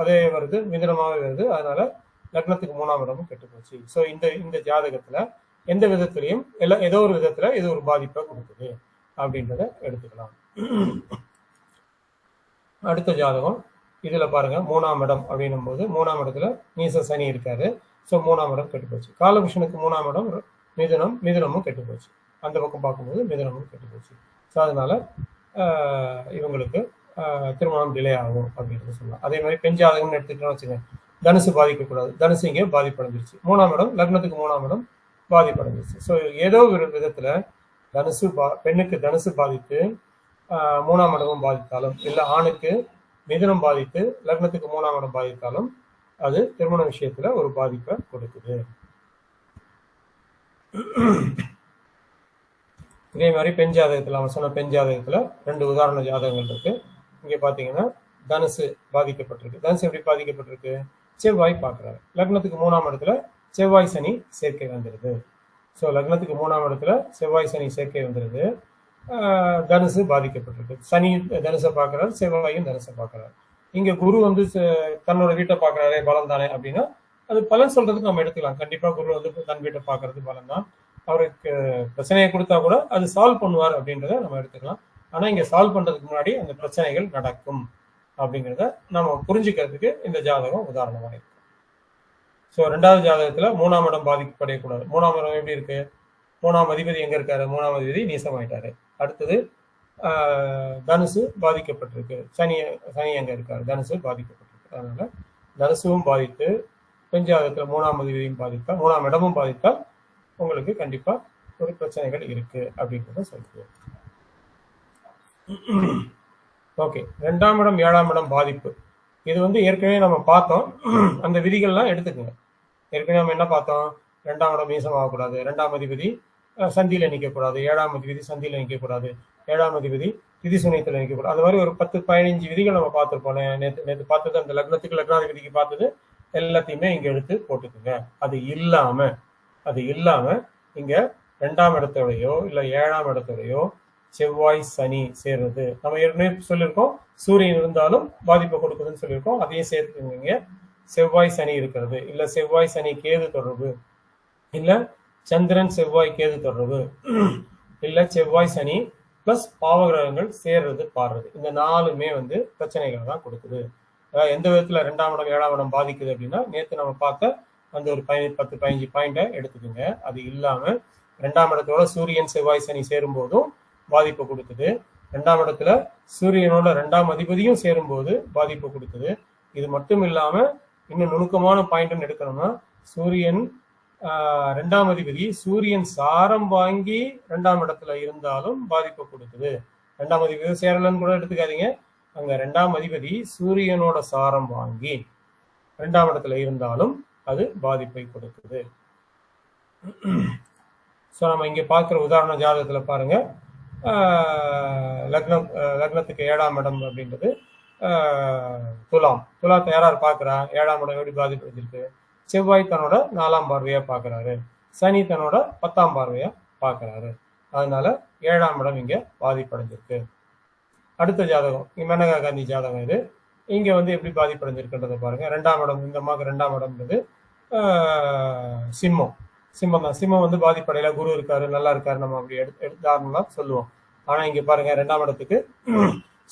அதே வருது, மிதுனமாவே வருது. அதனால லக்னத்துக்கு 3ஆம் இடமும் கெட்டு போச்சு. ஸோ இந்த ஜாதகத்துல எந்த விதத்திலையும் ஏதோ ஒரு விதத்துல இது ஒரு பாதிப்பை கொடுக்குது அப்படின்றத எடுத்துக்கலாம். அடுத்த ஜாதகம் இதுல பாருங்க, 3ஆம் இடம் அப்படின்னும் போது 3ஆம் இடத்துல நீச சனி இருக்காரு. ஸோ 3ஆம் இடம் கெட்டு போச்சு. காலபுருஷனுக்கு 3ஆம் இடம் மிதுனமும் கெட்டு போச்சு. அந்த பக்கம் பார்க்கும்போது மிதுனமும் கெட்டு போச்சு. ஸோ அதனால இவங்களுக்கு திருமணம் டிலே ஆகும் அப்படின்னு சொல்லலாம். அதே மாதிரி பெண் ஜாதகம்னு எடுத்துக்கிட்டோம்னு வச்சுக்கோங்க, தனுசு பாதிக்கக்கூடாது. தனுசு இங்கே பாதிப்படைஞ்சிருச்சு. 3ஆம் இடம் லக்னத்துக்கு 3ஆம் இடம் பாதிப்படைஞ்சிருச்சு. ஸோ ஏதோ ஒரு விதத்துல பெண்ணுக்கு தனுசு பாதித்து 3ஆம் இடமும் பாதித்தாலும், இல்லை ஆணுக்கு மிதுனம் பாதித்து லக்னத்துக்கு 3ஆம் இடம் பாதித்தாலும் அது திருமண விஷயத்துல ஒரு பாதிப்பை கொடுக்குது. இதே மாதிரி பெண் ஜாதகத்துல அவன் சொன்ன பெண் ஜாதகத்துல 2 உதாரண ஜாதகங்கள் இருக்கு. இங்க பாத்தீங்கன்னா தனுசு பாதிக்கப்பட்டிருக்கு. தனுசு எப்படி பாதிக்கப்பட்டிருக்கு? செவ்வாய் பார்க்கிறாரு. லக்னத்துக்கு 3ஆம் இடத்துல செவ்வாய் சனி சேர்க்கை வந்துடுது. ஸோ லக்னத்துக்கு 3ஆம் இடத்துல செவ்வாய் சனி சேர்க்கை வந்துடுது. தனுசு பாதிக்கப்பட்டிருக்கு. சனி தனுசை பார்க்கிறார், செவ்வாயும் தனுசை பார்க்கிறார். இங்க குரு வந்து தன்னோட வீட்டை பார்க்கிறாரே, பலம் தானே அப்படின்னா அது பலன் சொல்றதுக்கு நம்ம எடுத்துக்கலாம். கண்டிப்பா குரு வந்து தன் வீட்டை பார்க்கறது பலம் தான். அவருக்கு பிரச்சனையை கொடுத்தா கூட அது சால்வ் பண்ணுவார் அப்படின்றத நம்ம எடுத்துக்கலாம். ஆனா இங்க சால்வ் பண்றதுக்கு முன்னாடி அந்த பிரச்சனைகள் நடக்கும் அப்படிங்கிறத நம்ம புரிஞ்சுக்கிறதுக்கு இந்த ஜாதகம் உதாரணமாக இருக்கு. ஸோ 2வது ஜாதகத்துல 3ஆம் இடம் பாதிக்கப்படக்கூடாது. 3ஆம் இடம் எப்படி இருக்கு? 3ஆம் அதிபதி எங்க இருக்காரு? 3ஆம் அதிபதி நீசமாயிட்டாரு. அடுத்தது தனுசு பாதிக்கப்பட்டிருக்கு. சனி எங்க இருக்காரு? தனுசு பாதிக்கப்பட்டிருக்கு. அதனால தனுசுவும் பாதித்து பெண் ஜாதகத்துல 3ஆம் அதிபதியும் பாதித்தா, 3ஆம் இடமும் பாதித்தால் உங்களுக்கு கண்டிப்பா ஒரு பிரச்சனைகள் இருக்கு அப்படின்றத சொல்லுது. ஓகே, 2ஆம் இடம் 7ஆம் இடம் பாதிப்பு. இது வந்து ஏற்கனவே நம்ம பார்த்தோம். அந்த விதிகள்லாம் எடுத்துக்கோங்க. ஏற்கனவே நம்ம என்ன பார்த்தோம்? 2ஆம் இடம் மீசமாகக்கூடாது, 2ஆம் அதிபதி சந்தியில நிற்கக்கூடாது, 7ஆம் அதிபதி சந்தியில நிற்கக்கூடாது, 7ஆம் அதிபதி திதி சுனியத்துல நிற்கக்கூடாது. அது மாதிரி ஒரு 10-15 விதிகள் நம்ம பார்த்துருப்போம். நேற்று பார்த்தது அந்த லக்னத்துக்கு லக்னாதிபதிக்கு பார்த்தது எல்லாத்தையுமே இங்க எடுத்து போட்டுக்குங்க. அது இல்லாம இங்க 2ஆம் இடத்தோடையோ இல்ல 7ஆம் இடத்தோடையோ செவ்வாய் சனி சேர்றது நம்ம ஏற்கனவே சொல்லியிருக்கோம். சூரியன் இருந்தாலும் பாதிப்பை கொடுக்குதுன்னு சொல்லியிருக்கோம். அதையும் சேர்த்துக்கோங்க. செவ்வாய் சனி இருக்கிறது, இல்ல செவ்வாய் சனி கேது தொடர்பு, இல்ல சந்திரன் செவ்வாய் கேது தொடர்பு, இல்ல செவ்வாய் சனி பிளஸ் பாவகிரகங்கள் சேர்றது பாடுறது, இந்த 4மே வந்து பிரச்சனைகளை தான் கொடுக்குது. எந்த விதத்துல 2ஆம் இடம் 7ஆம் இடம் பாதிக்குது அப்படின்னா நேற்று நம்ம பார்த்த அந்த ஒரு 10-15 பாயிண்டை எடுத்துக்கோங்க. அது இல்லாம 2ஆம் இடத்தோட சூரியன் செவ்வாய் சனி சேரும் போதும் பாதிப்பு கொடுக்குது. 2ஆம் இடத்துல சூரியனோட 2ஆம் அதிபதியும் சேரும் போது பாதிப்பு கொடுக்குது. இது மட்டும் இல்லாம இன்னும் நுணுக்கமான பாயிண்ட் எடுக்கணும்னா சூரியன் 2ஆம் அதிபதி சூரியன் சாரம் வாங்கி 2ஆம் இடத்துல இருந்தாலும் பாதிப்பு கொடுக்குது. 2ஆம் அதிபதி சேரலன்னு கூட எடுத்துக்காதீங்க. அங்க 2ஆம் அதிபதி சூரியனோட சாரம் வாங்கி 2ஆம் இடத்துல இருந்தாலும் அது பாதிப்பை கொடுக்குது. ஸோ நம்ம இங்க பார்க்குற உதாரண ஜாதகத்துல பாருங்க, லக்னத்துக்கு 7ஆம் இடம் அப்படின்றது துலாத்தை யாரார் பார்க்கிறா? 7ஆம் இடம் எப்படி பாதிப்படைஞ்சிருக்கு? செவ்வாய் தன்னோட 4ஆம் பார்வையா பார்க்கிறாரு, சனி தன்னோட 10ஆம் பார்வையா பார்க்கிறாரு. அதனால 7ஆம் இடம் இங்க பாதிப்படைஞ்சிருக்கு. அடுத்த ஜாதகம் மேனகா காந்தி ஜாதகம். இது இங்க வந்து எப்படி பாதிப்படைஞ்சிருக்குன்றத பாருங்க. 2ஆம் இடம், இந்த அம்மாவுக்கு 2ஆம் இடம்ன்றது சிம்மம் தான். சிம்மம் வந்து பாதிப்படையில, குரு இருக்காரு, நல்லா இருக்காரு, நம்ம அப்படி எடுத்து நார்மலா சொல்லுவோம். ஆனா இங்க பாருங்க, 2ஆம் இடத்துக்கு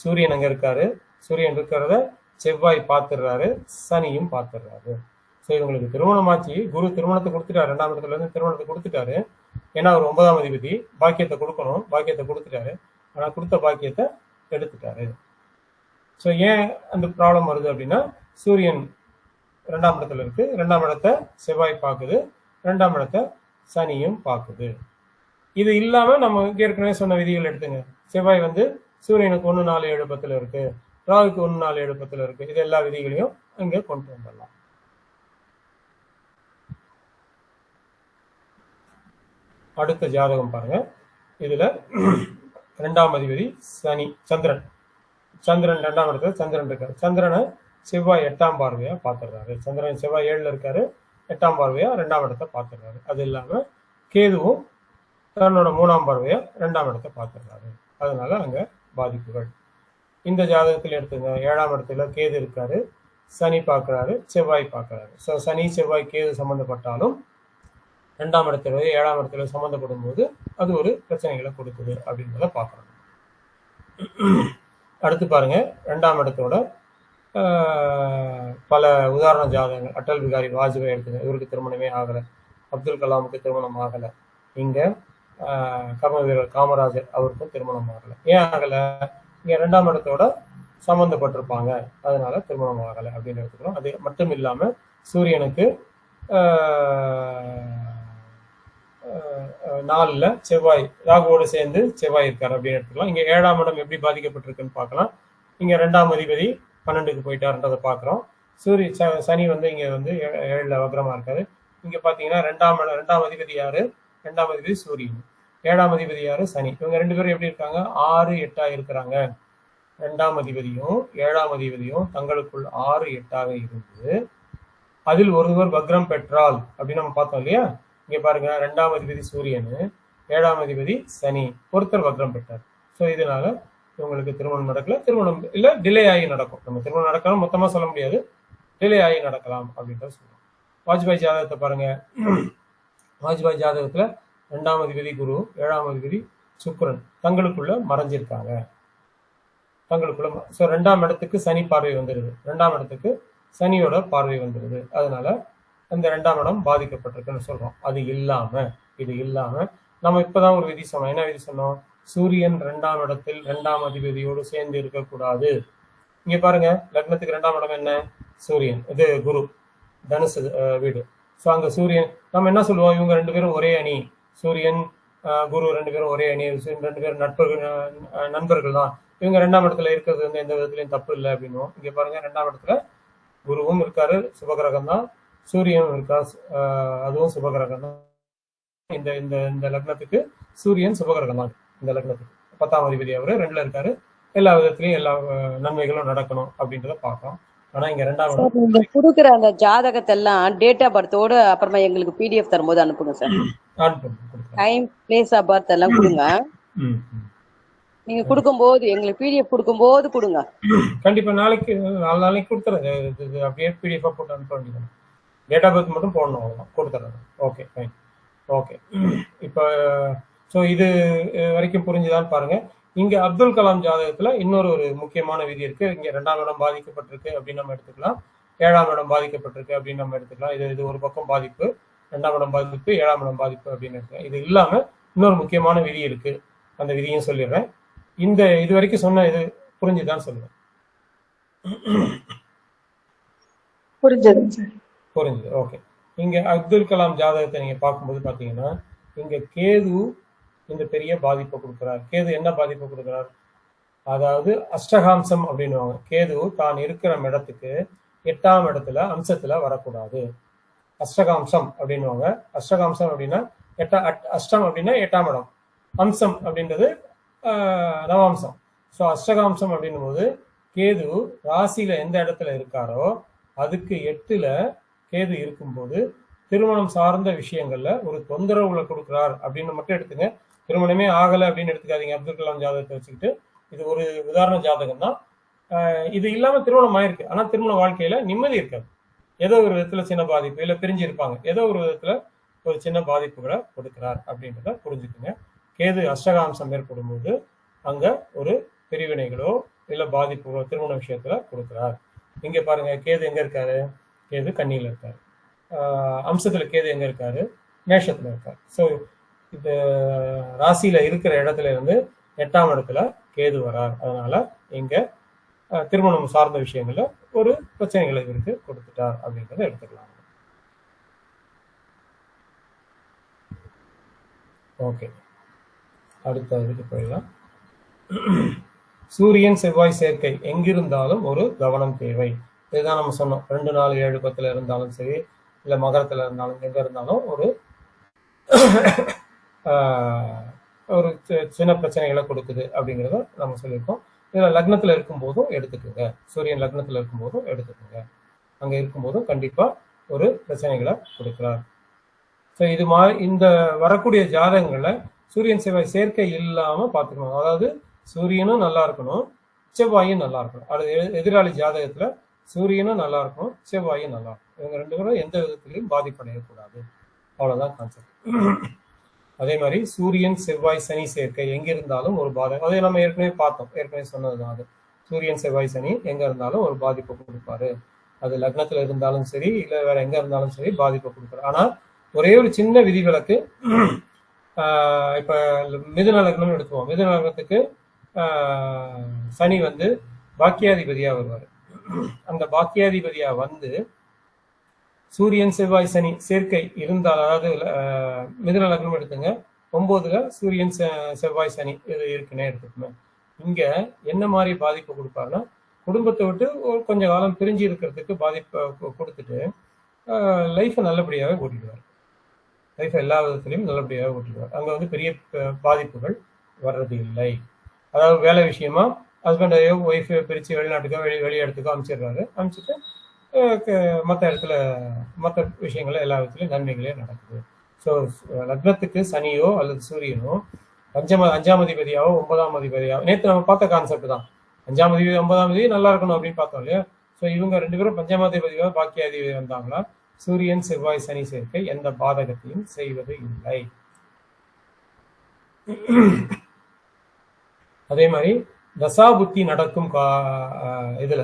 சூரியன் அங்க இருக்காரு, சூரியன் இருக்கிறத செவ்வாய் பார்த்துடுறாரு, சனியும் பார்த்துடுறாரு. ஸோ இவங்களுக்கு திருமணமாச்சு, குரு திருமணத்தை கொடுத்துட்டாரு, 2ஆம் இடத்துல இருந்து திருமணத்தை கொடுத்துட்டாரு. ஏன்னா அவர் 9ஆம் அதிபதி, பாக்கியத்தை கொடுக்கணும், பாக்கியத்தை கொடுத்துட்டாரு. ஆனால் கொடுத்த பாக்கியத்தை எடுத்துட்டாரு. ஸோ ஏன் அந்த ப்ராப்ளம் வருது அப்படின்னா, சூரியன் 2ஆம் இடத்துல இருக்கு, 2ஆம் இடத்தை செவ்வாய் பார்க்குது, 2ஆம் இடத்தை சனியும் பார்க்குது. இது இல்லாம நம்ம ஏற்கனவே சொன்ன விதிகள் எடுத்துங்க. செவ்வாய் வந்து சூரியனுக்கு 1, 4, 7, 10 இருக்கு, ராகுக்கு 1, 4, 7, 10 இருக்கு. இது எல்லா விதிகளையும் இங்க கொண்டு வந்துடலாம். அடுத்த ஜாதகம் பாருங்க. இதுல 2ஆம் அதிபதி சனி, சந்திரன் 2ஆம் இடத்துல சந்திரன் இருக்காரு. சந்திரனை செவ்வாய் 8ஆம் பார்வையா பார்த்துடுறாரு. சந்திரன் செவ்வாய் 7ல இருக்காரு, 8ஆம் பார்வையா 2ஆம் இடத்தை பார்த்துடுறாரு. அது இல்லாம கேதுவும் தன்னோட 3ஆம் பார்வையா 2ஆம் இடத்தை பார்த்துடுறாரு. அதனால அங்க பாதிப்புகள். இந்த ஜாதகத்தில் எடுத்துங்க, 7ஆம் இடத்துல கேது இருக்காரு, சனி பார்க்கிறாரு, செவ்வாய் பார்க்கிறாரு. ஸோ சனி செவ்வாய் கேது சம்பந்தப்பட்டாலும் 2ஆம் இடத்துல 7ஆம் இடத்துல சம்மந்தப்படும் போது அது ஒரு பிரச்சனைகளை கொடுக்குது அப்படின்றத பார்க்கணும். அடுத்து பாருங்க, 2ஆம் இடத்தோட பல உதாரண ஜாதகங்கள். அடல் பிகாரி வாஜ்பாய் எடுத்துங்க, இவருக்கு திருமணமே ஆகலை. அப்துல் கலாமுக்கு திருமணம் ஆகலை. இங்க கர்ம வீரர் காமராஜர், அவருக்கும் திருமணம் ஆகலை. ஏன் ஆகலை? இங்க 2ஆம் இடத்தோட சம்பந்தப்பட்டிருப்பாங்க, அதனால திருமணம் ஆகலை அப்படின்னு எடுத்துக்கிறோம். அது மட்டும் இல்லாம சூரியனுக்கு 4ல செவ்வாய், ராகுவோடு சேர்ந்து செவ்வாய் இருக்காரு அப்படின்னு எடுத்துக்கலாம். இங்க 7ஆம் இடம் எப்படி பாதிக்கப்பட்டிருக்குன்னு பார்க்கலாம். இங்க 2ஆம் அதிபதி 12க்கு போயிட்டாருன்றதை பார்க்குறோம். சனி வந்து இங்க வந்து 7ல வக்ரமா இருக்காரு. இங்க பாத்தீங்கன்னா 2ஆம் அதிபதி யாரு? 2ஆம் அதிபதி சூரியன். 7ஆம் அதிபதி யாரு? சனி. இவங்க 2 பேரும் எப்படி இருக்காங்க? 6, 8 இருக்கிறாங்க. 2ஆம் அதிபதியும் 7ஆம் அதிபதியும் தங்களுக்குள் 6, 8 இருந்து அதில் ஒருவர் வக்ரம் பெற்றால் அப்படின்னு நம்ம பார்த்தோம் இல்லையா? இங்க பாருங்க, 2ஆம் அதிபதி சூரியன், 7ஆம் அதிபதி சனி, ஒருத்தர் வக்ரம் பெற்றார். ஸோ இதனால இவங்களுக்கு திருமணம் நடக்கல, திருமணம் இல்ல டிலே ஆகி நடக்கும். நம்ம திருமணம் நடக்கலாம் மொத்தமா சொல்ல முடியாது, டிலே ஆகி நடக்கலாம் அப்படின்றத சொல்லுவோம். வாஜ்பாய் ஜாதகத்தை பாருங்க. வாஜ்பாய் ஜாதகத்துல 2ஆம் அதிபதி குரு, 7ஆம் அதிபதி சுக்கிரன் தங்களுக்குள்ள மறைஞ்சிருக்காங்க. தங்களுக்குள்ள 2ஆம் இடத்துக்கு சனி பார்வை வந்துடுது, 2ஆம் இடத்துக்கு சனியோட பார்வை வந்துடுது. அதனால அந்த 2ஆம் இடம் பாதிக்கப்பட்டிருக்குன்னு சொல்றோம். இது இல்லாம நம்ம இப்பதான் ஒரு விதி சொன்னோம். என்ன விதி சொன்னோம்? சூரியன் 2ஆம் இடத்தில் 2ஆம் அதிபதியோடு சேர்ந்து இருக்கக்கூடாது. இங்க பாருங்க, லக்னத்துக்கு 2ஆம் இடம் என்ன? சூரியன், இது குரு, தனுசு வீடு. ஸோ அங்க சூரியன், நம்ம என்ன சொல்லுவோம்? இவங்க 2 பேரும் ஒரே அணி, சூரியன் குரு 2 பேரும் ஒரே அணி, 2 பேரும் நண்பர்கள் தான். இவங்க 2ஆம் இடத்துல இருக்கிறது வந்து எந்த விதத்துலையும் தப்பு இல்லை அப்படின்னுவோம். இங்க பாருங்க, 2ஆம் இடத்துல குருவும் இருக்காரு, சுபகிரகம் தான், சூரியனும் இருக்கா, அதுவும் சுபகிரகம் தான். இந்த இந்த இந்த லக்னத்துக்கு சூரியன் சுபகிரகம் தான். இந்த லக்னத்துக்கு 10ஆம் அதிபதி அவரு 2ல இருக்காரு. எல்லா விதத்திலையும் எல்லா நன்மைகளும் நடக்கணும் அப்படின்றத பார்க்கலாம். ஆனா இங்க 2ஆம் நீங்க கொடுக்குற அந்த ஜாதகத்தை எல்லாம் டேட் ஆஃப் பர்த்தோட அப்புறமா எங்களுக்கு பிடிஎஃப் தரும்போது அனுப்புங்க sir. Time, place of birth எல்லாம் கொடுங்க. நீங்க கொடுக்கும்போது எங்களுக்கு பிடிஎஃப் கொடுக்கும்போது கொடுங்க. கண்டிப்பா நாளைக்கு 4 நாளைக்கு கொடுத்துறேன். அப்படியே பிடிஎஃப் போட்டு அனுப்ப வேண்டியது. டேட் ஆஃப் பர்த் மட்டும் போடணும், அவ்வளோதான், கொடுத்துறேன். Okay, fine. ஓகே, இப்போ ஸோ இது வரைக்கும் புரிஞ்சுதான்னு பாருங்க. இங்க அப்துல் கலாம் ஜாதகத்துல இன்னொரு ஒரு முக்கியமான விதி இருக்கு. இங்க 2ஆம் இடம் பாதிக்கப்பட்டிருக்கு அப்படின்னு நம்ம எடுத்துக்கலாம், 7ஆம் இடம் பாதிக்கப்பட்டிருக்கு அப்படின்னு நம்ம எடுத்துக்கலாம். இது ஒரு பக்கம் பாதிப்பு, 2ஆம் இடம் பாதிப்பு, 7ஆம் இடம் பாதிப்பு அப்படின்னு எடுத்துக்கலாம். இது இல்லாம இன்னொரு முக்கியமான விதி இருக்கு, அந்த விதியும் சொல்லிடுறேன். இது வரைக்கும் சொன்ன இது புரிஞ்சுதான் சொல்லுவேன். புரிஞ்சுது. ஓகே. இங்க அப்துல் கலாம் ஜாதகத்தை நீங்க பார்க்கும்போது பாத்தீங்கன்னா, இங்க கேது இந்த பெரிய பாதிப்பை கொடுக்கிறார். கேது என்ன பாதிப்பை கொடுக்கிறார்? அதாவது அஷ்டகாம்சம் அப்படின்னுவாங்க. கேது தான் இருக்கிற இடத்துக்கு 8ஆம் இடத்துல அம்சத்துல வரக்கூடாது. அஷ்டகாம்சம் அப்படின்னுவாங்க. அஷ்டகாம்சம் அப்படின்னா அஷ்டம் அப்படின்னா 8ஆம் இடம், அம்சம் அப்படின்றது நவாம்சம். ஸோ அஷ்டகாம்சம் அப்படின்னும் போது கேது ராசியில எந்த இடத்துல இருக்காரோ அதுக்கு 8ல கேது இருக்கும்போது திருமணம் சார்ந்த விஷயங்கள்ல ஒரு தொந்தரவுகளை கொடுக்குறார் அப்படின்னு மட்டும் எடுத்துங்க. திருமணமே ஆகலை அப்படின்னு எடுத்துக்காதீங்க அப்துல் கலாம் ஜாதகத்தை வச்சுக்கிட்டு. இது ஒரு உதாரண ஜாதகம் தான். இது இல்லாம திருமணம் ஆயிருக்கு, ஆனா திருமண வாழ்க்கையில நிம்மதி இருக்காது. ஏதோ ஒரு விதத்துல சின்ன பாதிப்பு, இல்ல பிரிஞ்சு இருப்பாங்க, ஏதோ ஒரு விதத்துல ஒரு சின்ன பாதிப்புகளை கொடுக்கிறார் அப்படின்றத புரிஞ்சுக்குங்க. கேது அஷ்டகாம்சம் ஏற்படும் போது அங்க ஒரு பிரிவினைகளோ இல்ல பாதிப்பு திருமண விஷயத்துல கொடுக்குறார். இங்க பாருங்க, கேது எங்க இருக்காரு? கேது கன்னியில இருக்காரு. அம்சத்துல கேது எங்க இருக்காரு? மேஷத்துல இருக்காரு. ஸோ இது ராசியில இருக்கிற இடத்துல இருந்து 8ஆம் இடத்துல கேது வரார். அதனால இங்க திருமணம் சார்ந்த விஷயங்கள்ல ஒரு பிரச்சனைகளை இவருக்கு கொடுத்துட்டார் அப்படின்றத எடுத்துக்கலாம். ஓகே, அடுத்த இதுக்கு போயிடலாம். சூரியன் செவ்வாய் சேர்க்கை எங்கிருந்தாலும் ஒரு கவனம் தேவை. இதுதான் நம்ம சொன்னோம். 2, 4, 7, 10 இருந்தாலும் சரி, இல்ல மகரத்துல இருந்தாலும் எங்க இருந்தாலும் ஒரு ஒரு சின்ன பிரச்சனைகளை கொடுக்குது அப்படிங்கிறத நம்ம சொல்லியிருக்கோம். இதுல லக்னத்துல இருக்கும் போதும் எடுத்துக்கோங்க. சூரியன் லக்னத்துல இருக்கும் போதும் எடுத்துக்கோங்க. அங்க இருக்கும்போதும் கண்டிப்பா ஒரு பிரச்சனைகளை கொடுக்கிறார். ஸோ இது மாதிரி இந்த வரக்கூடிய ஜாதகங்களை சூரியன் செவ்வாய் சேர்க்கை இல்லாம பார்த்துக்கணும். அதாவது சூரியனும் நல்லா இருக்கணும், செவ்வாயும் நல்லா இருக்கணும். அது எதிராளி ஜாதகத்துல சூரியனும் நல்லா இருக்கணும், செவ்வாயும் நல்லா இருக்கணும். இவங்க 2 பேரும் எந்த விதத்திலையும் பாதிப்படையக்கூடாது. அவ்வளவுதான் கான்செப்ட். அதே மாதிரி சூரியன் செவ்வாய் சனி சேர்க்கை எங்க இருந்தாலும் ஒரு பாதகம். அதை நம்ம ஏற்கனவே பார்த்தோம், ஏற்கனவே சொன்னதுதான். அது சூரியன் செவ்வாய் சனி எங்க இருந்தாலும் ஒரு பாதிப்பை கொடுப்பாரு. அது லக்னத்துல இருந்தாலும் சரி, இல்ல வேற எங்க இருந்தாலும் சரி பாதிப்பை கொடுப்பாரு. ஆனா ஒரே ஒரு சின்ன விதிவிலக்கு. இப்ப மிதுன லக்னம் எடுத்துவோம். மிதுன லக்னத்துக்கு சனி வந்து பாக்கியாதிபதியா வருவார். அந்த பாக்கியாதிபதியா வந்து சூரியன் செவ்வாய் சனி சேர்க்கை இருந்தால், அதாவது மிதுன லக்னம் எடுத்துங்க, 9ல சூரியன் செவ்வாய் சனி இது இருக்குன்னே எடுத்துக்கோங்க. இங்க என்ன மாதிரி பாதிப்பு கொடுப்பாருன்னா, குடும்பத்தை விட்டு கொஞ்ச காலம் பிரிஞ்சு இருக்கிறதுக்கு பாதிப்பை கொடுத்துட்டு லைஃப்பை நல்லபடியாக ஓட்டிடுவார். லைஃப் எல்லா விதத்திலையும் நல்லபடியாக ஓட்டிடுவார். அங்க வந்து பெரிய பாதிப்புகள் வர்றது இல்லை. அதாவது வேலை விஷயமா ஹஸ்பண்டையோ ஒய்ஃபையோ பிரித்து வெளிநாட்டுக்கோ வெளி இடத்துக்கோ அனுப்பிச்சிடுறாரு. அனுப்பிச்சிட்டு மற்ற இடத்துல மற்ற விஷயங்கள் எல்லா விதத்துலையும் நன்மைகளே நடக்குது. ஸோ லக்னத்துக்கு சனியோ அல்லது சூரியனோ 5ஆம் அதிபதியாவோ 9ஆம் அதிபதியாவோ, நேற்று நம்ம பார்த்த கான்செப்ட் தான். 5ஆம் அதிபதி 9ஆம் அதிபதி நல்லா இருக்கணும் அப்படின்னு பார்த்தோம் இல்லையா? ஸோ இவங்க 2 பேரும் 5ஆம் அதிபதியோ பாக்கியாதிபதி வந்தாங்களா, சூரியன் செவ்வாய் சனி சேர்க்கை எந்த பாதகத்தையும் செய்வது இல்லை. அதே மாதிரி தசாபுத்தி நடக்கும் இதுல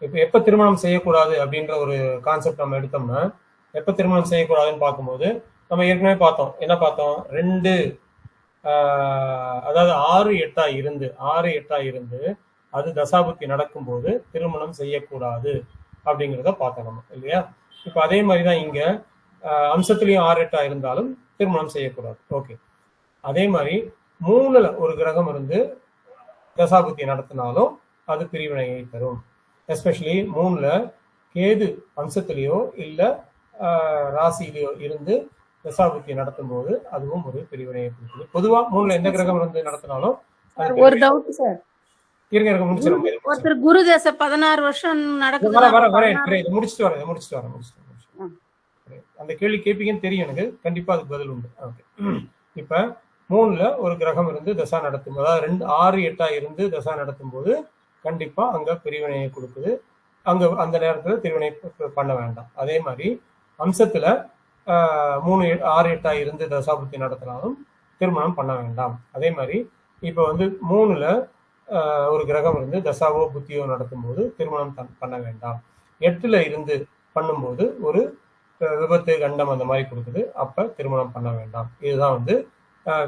இப்ப எப்ப திருமணம் செய்யக்கூடாது அப்படின்ற ஒரு கான்செப்ட் நம்ம எடுத்தோம்னா, எப்ப திருமணம் செய்யக்கூடாதுன்னு பார்க்கும்போது நம்ம ஏற்கனவே பார்த்தோம். என்ன பார்த்தோம்? 2 அதாவது 6, 8 இருந்து அது தசாபுத்தி நடக்கும்போது திருமணம் செய்யக்கூடாது அப்படிங்கிறத பார்த்தோம் நம்ம இல்லையா? இப்ப அதே மாதிரிதான் இங்க அம்சத்திலையும் 6, 8 இருந்தாலும் திருமணம் செய்யக்கூடாது. ஓகே, அதே மாதிரி 3ல ஒரு கிரகம் இருந்து தசாபுத்தி நடத்தினாலும் அது பிரிவினையை தரும். எஸ்பெஷலி 3ல கேது அம்சத்திலேயோ இல்ல ராசியிலேயோ இருந்து தசாபுத்தி நடத்தும் போது அதுவும் ஒரு பிரிவினையை கொடுக்குது. பொதுவா 3ல எந்த கிரகம் இருந்து நடத்தினாலும் ஒரு டவுட் சார். இருங்க முடிச்சிடும். ஒருத்தர் குரு தசை 16 வருஷம் நடக்குது. முடிச்சுட்டு வரேன். அந்த கேள்வி கேட்பீங்கன்னு தெரியும் எனக்கு. கண்டிப்பா அதுக்கு பதில் உண்டு. ஓகே, இப்ப 3ல ஒரு கிரகம் இருந்து தசா நடத்தும், அதாவது 6, 8 இருந்து தசா நடத்தும் போது கண்டிப்பா அங்க பிரிவினையை கொடுக்குது. அங்க அந்த நேரத்துல திருவினை பண்ண வேண்டாம். அதே மாதிரி அம்சத்துல 3, 6, 8 இருந்து தசாபுத்தி நடத்தினாலும் திருமணம் பண்ண வேண்டாம். அதே மாதிரி இப்ப வந்து 3ல ஒரு கிரகம் இருந்து தசாவோ புத்தியோ நடத்தும் போது திருமணம் பண்ண வேண்டாம். 8ல இருந்து பண்ணும்போது ஒரு விபத்து கண்டம் அந்த மாதிரி கொடுக்குது. அப்ப திருமணம் பண்ண வேண்டாம். இதுதான் வந்து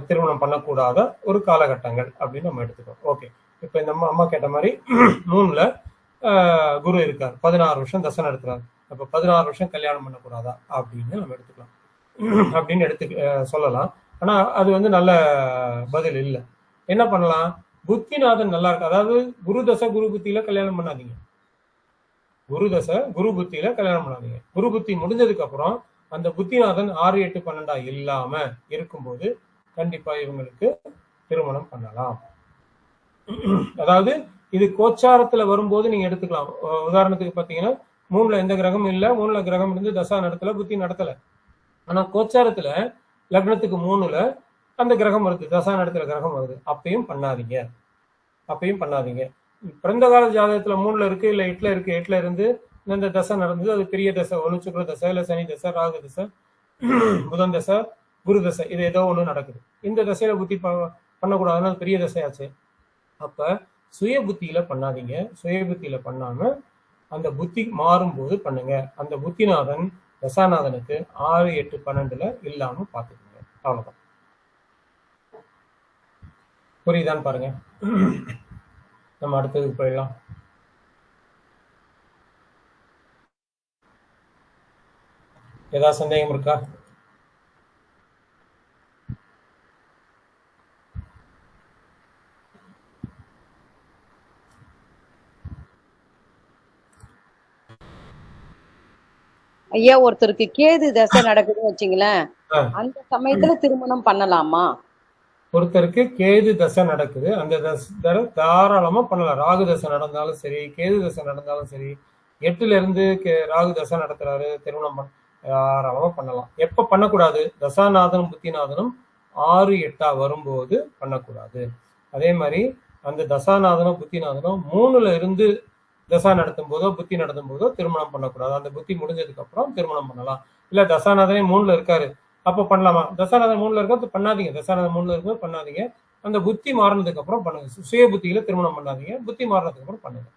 திருமணம் பண்ணக்கூடாத ஒரு காலகட்டங்கள் அப்படின்னு நம்ம எடுத்துக்கோம். ஓகே, இப்ப இந்த அம்மா கேட்ட மாதிரி 3ல குரு இருக்கார், 16 வருஷம் தசை நடத்துறாரு. அப்ப 16 வருஷம் கல்யாணம் பண்ணக்கூடாதா அப்படின்னு நம்ம எடுத்துக்கலாம், அப்படின்னு சொல்லலாம். ஆனா அது வந்து நல்ல பதில் இல்லை. என்ன பண்ணலாம்? புத்திநாதன் நல்லா இருக்கு. அதாவது குரு தசை குரு புத்தியில கல்யாணம் பண்ணாதீங்க. குரு தசை குரு புத்தியில கல்யாணம் பண்ணாதீங்க. குரு புத்தி முடிஞ்சதுக்கு அப்புறம் அந்த புத்திநாதன் 6, 8, 12 இல்லாம இருக்கும்போது கண்டிப்பா இவங்களுக்கு திருமணம் பண்ணலாம். அதாவது இது கோச்சாரத்துல வரும்போது நீங்க எடுத்துக்கலாம். உதாரணத்துக்கு பாத்தீங்கன்னா 3ல எந்த கிரகம் இல்ல, 3ல கிரகம் இருந்து தசா நடத்தல, புத்தி நடத்தல. ஆனா கோச்சாரத்துல லக்னத்துக்கு 3ல அந்த கிரகம் வருது, தசா நடத்துல கிரகம் வருது, அப்பயும் பண்ணாதீங்க. பிறந்த கால ஜாதகத்துல 3ல இருக்கு இல்ல 8ல இருக்கு, 8ல இருந்து இந்த தசை நடந்தது, அது பெரிய தசை, ஒண்ணு சுக்கிர தசை இல்ல சனி தசை, ராகு தசை, புதன் தசை, குரு தசை, இது ஏதோ ஒண்ணு நடக்குது. இந்த தசையில புத்தி பண்ணக்கூடாதுன்னா அது பெரிய தசையாச்சு. அப்ப சுய புத்தியில பண்ணாதீங்க. சுய புத்தியில பண்ணாம அந்த புத்தி மாறும்போது பண்ணுங்க. அந்த புத்திநாதன் தசாநாதனுக்கு 6, 8, 12ல இல்லாம பாத்துக்கோங்க. அவ்வளவுதான். புரியுதான்னு பாருங்க. நம்ம அடுத்ததுக்கு போயிடலாம். ஏதாவது சந்தேகம் இருக்கா? ஐயா, ஒருத்தருக்கு கேது தசை நடக்குதுன்னு வச்சுங்களேன், அந்த சமயத்துல திருமணம் பண்ணலாமா? ஒருத்தருக்கு கேது தசை நடக்குது, அந்த தசை தாராளமா பண்ணலாம். ராகு தசை நடந்தாலும் சரி, கேது தசை நடந்தாலும் சரி, 8ல இருந்து ராகு தசை நடத்துறாரு, திருமணம் தாராளமா பண்ணலாம். எப்ப பண்ணக்கூடாது? தசாநாதனும் புத்திநாதனும் 6, 8 வரும்போது பண்ணக்கூடாது. அதே மாதிரி அந்த தசாநாதனும் புத்திநாதனும் 3ல இருந்து தசா நடத்தும் போதோ புத்தி நடத்தும் போதோ திருமணம் பண்ணக்கூடாது. அந்த புத்தி முடிஞ்சதுக்கு அப்புறம் திருமணம் பண்ணலாம். இல்ல தசாநாதனே 3ல இருக்காரு, அப்ப பண்ணலாமா? தசாநாதன் 3ல இருக்க பண்ணாதீங்க. தசாநாதன் 3ல இருக்கும்போது பண்ணாதீங்க. அந்த புத்தி மாறினதுக்கு அப்புறம் பண்ணுங்க. சுய புத்தியில திருமணம் பண்ணாதீங்க. புத்தி மாறினதுக்கு அப்புறம் பண்ணுங்க.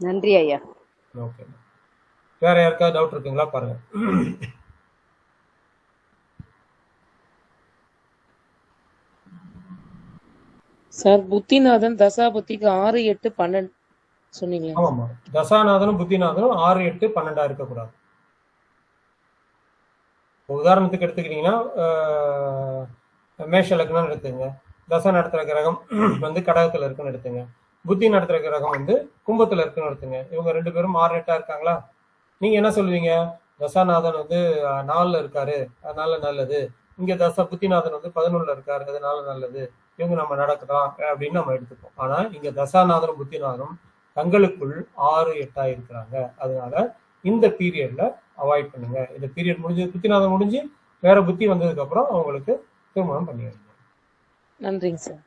நன்றி ஐயா. ஓகே. வேற யாருக்காவது டவுட் இருக்குங்களா? பாருங்க. சார், புத்திநாதன் தசா புத்திக்கு 6, 8, 12 சொன்னீங்க. ஆமா, தசாநாதனும் புத்திநாதனும் 6, 8, 12 இருக்கக்கூடாது. உதாரணத்துக்கு எடுத்துக்கிட்டீங்கன்னா மேஷ லக்னம் எடுத்துங்க. தசை நடத்துற கிரகம் வந்து கடகத்துல இருக்குன்னு எடுத்துங்க. புத்தி நடத்துற கிரகம் வந்து கும்பத்துல இருக்குன்னு எடுத்துங்க. இவங்க 2 பேரும் 6, 8 இருக்காங்களா? நீங்க என்ன சொல்லுவீங்க? தசாநாதன் வந்து 4ல இருக்காரு, அதனால நல்லது. இங்க புத்திநாதன் வந்து 11ல இருக்காரு, அதனால நல்லது. இவங்க நம்ம நடக்கலாம் அப்படின்னு நம்ம எடுத்துப்போம். ஆனா இங்க தசாநாதனும் புத்திநாதனும் தங்களுக்குள் 6, 8 இருக்கிறாங்க. அதனால இந்த பீரியட்ல அவாய்ட் பண்ணுங்க. இந்த பீரியட் முடிஞ்சு புத்திநாதன் முடிஞ்சு வேற புத்தி வந்ததுக்கு அப்புறம் அவங்களுக்கு திருமணம் பண்ணி வைங்க. நன்றிங்க சார்.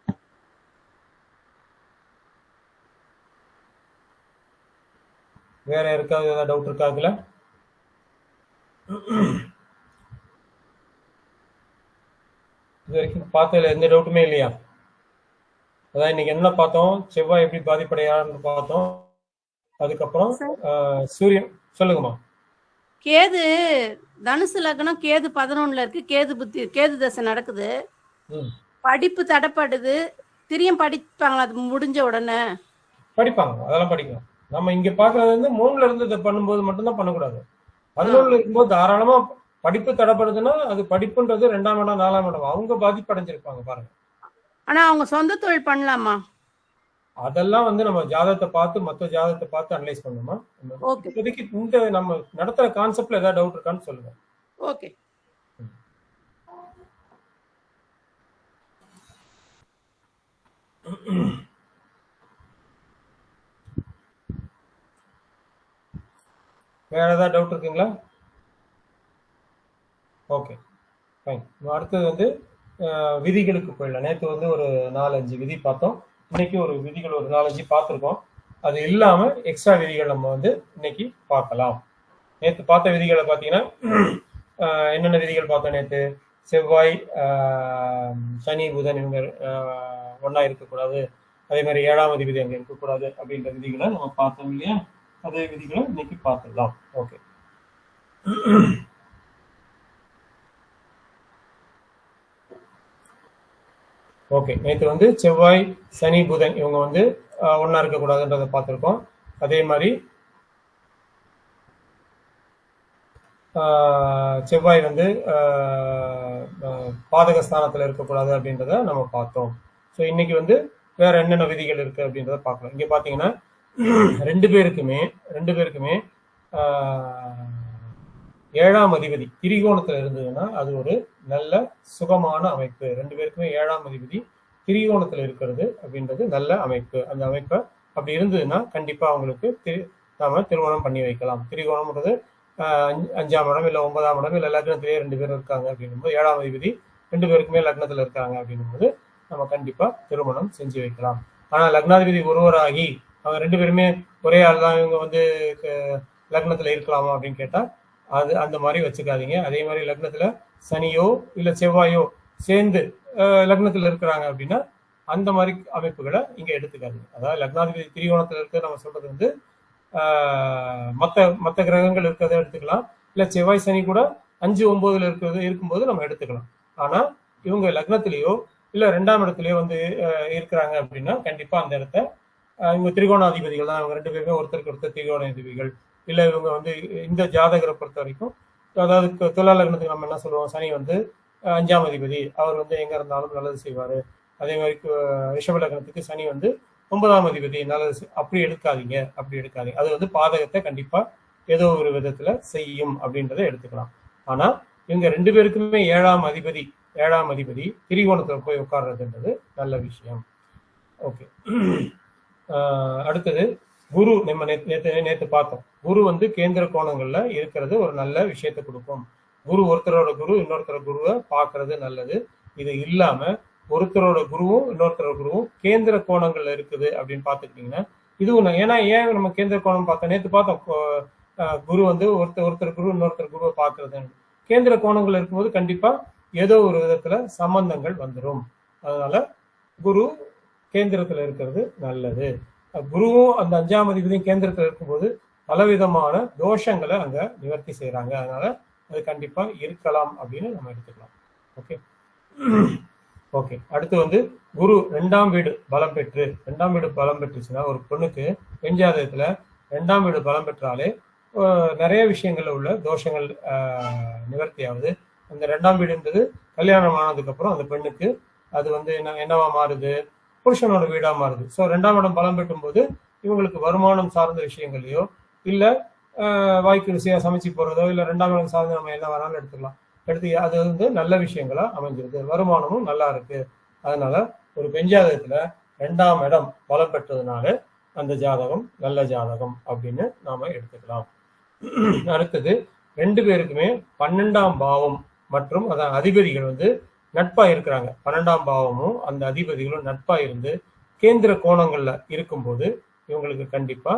வேற யாருக்காவது ஏதாவது டவுட் இருக்கா? அதுல இது வரைக்கும் பார்த்ததுல எந்த டவுட்டுமே இல்லையா? அதான் இன்னைக்கு என்ன பார்த்தோம்? செவ்வாய் எப்படி பாதிப்படையான்னு பார்த்தோம். அதுக்கப்புறம் சூரியன். சொல்லுங்கம்மா. கேது தனுசு லக்னம், கேது 11ல இருக்கு. கேது தசை நடக்குது. படிப்பு தடைப்படுது. திரியும் படிப்பாங்க அது முடிஞ்ச உடனே? படிப்பாங்க, அதெல்லாம் படிக்கலாம். நம்ம இங்க பாக்குறது வந்து 3ல இருந்து இதை பண்ணும்போது மட்டும்தான் பண்ணக்கூடாது. 11ல இருக்கும்போது தாராளமா படிப்பு தடைப்படுதுன்னா அது படிப்புன்றது 2ஆம் இடம் 4ஆம் இடம் அவங்க பாதிப்படைஞ்சிருப்பாங்க பாருங்க. ஆனா அவங்க சொந்த தொழில் பண்ணலாமா? அதெல்லாம் வந்து நம்ம ஜாதகத்தை பார்த்து மற்ற ஜாதகத்தை பார்த்து அனலைஸ் பண்ணுமா. இப்போதைக்கு இந்த நம்ம நடத்துற கான்செப்ட்ல ஏதாவது டவுட் இருக்கான்னு சொல்லுங்க. ஓகே. வேற ஏதாவது டவுட் இருக்குங்களா? Okay, fine. அடுத்தது வந்து விதிகளுக்கு போயிடலாம். நேற்று வந்து ஒரு 4-5 விதி பார்த்தோம். இன்னைக்கு ஒரு விதிகள் ஒரு 4-5 பார்த்துருக்கோம். அது இல்லாம எக்ஸ்ட்ரா விதிகள் நம்ம வந்து இன்னைக்கு பார்க்கலாம். நேற்று பார்த்த விதிகளை பார்த்தீங்கன்னா என்னென்ன விதிகள் பார்த்தோம்? நேற்று செவ்வாய், சனி, புதன் இவங்க ஒன்னா இருக்கக்கூடாது. அதே மாதிரி 7ஆம் அதிபதி அங்கே இருக்கக்கூடாது அப்படின்ற விதிகளை நம்ம பார்த்தோம் இல்லையா? அதே விதிகளை இன்னைக்கு பார்த்துடலாம். ஓகே. ஓகே, நேற்று வந்து செவ்வாய், சனி, புதன் இவங்க வந்து ஒன்னா இருக்கக்கூடாதுன்றதை பார்த்துருக்கோம். அதே மாதிரி செவ்வாய் வந்து பாதகஸ்தானத்தில் இருக்கக்கூடாது அப்படின்றத நம்ம பார்த்தோம். ஸோ இன்னைக்கு வந்து வேற என்னென்ன விதிகள் இருக்கு அப்படின்றத பார்க்கலாம். இங்கே பார்த்தீங்கன்னா ரெண்டு பேருக்குமே 7ஆம் அதிபதி திரிகோணத்துல இருந்ததுன்னா அது ஒரு நல்ல சுகமான அமைப்பு. 2 பேருக்குமே 7ஆம் அதிபதி திரிகோணத்துல இருக்கிறது அப்படின்றது நல்ல அமைப்பு. அந்த அமைப்பை அப்படி இருந்ததுன்னா கண்டிப்பா அவங்களுக்கு நாம திருமணம் பண்ணி வைக்கலாம். திரிகோணம்ன்றது 5ஆம் இடம் இல்ல 9ஆம் இடம் இல்ல லக்னத்திலேயே 2 பேரும் இருக்காங்க அப்படின்னும்போது 7ஆம் அதிபதி 2 பேருக்குமே லக்னத்துல இருக்காங்க அப்படின்னும்போது நம்ம கண்டிப்பா திருமணம் செஞ்சு வைக்கலாம். ஆனா லக்னாதிபதி ஒருவராகி அவங்க 2 பேருமே ஒரே ஆள் தான் இவங்க வந்து லக்னத்துல இருக்கலாமா அப்படின்னு கேட்டா அது அந்த மாதிரி வச்சுக்காதீங்க. அதே மாதிரி லக்னத்துல சனியோ இல்ல செவ்வாயோ சேர்ந்து லக்னத்துல இருக்கிறாங்க அப்படின்னா அந்த மாதிரி அமைப்புகளை இங்க எடுத்துக்காது. அதாவது லக்னாதிபதி திரிகோணத்துல இருக்க நம்ம சொல்றது வந்து மற்ற கிரகங்கள் இருக்கிறத எடுத்துக்கலாம், இல்ல செவ்வாய் சனி கூட 5, 9ல இருக்கும்போது நம்ம எடுத்துக்கலாம். ஆனா இவங்க லக்னத்திலேயோ இல்ல 2ஆம் இடத்துலயோ வந்து இருக்கிறாங்க அப்படின்னா கண்டிப்பா அந்த இடத்த இவங்க திரிகோணாதிபதிகள் தான். இவங்க 2 பேருமே ஒருத்தருக்கு ஒருத்தர் திரிகோணாதிபதிகள். இல்ல இவங்க வந்து இந்த ஜாதகரை பொறுத்த வரைக்கும், அதாவது துலா லக்னத்துக்கு நம்ம என்ன சொல்லுவோம், சனி வந்து 5ஆம் அதிபதி, அவர் வந்து எங்க இருந்தாலும் நல்லது செய்வாரு. அதே மாதிரி ரிஷப லக்னத்துக்கு சனி வந்து 9ஆம் அதிபதி, நல்லது. அப்படி எடுக்காதீங்க. அது வந்து பாதகத்தை கண்டிப்பா ஏதோ ஒரு விதத்துல செய்யும் அப்படின்றத எடுத்துக்கலாம். ஆனா இவங்க 2 பேருக்குமே 7ஆம் அதிபதி திரிகோணத்துல போய் உட்கார்றதுன்றது நல்ல விஷயம். ஓகே. அடுத்தது குரு. நம்ம நேத்து பார்த்தோம், குரு வந்து கேந்திர கோணங்கள்ல இருக்கிறது ஒரு நல்ல விஷயத்தை கொடுக்கும். குரு ஒருத்தரோட குரு இன்னொருத்தரோட குருவை பார்க்கறது நல்லது. இது இல்லாம ஒருத்தரோட குருவும் இன்னொருத்தரோட குருவும் கேந்திர கோணங்கள்ல இருக்குது அப்படின்னு பாத்துக்கிட்டீங்கன்னா இதுவும் ஏன்னா ஏன் நம்ம கேந்திர கோணம் பார்த்தோம், நேற்று பார்த்தோம் குரு வந்து ஒருத்தர் குரு இன்னொருத்தர் குருவை பார்க்கறது. கேந்திர கோணங்கள் இருக்கும்போது கண்டிப்பா ஏதோ ஒரு விதத்துல சம்பந்தங்கள் வந்துடும். அதனால குரு கேந்திரத்துல இருக்கிறது நல்லது. குருவும் அந்த 5ஆம் அதிபதியும் கேந்திரத்துல இருக்கும்போது பலவிதமான தோஷங்களை அங்க நிவர்த்தி செய்யறாங்க. அதனால அது கண்டிப்பா இருக்கலாம் அப்படின்னு நம்ம எடுத்துக்கலாம். ஓகே. ஓகே. அடுத்து வந்து குரு 2ஆம் வீடு பலம் பெற்றுச்சுன்னா ஒரு பொண்ணுக்கு பெண் ஜாதகத்துல 2ஆம் வீடு பலம் பெற்றாலே நிறைய விஷயங்கள்ல உள்ள தோஷங்கள் நிவர்த்தி ஆகுது. அந்த 2ஆம் வீடுன்றது கல்யாணம் ஆனதுக்கு அப்புறம் அந்த பெண்ணுக்கு அது வந்து என்னவா மாறுது, புருஷனோட வீடா மாறுது. ஸோ 2ஆம் இடம் பலம் பெற்றும் போது இவங்களுக்கு வருமானம் சார்ந்த விஷயங்களையோ இல்ல வாய்க்கு ருசியா சமைச்சு போறதோ இல்ல 2ஆம் இடம் சார்ந்து நம்ம என்ன வேணாலும் எடுத்துக்கலாம். அது வந்து நல்ல விஷயங்களா அமைஞ்சிருது, வருமானமும் நல்லா இருக்கு. அதனால ஒரு பெண் ஜாதகத்துல 2ஆம் இடம் பலம் பெற்றதுனால அந்த ஜாதகம் நல்ல ஜாதகம் அப்படின்னு நாம எடுத்துக்கலாம். அடுத்தது 2 பேருக்குமே 12ஆம் பாவம் மற்றும் அதான் அதிபதிகள் வந்து நட்பா இருக்கிறாங்க. 12ஆம் பாவமும் அந்த அதிபதிகளும் நட்பா இருந்து கேந்திர கோணங்கள்ல இருக்கும்போது இவங்களுக்கு கண்டிப்பா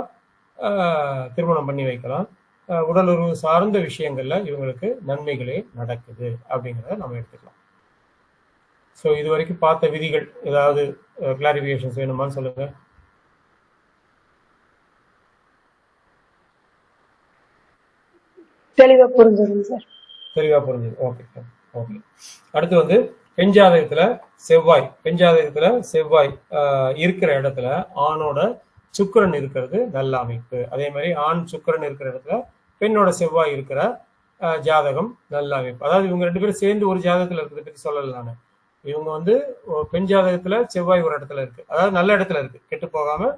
திருமணம் பண்ணி வைக்கலாம். உடலுறவு சார்ந்த விஷயங்கள்ல இவங்களுக்கு நன்மைகளே நடக்குது அப்படிங்கிறத நம்ம எடுத்துக்கலாம். ஸோ இது வரைக்கும் பார்த்த விதிகள் ஏதாவது கிளாரிபிகேஷன்ஸ் வேணுமான்னு சொல்லுங்க. தெளிவா புரிஞ்சதுங்க சார். தெளிவா புரிஞ்சது. ஓகே. ஓகே. அடுத்து வந்து பெண் ஜாதகத்துல செவ்வாய் இருக்கிற இடத்துல ஆணோட சுக்கிரன் இருக்கிறது நல்ல அமைப்பு. அதே மாதிரி ஆண் சுக்கிரன் இருக்கிற இடத்துல பெண்ணோட செவ்வாய் இருக்கிற ஜாதகம் நல்ல அமைப்பு. அதாவது இவங்க 2 பேரும் சேர்ந்து ஒரு ஜாதகத்துல இருக்கிறத பத்தி சொல்லல நானு. இவங்க வந்து பெண் ஜாதகத்துல செவ்வாய் ஒரு இடத்துல இருக்கு, அதாவது நல்ல இடத்துல இருக்கு, கெட்டு போகாம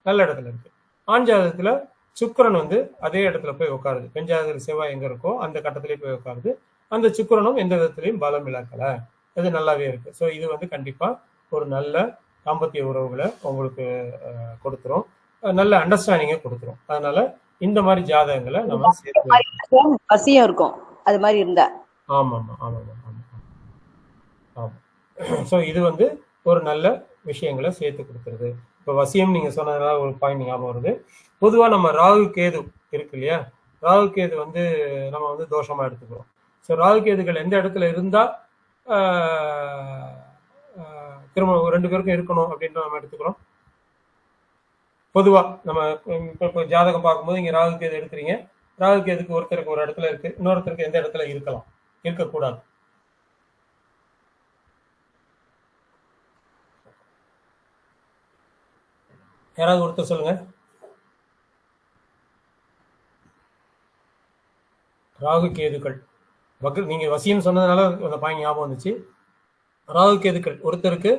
நல்ல இடத்துல இருக்கு. ஆண் ஜாதகத்துல சுக்கிரன் வந்து அதே இடத்துல போய் உட்காருது. பெண் ஜாதகத்துல செவ்வாய் எங்க இருக்கோ அந்த கட்டத்திலேயே போய் உட்காருது. அந்த சுக்கிரனும் எந்த விதத்திலையும் பலம் இழக்கல, அது நல்லாவே இருக்கு. ஸோ இது வந்து கண்டிப்பா ஒரு நல்ல தாம்பத்திய உறவுகளை உங்களுக்கு கொடுத்துரும், நல்ல அண்டர்ஸ்டாண்டிங்கை கொடுத்துரும். அதனால இந்த மாதிரி ஜாதகங்களை நம்ம வசியம் இருக்கும் அது மாதிரி இருந்தா. ஆமா. ஸோ இது வந்து ஒரு நல்ல விஷயங்களை சேர்த்து கொடுத்துருது. இப்போ வசியம் நீங்க சொன்னதுனால ஒரு பாயிண்ட் ஞாபகம் வருது. பொதுவா நம்ம ராகு கேது இருக்கு இல்லையா, ராகு கேது வந்து நம்ம வந்து தோஷமா எடுத்துக்கிறோம். ஸோ ராகு கேதுகள் எந்த இடத்துல இருந்தா திரும்ப 2 பேருக்கும் இருக்கணும் அப்படின்ற நம்ம எடுத்துக்கிறோம். பொதுவா நம்ம இப்போ ஜாதகம் பார்க்கும்போது இங்க ராகு கேது எடுக்கிறீங்க, ராகு கேதுக்கு ஒருத்தருக்கு ஒரு இடத்துல இருக்கு, இன்னொருத்தருக்கு எந்த இடத்துல இருக்கலாம், இருக்கக்கூடாது. யாராவது ஒருத்தர் சொல்லுங்க. ராகு கேதுக்கள் நீங்க வசியம் சொன்னதுனால அந்த பாயிண்ட் ஞாபகம் வந்துச்சு. ராகு கேதுக்கள் ஒருத்தருக்கு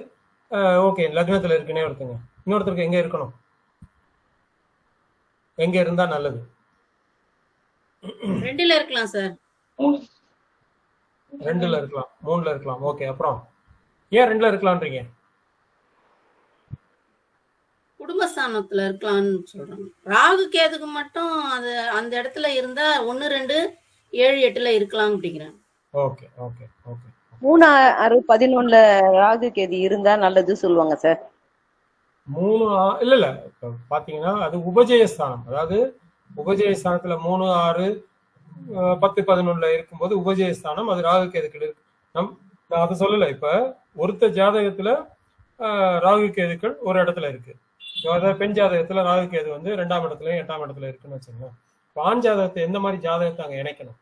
ஓகே லக்னத்துல இருக்குன்னே ஒருத்தங்க, இன்னொருத்தருக்கு எங்க இருக்கணும், எங்க இருந்தா நல்லது? 2ல இருக்கலாம் சார். 2ல இருக்கலாம், 3ல இருக்கலாம். ஓகே. அப்புறம் ஏன் 2ல இருக்கலாம்ன்றீங்க? குடும்பஸ்தானத்துல இருக்கலாம்னு சொல்றாங்க. ராகு கேதுக்கு மட்டும் அது அந்த இடத்துல இருந்தா 1, 2, 7, 8ல இருக்கலாம் அப்படிங்கிறாங்க. ஓகே. 3, 6, 11ல ராகு கேது இருந்தா நல்லது சொல்லுவாங்க சார். 3 இல்ல பாத்தீங்கன்னா அது உபஜயஸ்தானம். அதாவது உபஜயஸ்தானத்துல 3, 6, 10, 11ல இருக்கும்போது உபஜயஸ்தானம் அது ராகு கேதுக்கள் இருக்கு. நான் அதை சொல்லல. இப்ப ஒருத்த ஜாதகத்துல ராகு கேதுக்கள் ஒரு இடத்துல இருக்கு. அதாவது பெண் ஜாதகத்துல ராகு கேது வந்து 2ஆம் இடத்துலயும் 8ஆம் இடத்துல இருக்குன்னு வச்சுக்கோங்க. ஆண் ஜாதகத்தை எந்த மாதிரி ஜாதகத்தை அங்க இணைக்கணும்?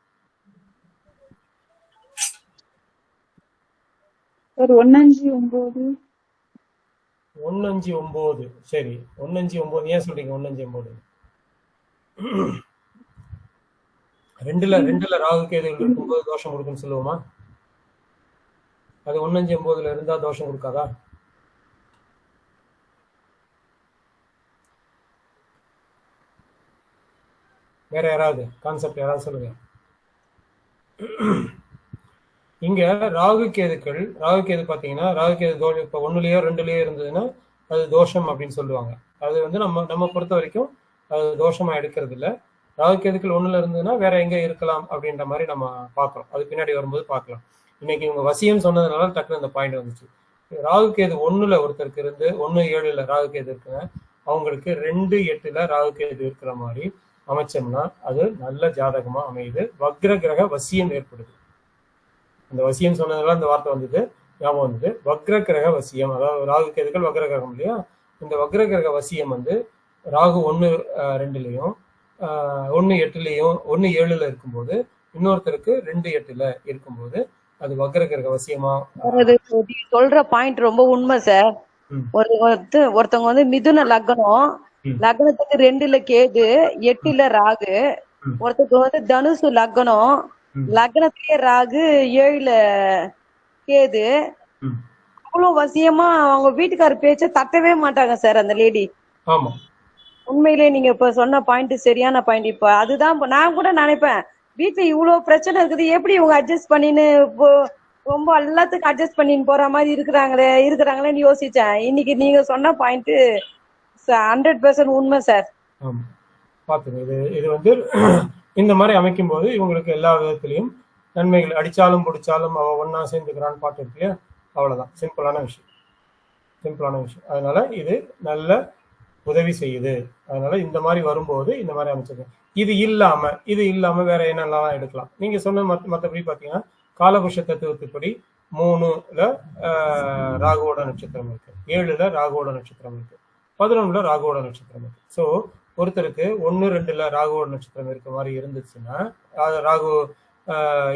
ஒரு 159. 159. சரி, 159 ஏன் சொல்றீங்க 159? ரெண்டுல ராகு கேதுகள் இருக்கும்போது தோஷம் கொடுக்குன்னு சொல்லுவோமா? அது 159 இருந்தா தோஷம் கொடுக்காதா? வேற யாராவது கான்செப்ட் யாராவது சொல்லுங்க. இங்க ராகு கேது பாத்தீங்கன்னா ராகு கேது இப்ப 1லயோ 2லயோ இருந்ததுன்னா அது தோஷம் அப்படின்னு சொல்லுவாங்க. அது வந்து நம்ம பொறுத்த வரைக்கும் அது தோஷமா எடுக்கிறது இல்ல. ராகு கேதுக்கள் 1ல இருந்ததுன்னா வேற எங்க இருக்கலாம் அப்படின்ற மாதிரி நம்ம பார்க்கிறோம். அது பின்னாடி வரும்போது பார்க்கலாம். இன்னைக்கு இவங்க வசியம் சொன்னதுனால டக்குனு அந்த பாயிண்ட் வந்துச்சு. ராகு கேது 1ல ஒருத்தருக்கு இருந்து 1-7ல ராகு கேது இருக்குங்க, அவங்களுக்கு 2-8ல ராகு கேது இருக்கிற மாதிரி அமைச்சோம்னா அது நல்ல ஜாதகமா அமையுது. வக்ர கிரக வசியம் ஏற்படுது. அந்த வசியம் சொன்னதுனால அந்த வார்த்தை வந்தது, ஞாபகம் வந்தது. வக்ர கிரக வசியம், அதாவது ராகு கேதுக்கள் வக்ர கிரகம் இல்லையா? இந்த வக்ர கிரக வசியம் வந்து ராகு 1-2லயும் 1-8லயும் 1-7ல இருக்கும்போது இன்னொருத்தருக்கு 2-8ல இருக்கும்போது அது வக்ர கிரக வசியமா. சொல்ற பாயிண்ட் ரொம்ப உண்மை சார். ஒருத்தவங்க வந்து மிதுன லக்னம், லக்னத்துக்கு 2ல கேது 8ல ராகு. ஒருத்தருக்கு வந்து தனுசு லக்னம், லக்னத்திலேயே ராகு 7ல கேது. அவ்வளவு வசியமா அவங்க வீட்டுக்கார பேச்ச தட்டவே மாட்டாங்க சார் அந்த லேடி. ஆமா, உண்மையிலே நீங்க இப்ப சொன்ன பாயிண்ட் சரியான பாயிண்ட். இப்ப அதுதான் நான் கூட நினைப்பேன், வீட்டுல இவ்வளவு பிரச்சனை இருக்குது, எப்படி இவங்க அட்ஜஸ்ட் பண்ணின்னு இப்போ ரொம்ப எல்லாத்துக்கும் அட்ஜஸ்ட் பண்ணின்னு போற மாதிரி இருக்கிறாங்களேன்னு யோசிச்சேன். இன்னைக்கு நீங்க சொன்ன பாயிண்ட் 100% உண்மை சார். பாத்துங்க, இது வந்து இந்த மாதிரி அமைக்கும் போது இவங்களுக்கு எல்லா விதத்திலையும் நன்மைகள். அடிச்சாலும் பிடிச்சாலும் அவ ஒன்னா சேர்ந்துக்கிறான்னு பாட்டு இருக்கு இல்லையா? அவ்வளவுதான், சிம்பிளான விஷயம். அதனால இது நல்ல உதவி செய்யுது. அதனால இந்த மாதிரி வரும்போது இந்த மாதிரி அமைச்சிருக்கேன். இது இல்லாம வேற என்னெல்லாம் எடுக்கலாம்? நீங்க சொன்ன மற்றபடி பாத்தீங்கன்னா காலபுருஷ தத்துவத்துப்படி 3ல ராகுவோட நட்சத்திரம் இருக்கு, 7ல ராகுவோட நட்சத்திரம் இருக்கு, 11ல ராகுவோட நட்சத்திரம் இருக்கு. ஸோ ஒருத்தருக்கு 1-2ல ராகுவோட நட்சத்திரம் இருக்க மாதிரி இருந்துச்சுன்னா, ராகு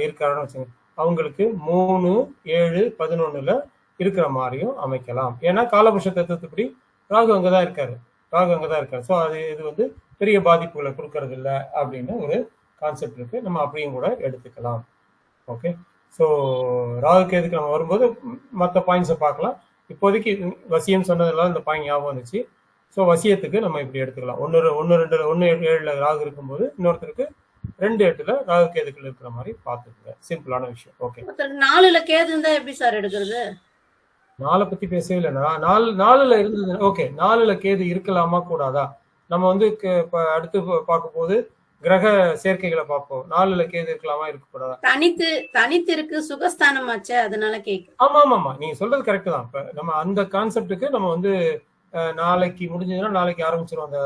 இருக்காருன்னு வச்சுங்க, அவங்களுக்கு 3, 7, 11ல இருக்கிற மாதிரியும் அமைக்கலாம். ஏன்னா காலபுருஷ தத்துவத்துப்படி ராகு அங்கதான் இருக்காரு. ஸோ இது வந்து பெரிய பாதிப்புகளை கொடுக்கறது இல்லை அப்படின்னு ஒரு கான்செப்ட் இருக்கு. நம்ம அப்படியும் கூட எடுத்துக்கலாம். ஓகே, ஸோ ராகு கேதுக்கு நம்ம வரும்போது மற்ற பாயிண்ட்ஸை பார்க்கலாம். இப்போதைக்கு வசியம் சொன்னதெல்லாம் இந்த பாயிண்ட் ஞாபகம் வந்துச்சு. ஸோ வசியத்துக்கு நம்ம இப்படி எடுத்துக்கலாம். 1-7ல ராகு இருக்கும்போது இன்னொருத்தருக்கு 2-8ல ராகு கேதுக்கள் இருக்கிற மாதிரி பார்த்துக்குங்க. சிம்பிளான விஷயம். ஓகே, 4ல கேது இருந்தா எப்படி சார் எடுக்கிறது? 4 பத்தி பேசவே இல்லை. 4ல இருந்தது. ஓகே, 4ல கேது இருக்கலாமா கூடாதா? நம்ம வந்து அடுத்து பார்க்க போது கிரக சேர்க்கைகளை பார்ப்போம். 4ல கேது இருக்கலாமா இருக்கக்கூடாதா? தனித்து இருக்கு, சுகஸ்தானமாச்சு, அதனால கேக்கு. ஆமா, நீங்க சொல்றது கரெக்ட் தான். இப்ப நம்ம அந்த கான்செப்டுக்கு நம்ம வந்து நாளைக்கு முடிஞ்சதுன்னா நாளைக்கு ஆரம்பிச்சிருவோம். அந்த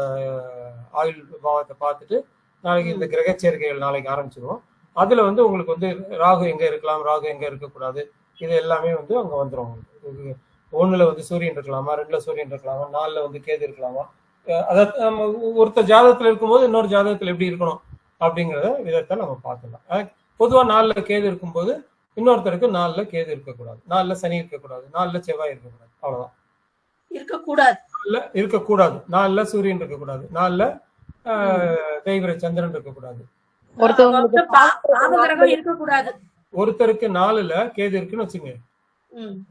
ஆயுள் பாவத்தை பார்த்துட்டு நாளைக்கு இந்த கிரக சேர்க்கைகள் நாளைக்கு ஆரம்பிச்சிருவோம். அதுல வந்து உங்களுக்கு வந்து ராகு எங்க இருக்கலாம், ராகு எங்க இருக்கக்கூடாது, இது எல்லாமே வந்து அங்க வந்துடும். 1ல வந்து சூரியன் இருக்கலாமா, 2ல சூரியன் இருக்கலாமா, 4ல வந்து கேது இருக்கலாமா, அதாவது நம்ம ஒருத்தர் ஜாதகத்துல இருக்கும்போது இன்னொரு ஜாதகத்துல எப்படி இருக்கணும் அப்படிங்கிறத விதத்தை நம்ம பார்த்துக்கலாம். பொதுவா 4ல கேது இருக்கும்போது இன்னொருத்தருக்கு 4ல கேது இருக்கக்கூடாது, 4ல சனி இருக்கக்கூடாது, 4ல செவ்வாய் இருக்கக்கூடாது. அவ்வளவுதான், இருக்கக்கூடாது. 4ல சூரியன் இருக்கக்கூடாது, 4ல தேய்பிரை சந்திரன் இருக்கக்கூடாது, ஒருத்தருக்கு 4ல கேது இருக்குன்னு வச்சுங்க,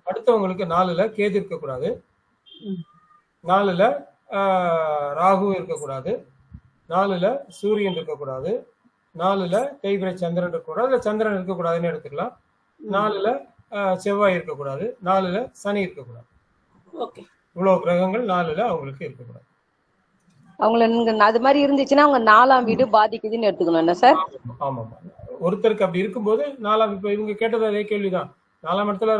அடுத்தவங்களுக்கு 4ல கேது இருக்கக்கூடாது, 4ல ராகு இருக்கக்கூடாது, 4ல சூரியன் இருக்கக்கூடாது, 4ல தேய்பிரை சந்திரன் இருக்கக்கூடாது, இல்ல சந்திரன் இருக்கக்கூடாதுன்னு எடுத்துக்கலாம், 4ல செவ்வாய் இருக்கக்கூடாது, 4ல சனி இருக்கக்கூடாது. இவ்வளவு கிரகங்கள் 4ல அவங்களுக்கு இருக்கக்கூடாது. அவங்களுக்கு அது மாதிரி இருந்துச்சுன்னா அவங்க 4ஆம் வீடு பாதிக்குதுன்னு எடுத்துக்கணும் என்ன சார்? ஆமா, ஒருத்தருக்கு அப்படி இருக்கும்போது 4ஆம், இப்ப இவங்க கேட்டது அதே கேள்விதான். 4ஆம் இடத்துல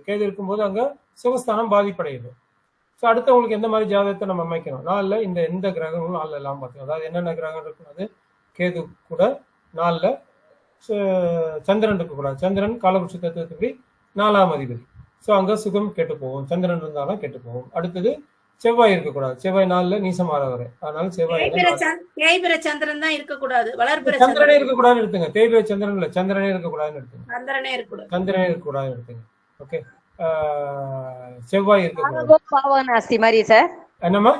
கேது இருக்கும்போது அங்க சுகஸ்தானம் பாதிப்படையுது. ஸோ அடுத்தவங்களுக்கு எந்த மாதிரி ஜாதகத்தை நம்ம அமைக்கணும்? 4ல இந்த எந்த கிரகங்களும் 4ல எல்லாம் பார்த்துக்கணும். அதாவது என்னென்ன கிரகம் இருக்கக்கூடாது? கேது கூட 4ல சந்திரன் இருக்கக்கூடாது. சந்திரன் காலபுருஷ தத்துவத்துப்படி 4ஆம் அதிபதி. ஸோ அங்க சுகம் கெட்டு போகும். சந்திரன் இருந்தாலும் கெட்டு போகும். அடுத்தது செவ்வாய் இருக்கக்கூடாது. செவ்வாய் நாள்ல நீசமாறவர், அதனால செவ்வாய் தேய்பிர சந்திரன் தான் இருக்கக்கூடாது. வளர்பிற சந்திரனே இருக்கக்கூடாதுன்னு எடுத்துங்க. தேய்பிர சந்திரன் இல்ல, சந்திரனே இருக்கக்கூடாதுன்னு எடுத்துங்க. சந்திரனே இருக்கக்கூடாது. சந்திரனே இருக்கக்கூடாதுன்னு எடுத்துங்க. ஓகே, செவ்வாய் இருக்கக்கூடாது. பாவகநாஸ்தி மாதிரி சார். என்னம்மா?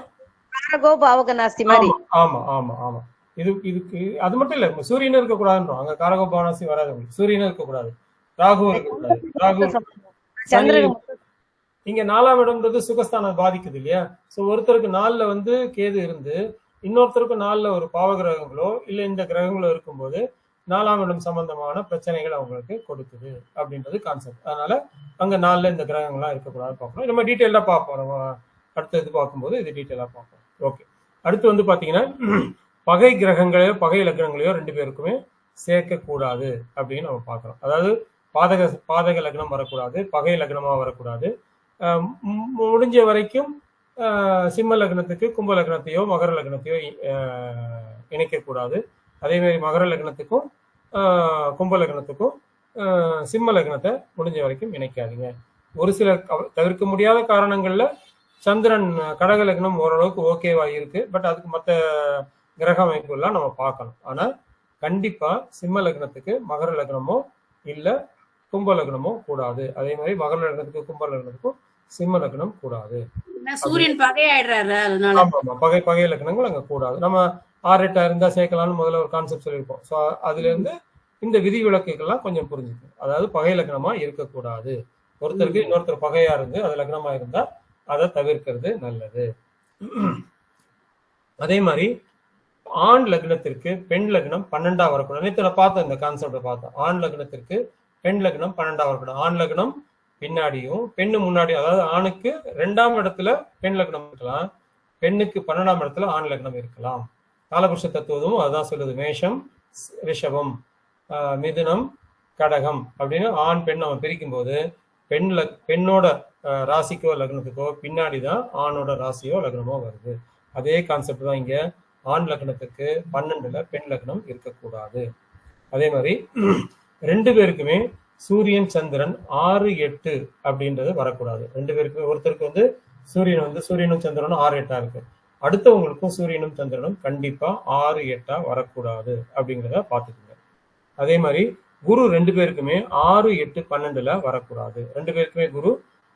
பாவகநாஸ்தி மாதிரி. ஆமா ஆமா ஆமா. இதுக்கு அது மட்டும் இல்ல, சூரியனும் இருக்கக்கூடாதுன்றோம். அங்க காரகோ பாவனாஸ்தி வராது. உங்களுக்கு சூரியனும் இருக்கக்கூடாது, ராகுவும் இருக்கக்கூடாது. ராகு சந்திரன் இங்க 4ஆம் இடம்ன்றது சுகஸ்தானம் பாதிக்குது இல்லையா? சோ ஒருத்தருக்கு 4ல வந்து கேது இருந்து இன்னொருத்தருக்கு 4ல ஒரு பாவ கிரகங்களோ இல்ல இந்த கிரகங்களோ இருக்கும்போது 4ஆம் இடம் சம்பந்தமான பிரச்சனைகள் அவங்களுக்கு கொடுக்குது அப்படின்றது கான்செப்ட். அதனால அங்க 4ல இந்த கிரகங்கள்லாம் இருக்கக்கூடாது பார்க்கணும். நம்ம டீட்டெயிலா பார்ப்போம். அடுத்த இது பார்க்கும்போது இது டீட்டெயிலா பார்ப்போம். ஓகே, அடுத்து வந்து பாத்தீங்கன்னா பகை கிரகங்களையோ பகை லக்னங்களையோ 2 பேருக்குமே சேர்க்க கூடாது அப்படின்னு நம்ம பார்க்கிறோம். அதாவது பாதக லக்னம் வரக்கூடாது, பகை லக்னமா வரக்கூடாது. முடிஞ்ச வரைக்கும் சிம்ம லக்னத்துக்கு கும்ப லக்னத்தையோ மகர லக்னத்தையோ இணைக்கக்கூடாது. அதே மாதிரி மகர லக்னத்துக்கும் கும்ப லக்னத்துக்கும் சிம்ம லக்னத்தை முடிஞ்ச வரைக்கும் இணைக்காதீங்க. ஒரு சில தவிர்க்க முடியாத காரணங்கள்ல சந்திரன் கடக லக்னம் ஓரளவுக்கு ஓகேவா இருக்கு, பட் அதுக்கு மற்ற கிரக அமைப்புகள்லாம் நம்ம பார்க்கணும். ஆனா கண்டிப்பா சிம்ம லக்னத்துக்கு மகர லக்னமோ இல்ல கும்ப லக்னமோ கூடாது. அதே மாதிரி மகர லக்னத்துக்கு கும்ப லக்னத்துக்கும் சிம்ம லக்னம் கூடாது. சூரியன் பகையாயிடுறாரு, அதனால பகை லக்னங்கள் அங்க கூடாது. நம்ம 6-8 இருந்தா சேர்க்கலாம்னு முதல்ல ஒரு கான்செப்ட் சொல்லியிருப்போம். ஸோ அதுல இருந்து இந்த விதி விலக்குகள்லாம் கொஞ்சம் புரிஞ்சுக்கணும். அதாவது பகை லக்னமா இருக்கக்கூடாது. ஒருத்தருக்கு இன்னொருத்தர் பகையா இருந்து அது லக்னமா இருந்தா அதை தவிர்க்கிறது நல்லது. அதே மாதிரி ஆண் லக்னத்திற்கு பெண் லக்னம் 12ஆ வரக்கூடாது. நேற்று நான் பார்த்தேன், இந்த கான்செப்டை பார்த்தேன். ஆண் லக்னத்திற்கு பெண் லக்னம் 12ஆ வரக்கூடாது. ஆண் லக்னம் பின்னாடியும் பெண்ணு முன்னாடி, அதாவது ஆணுக்கு 2ஆம் இடத்துல பெண் லக்னம் இருக்கலாம், பெண்ணுக்கு 12ஆம் இடத்துல ஆண் லக்னம் இருக்கலாம். காலபுருஷ தத்துவமும் அதுதான் சொல்லுது. மேஷம் ரிஷபம் மிதுனம் கடகம் அப்படின்னு ஆண் பெண் அவன் பிரிக்கும் போது பெண்ணோட ராசிக்கோ லக்னத்துக்கோ பின்னாடிதான் ஆணோட ராசியோ லக்னமோ வருது. அதே கான்செப்ட் தான் இங்க. ஆண் லக்னத்துக்கு 12ல பெண் லக்னம் இருக்கக்கூடாது. அதே மாதிரி 2 பேருக்குமே சூரியன் சந்திரன் 6-8 அப்படின்றது வரக்கூடாது. 2 பேருக்குமே, ஒருத்தருக்கு வந்து சூரியனும் சந்திரனும் 6-8 இருக்கு, அடுத்தவங்களுக்கும் சூரியனும் சந்திரனும் கண்டிப்பா 6-8 வரக்கூடாது அப்படிங்கிறத பார்த்துக்கோங்க. அதே மாதிரி குரு 2 பேருக்குமே 6-8-12ல வரக்கூடாது. 2 பேருக்குமே குரு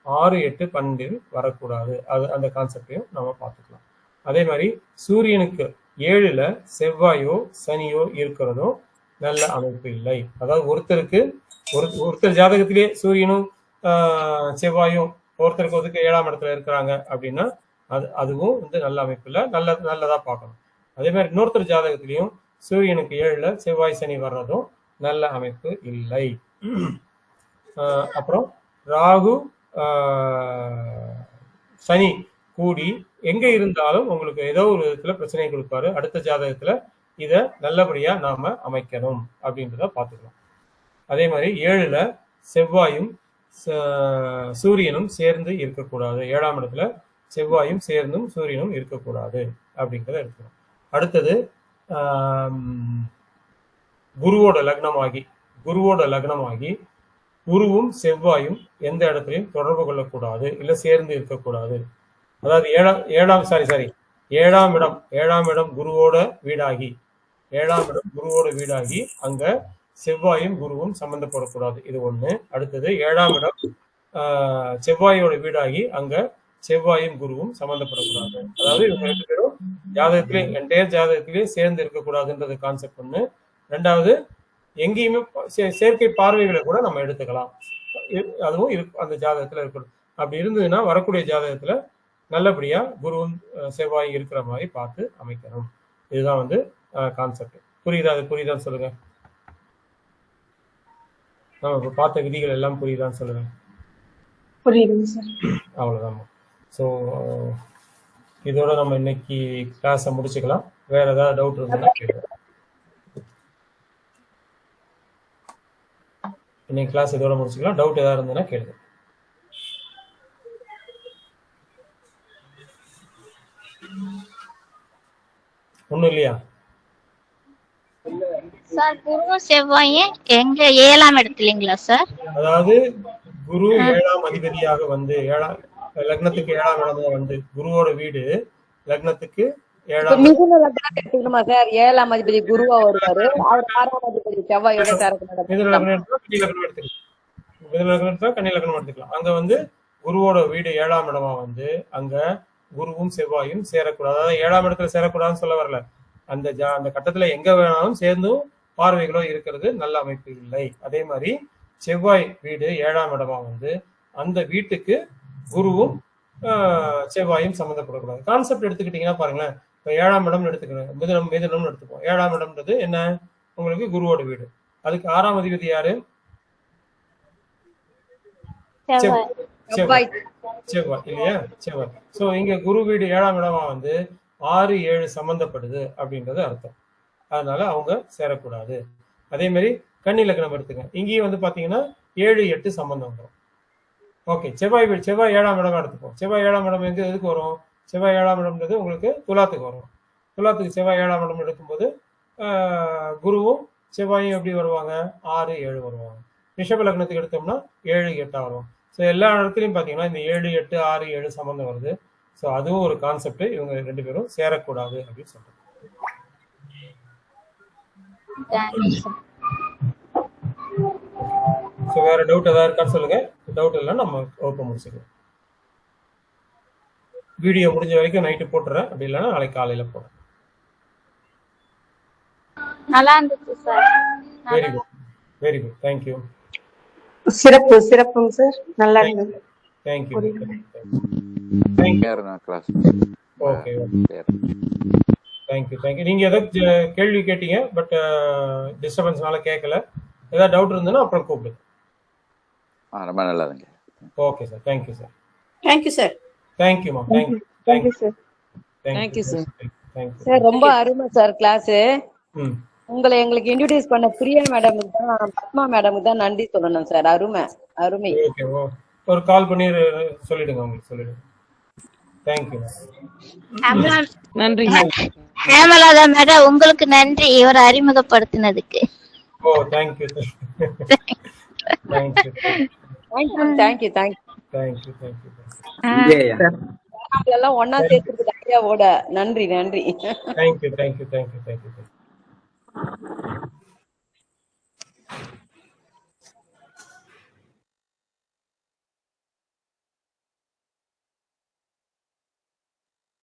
6-8-12 வரக்கூடாது. அந்த கான்செப்டையும் நம்ம பார்த்துக்கலாம். அதே மாதிரி சூரியனுக்கு 7ல செவ்வாயோ சனியோ இருக்கிறதும் நல்ல அமைப்பு இல்லை. அதாவது ஒருத்தர் ஜாதகத்திலே சூரியனும் செவ்வாயும் ஒருத்தருக்கு ஒதுக்க 7ஆம் இடத்துல இருக்கிறாங்க அப்படின்னா அதுவும் வந்து நல்ல அமைப்பு இல்லை, நல்லதா பார்க்கணும். அதே மாதிரி இன்னொருத்தர் ஜாதகத்திலையும் சூரியனுக்கு 7ல செவ்வாய் சனி வர்றதும் நல்ல அமைப்பு இல்லை. அப்புறம் ராகு சனி கூடி எங்க இருந்தாலும் உங்களுக்கு ஏதோ ஒரு விதத்துல பிரச்சனை கொடுப்பாரு. அடுத்த ஜாதகத்துல இத நல்லபடியா நாம அமைக்கணும் அப்படின்றத பார்த்துக்கலாம். அதே மாதிரி 7ல செவ்வாயும் சூரியனும் சேர்ந்து இருக்கக்கூடாது. 7ஆம் இடத்துல செவ்வாயும் சேர்ந்தும் சூரியனும் இருக்கக்கூடாது அப்படிங்கிறத எடுக்கணும். அடுத்தது குருவோட லக்னமாகி குருவும் செவ்வாயும் எந்த இடத்துலையும் தொடர்பு கொள்ளக்கூடாது, இல்ல சேர்ந்து இருக்கக்கூடாது. அதாவது ஏழாம் இடம் குருவோட வீடாகி அங்க செவ்வாயும் குருவும் சம்பந்தப்படக்கூடாது. இது ஒண்ணு. அடுத்தது 7ஆம் இடம் செவ்வாயோட வீடாகி அங்க செவ்வாயும் குருவும் சம்பந்தப்படக்கூடாது. அதாவது இவங்க 2 பேரும் ஜாதகத்திலே என்டையர் ஜாதகத்திலே சேர்ந்து இருக்கக்கூடாதுன்றது கான்செப்ட் ஒண்ணு. 2வது எங்கேயுமே செயற்கை பார்வைகளை கூட நம்ம எடுத்துக்கலாம், அதுவும் அந்த ஜாதகத்துல இருக்கணும். அப்படி இருந்ததுன்னா வரக்கூடிய ஜாதகத்துல நல்லபடியா குருவும் செவ்வாயும் இருக்கிற மாதிரி பார்த்து அமைக்கணும். இதுதான் வந்து கான்செப்ட். புரியுதான்னு சொல்லுங்க. நம்ம இப்ப பார்த்த விதிகள் எல்லாம் புரியுதான்னு சொல்லுங்க. புரியுதுங்க சார். அவ்வளவுதான். ஸோ இதோட நம்ம இன்னைக்கு கிளாஸை முடிச்சுக்கலாம். வேற ஏதாவது டவுட் இருந்ததுன்னா கேளுங்க. இன்னைக்கு கிளாஸ் இதோட முடிச்சுக்கலாம். டவுட் ஏதாவது இருந்ததுன்னா கேளுங்க. ஒண்ணும் இல்லையா? சார் குருவும் செவ்வாயும் எங்க 7ஆம் இடத்துலங்களா சார்? அதாவது குரு 7ஆம் அதிபதியாக வந்து லக்னத்துக்கு 7ஆம் இடமா வந்து குருவோட வீடு லக்னத்துக்கு 7ஆம் மிதுன லக்னம் எடுத்துக்கணுமா சார்? 7ஆம் அதிபதி குருவா வருவாரு, அவர் 6ஆம் அதிபதி செவ்வாயோட சேரக்கூடாது. மிதுன லக்னம் எடுத்துக்கலாம், கன்னி லக்னம் எடுத்துக்கலாம். மிதுன லக்னம் எடுத்தா கன்னி லக்னம் எடுத்துக்கலாம். அங்க வந்து குருவோட வீடு 7ஆம் இடமா வந்து அங்க குருவும் செவ்வாயும் சேரக்கூடாது. அதாவது 7ஆம் இடத்துல சேரக்கூடாதுன்னு சொல்ல வரல, அந்த கட்டத்துல எங்க வேணாலும் சேர்ந்தும் பார்வைகளோ இருக்கிறது நல்ல அமைப்பு இல்லை. அதே மாதிரி செவ்வாய் வீடு 7ஆம் இடமா வந்து அந்த வீட்டுக்கு குருவும் செவ்வாயும் சம்மந்தப்படக்கூடாது. கான்செப்ட் எடுத்துக்கிட்டீங்கன்னா பாருங்களேன், இப்போ 7ஆம் இடம் எடுத்துக்கிறேன், மிதுனம்னு எடுத்துப்போம். 7ஆம் இடம்ன்றது என்ன, உங்களுக்கு குருவோட வீடு. அதுக்கு 6ஆம் அதிபதி யாரு? செவ்வாய் இல்லையா, செவ்வாய். சோ இங்க குரு வீடு 7ஆம் இடமா வந்து 6, 7 சம்பந்தப்படுது அப்படின்றது அர்த்தம். அதனால அவங்க சேரக்கூடாது. அதே மாதிரி கன்னி லக்னம் எடுத்துங்க, இங்கேயும் வந்து பாத்தீங்கன்னா 7, 8 சம்பந்தம் வரும். ஓகே, செவ்வாய் 7ஆம் இடம் எடுத்துப்போம். செவ்வாய் 7ஆம் இடம் எதுக்கு வரும்? செவ்வாய் 7ஆம் இடம்ன்றது உங்களுக்கு துலாத்துக்கு வரும். துலாத்துக்கு செவ்வாய் 7ஆம் இடம் எடுக்கும்போது குருவும் செவ்வாயும் எப்படி வருவாங்க? 6, 7 வருவாங்க. ரிஷப லக்னத்துக்கு எடுத்தோம்னா 7, 8 வரும். ஸோ எல்லா இடத்துலையும் பார்த்தீங்கன்னா இந்த 7, 8, 6, 7 சம்மந்தம் வருது. ஸோ அதுவும் ஒரு கான்செப்ட். இவங்க 2 பேரும் சேரக்கூடாது அப்படின்னு சொல்றாங்க. ஸோ வேற டவுட் ஏதாவது இருக்கான்னு சொல்லுங்க. டவுட் இல்லைன்னா நம்ம வகுப்பு முடிச்சுக்கலாம். வீடியோ முடிஞ்ச வரைக்கும் நைட்டு போட்டுறேன், அப்படி இல்லைன்னா நாளைக்கு காலையில போடுறேன். நல்லா இருந்துச்சு sir. Very good, very good, thank you. சிறப்புங்க சார், நல்லா இருந்தது. தேங்க்யூ. Class okay, thank you. நீங்க ஏதாவது கேள்வி கேட்டீங்க, பட் டிஸ்டர்பன்ஸ்னால கேட்கல. ஏதாவது டவுட் இருந்ததுன்னா அப்புறம் கூப்பிடுங்க. ரொம்ப நல்லாதுங்க. Okay sir, thank you sir. Thank you sir. தேங்க்யூமா, thank you sir. Thank you sir. Sir ரொம்ப அருமை சார் கிளாஸ். உங்களை எங்களுக்கு இன்ட்ரோடியூஸ் பண்ண பிரியா மேடமுக்கு தான், பத்மா மேடமுக்கு தான் நன்றி சொல்லணும் சார். அருமை அருமை. ஓகே, ஒரு கால் பண்ணி சொல்லிடுங்க, உங்களுக்கு சொல்லிடுங்க. தேங்க்யூ. நன்றி. ஹேமலதா மேடம், உங்களுக்கு நன்றி இவரை அறிமுகப்படுத்தினதுக்கு. ஓ, தேங்க்யூ. எல்லாம் ஒன்னா சேர்த்துருக்கு ஐயாவோட. நன்றி. தேங்க்யூ.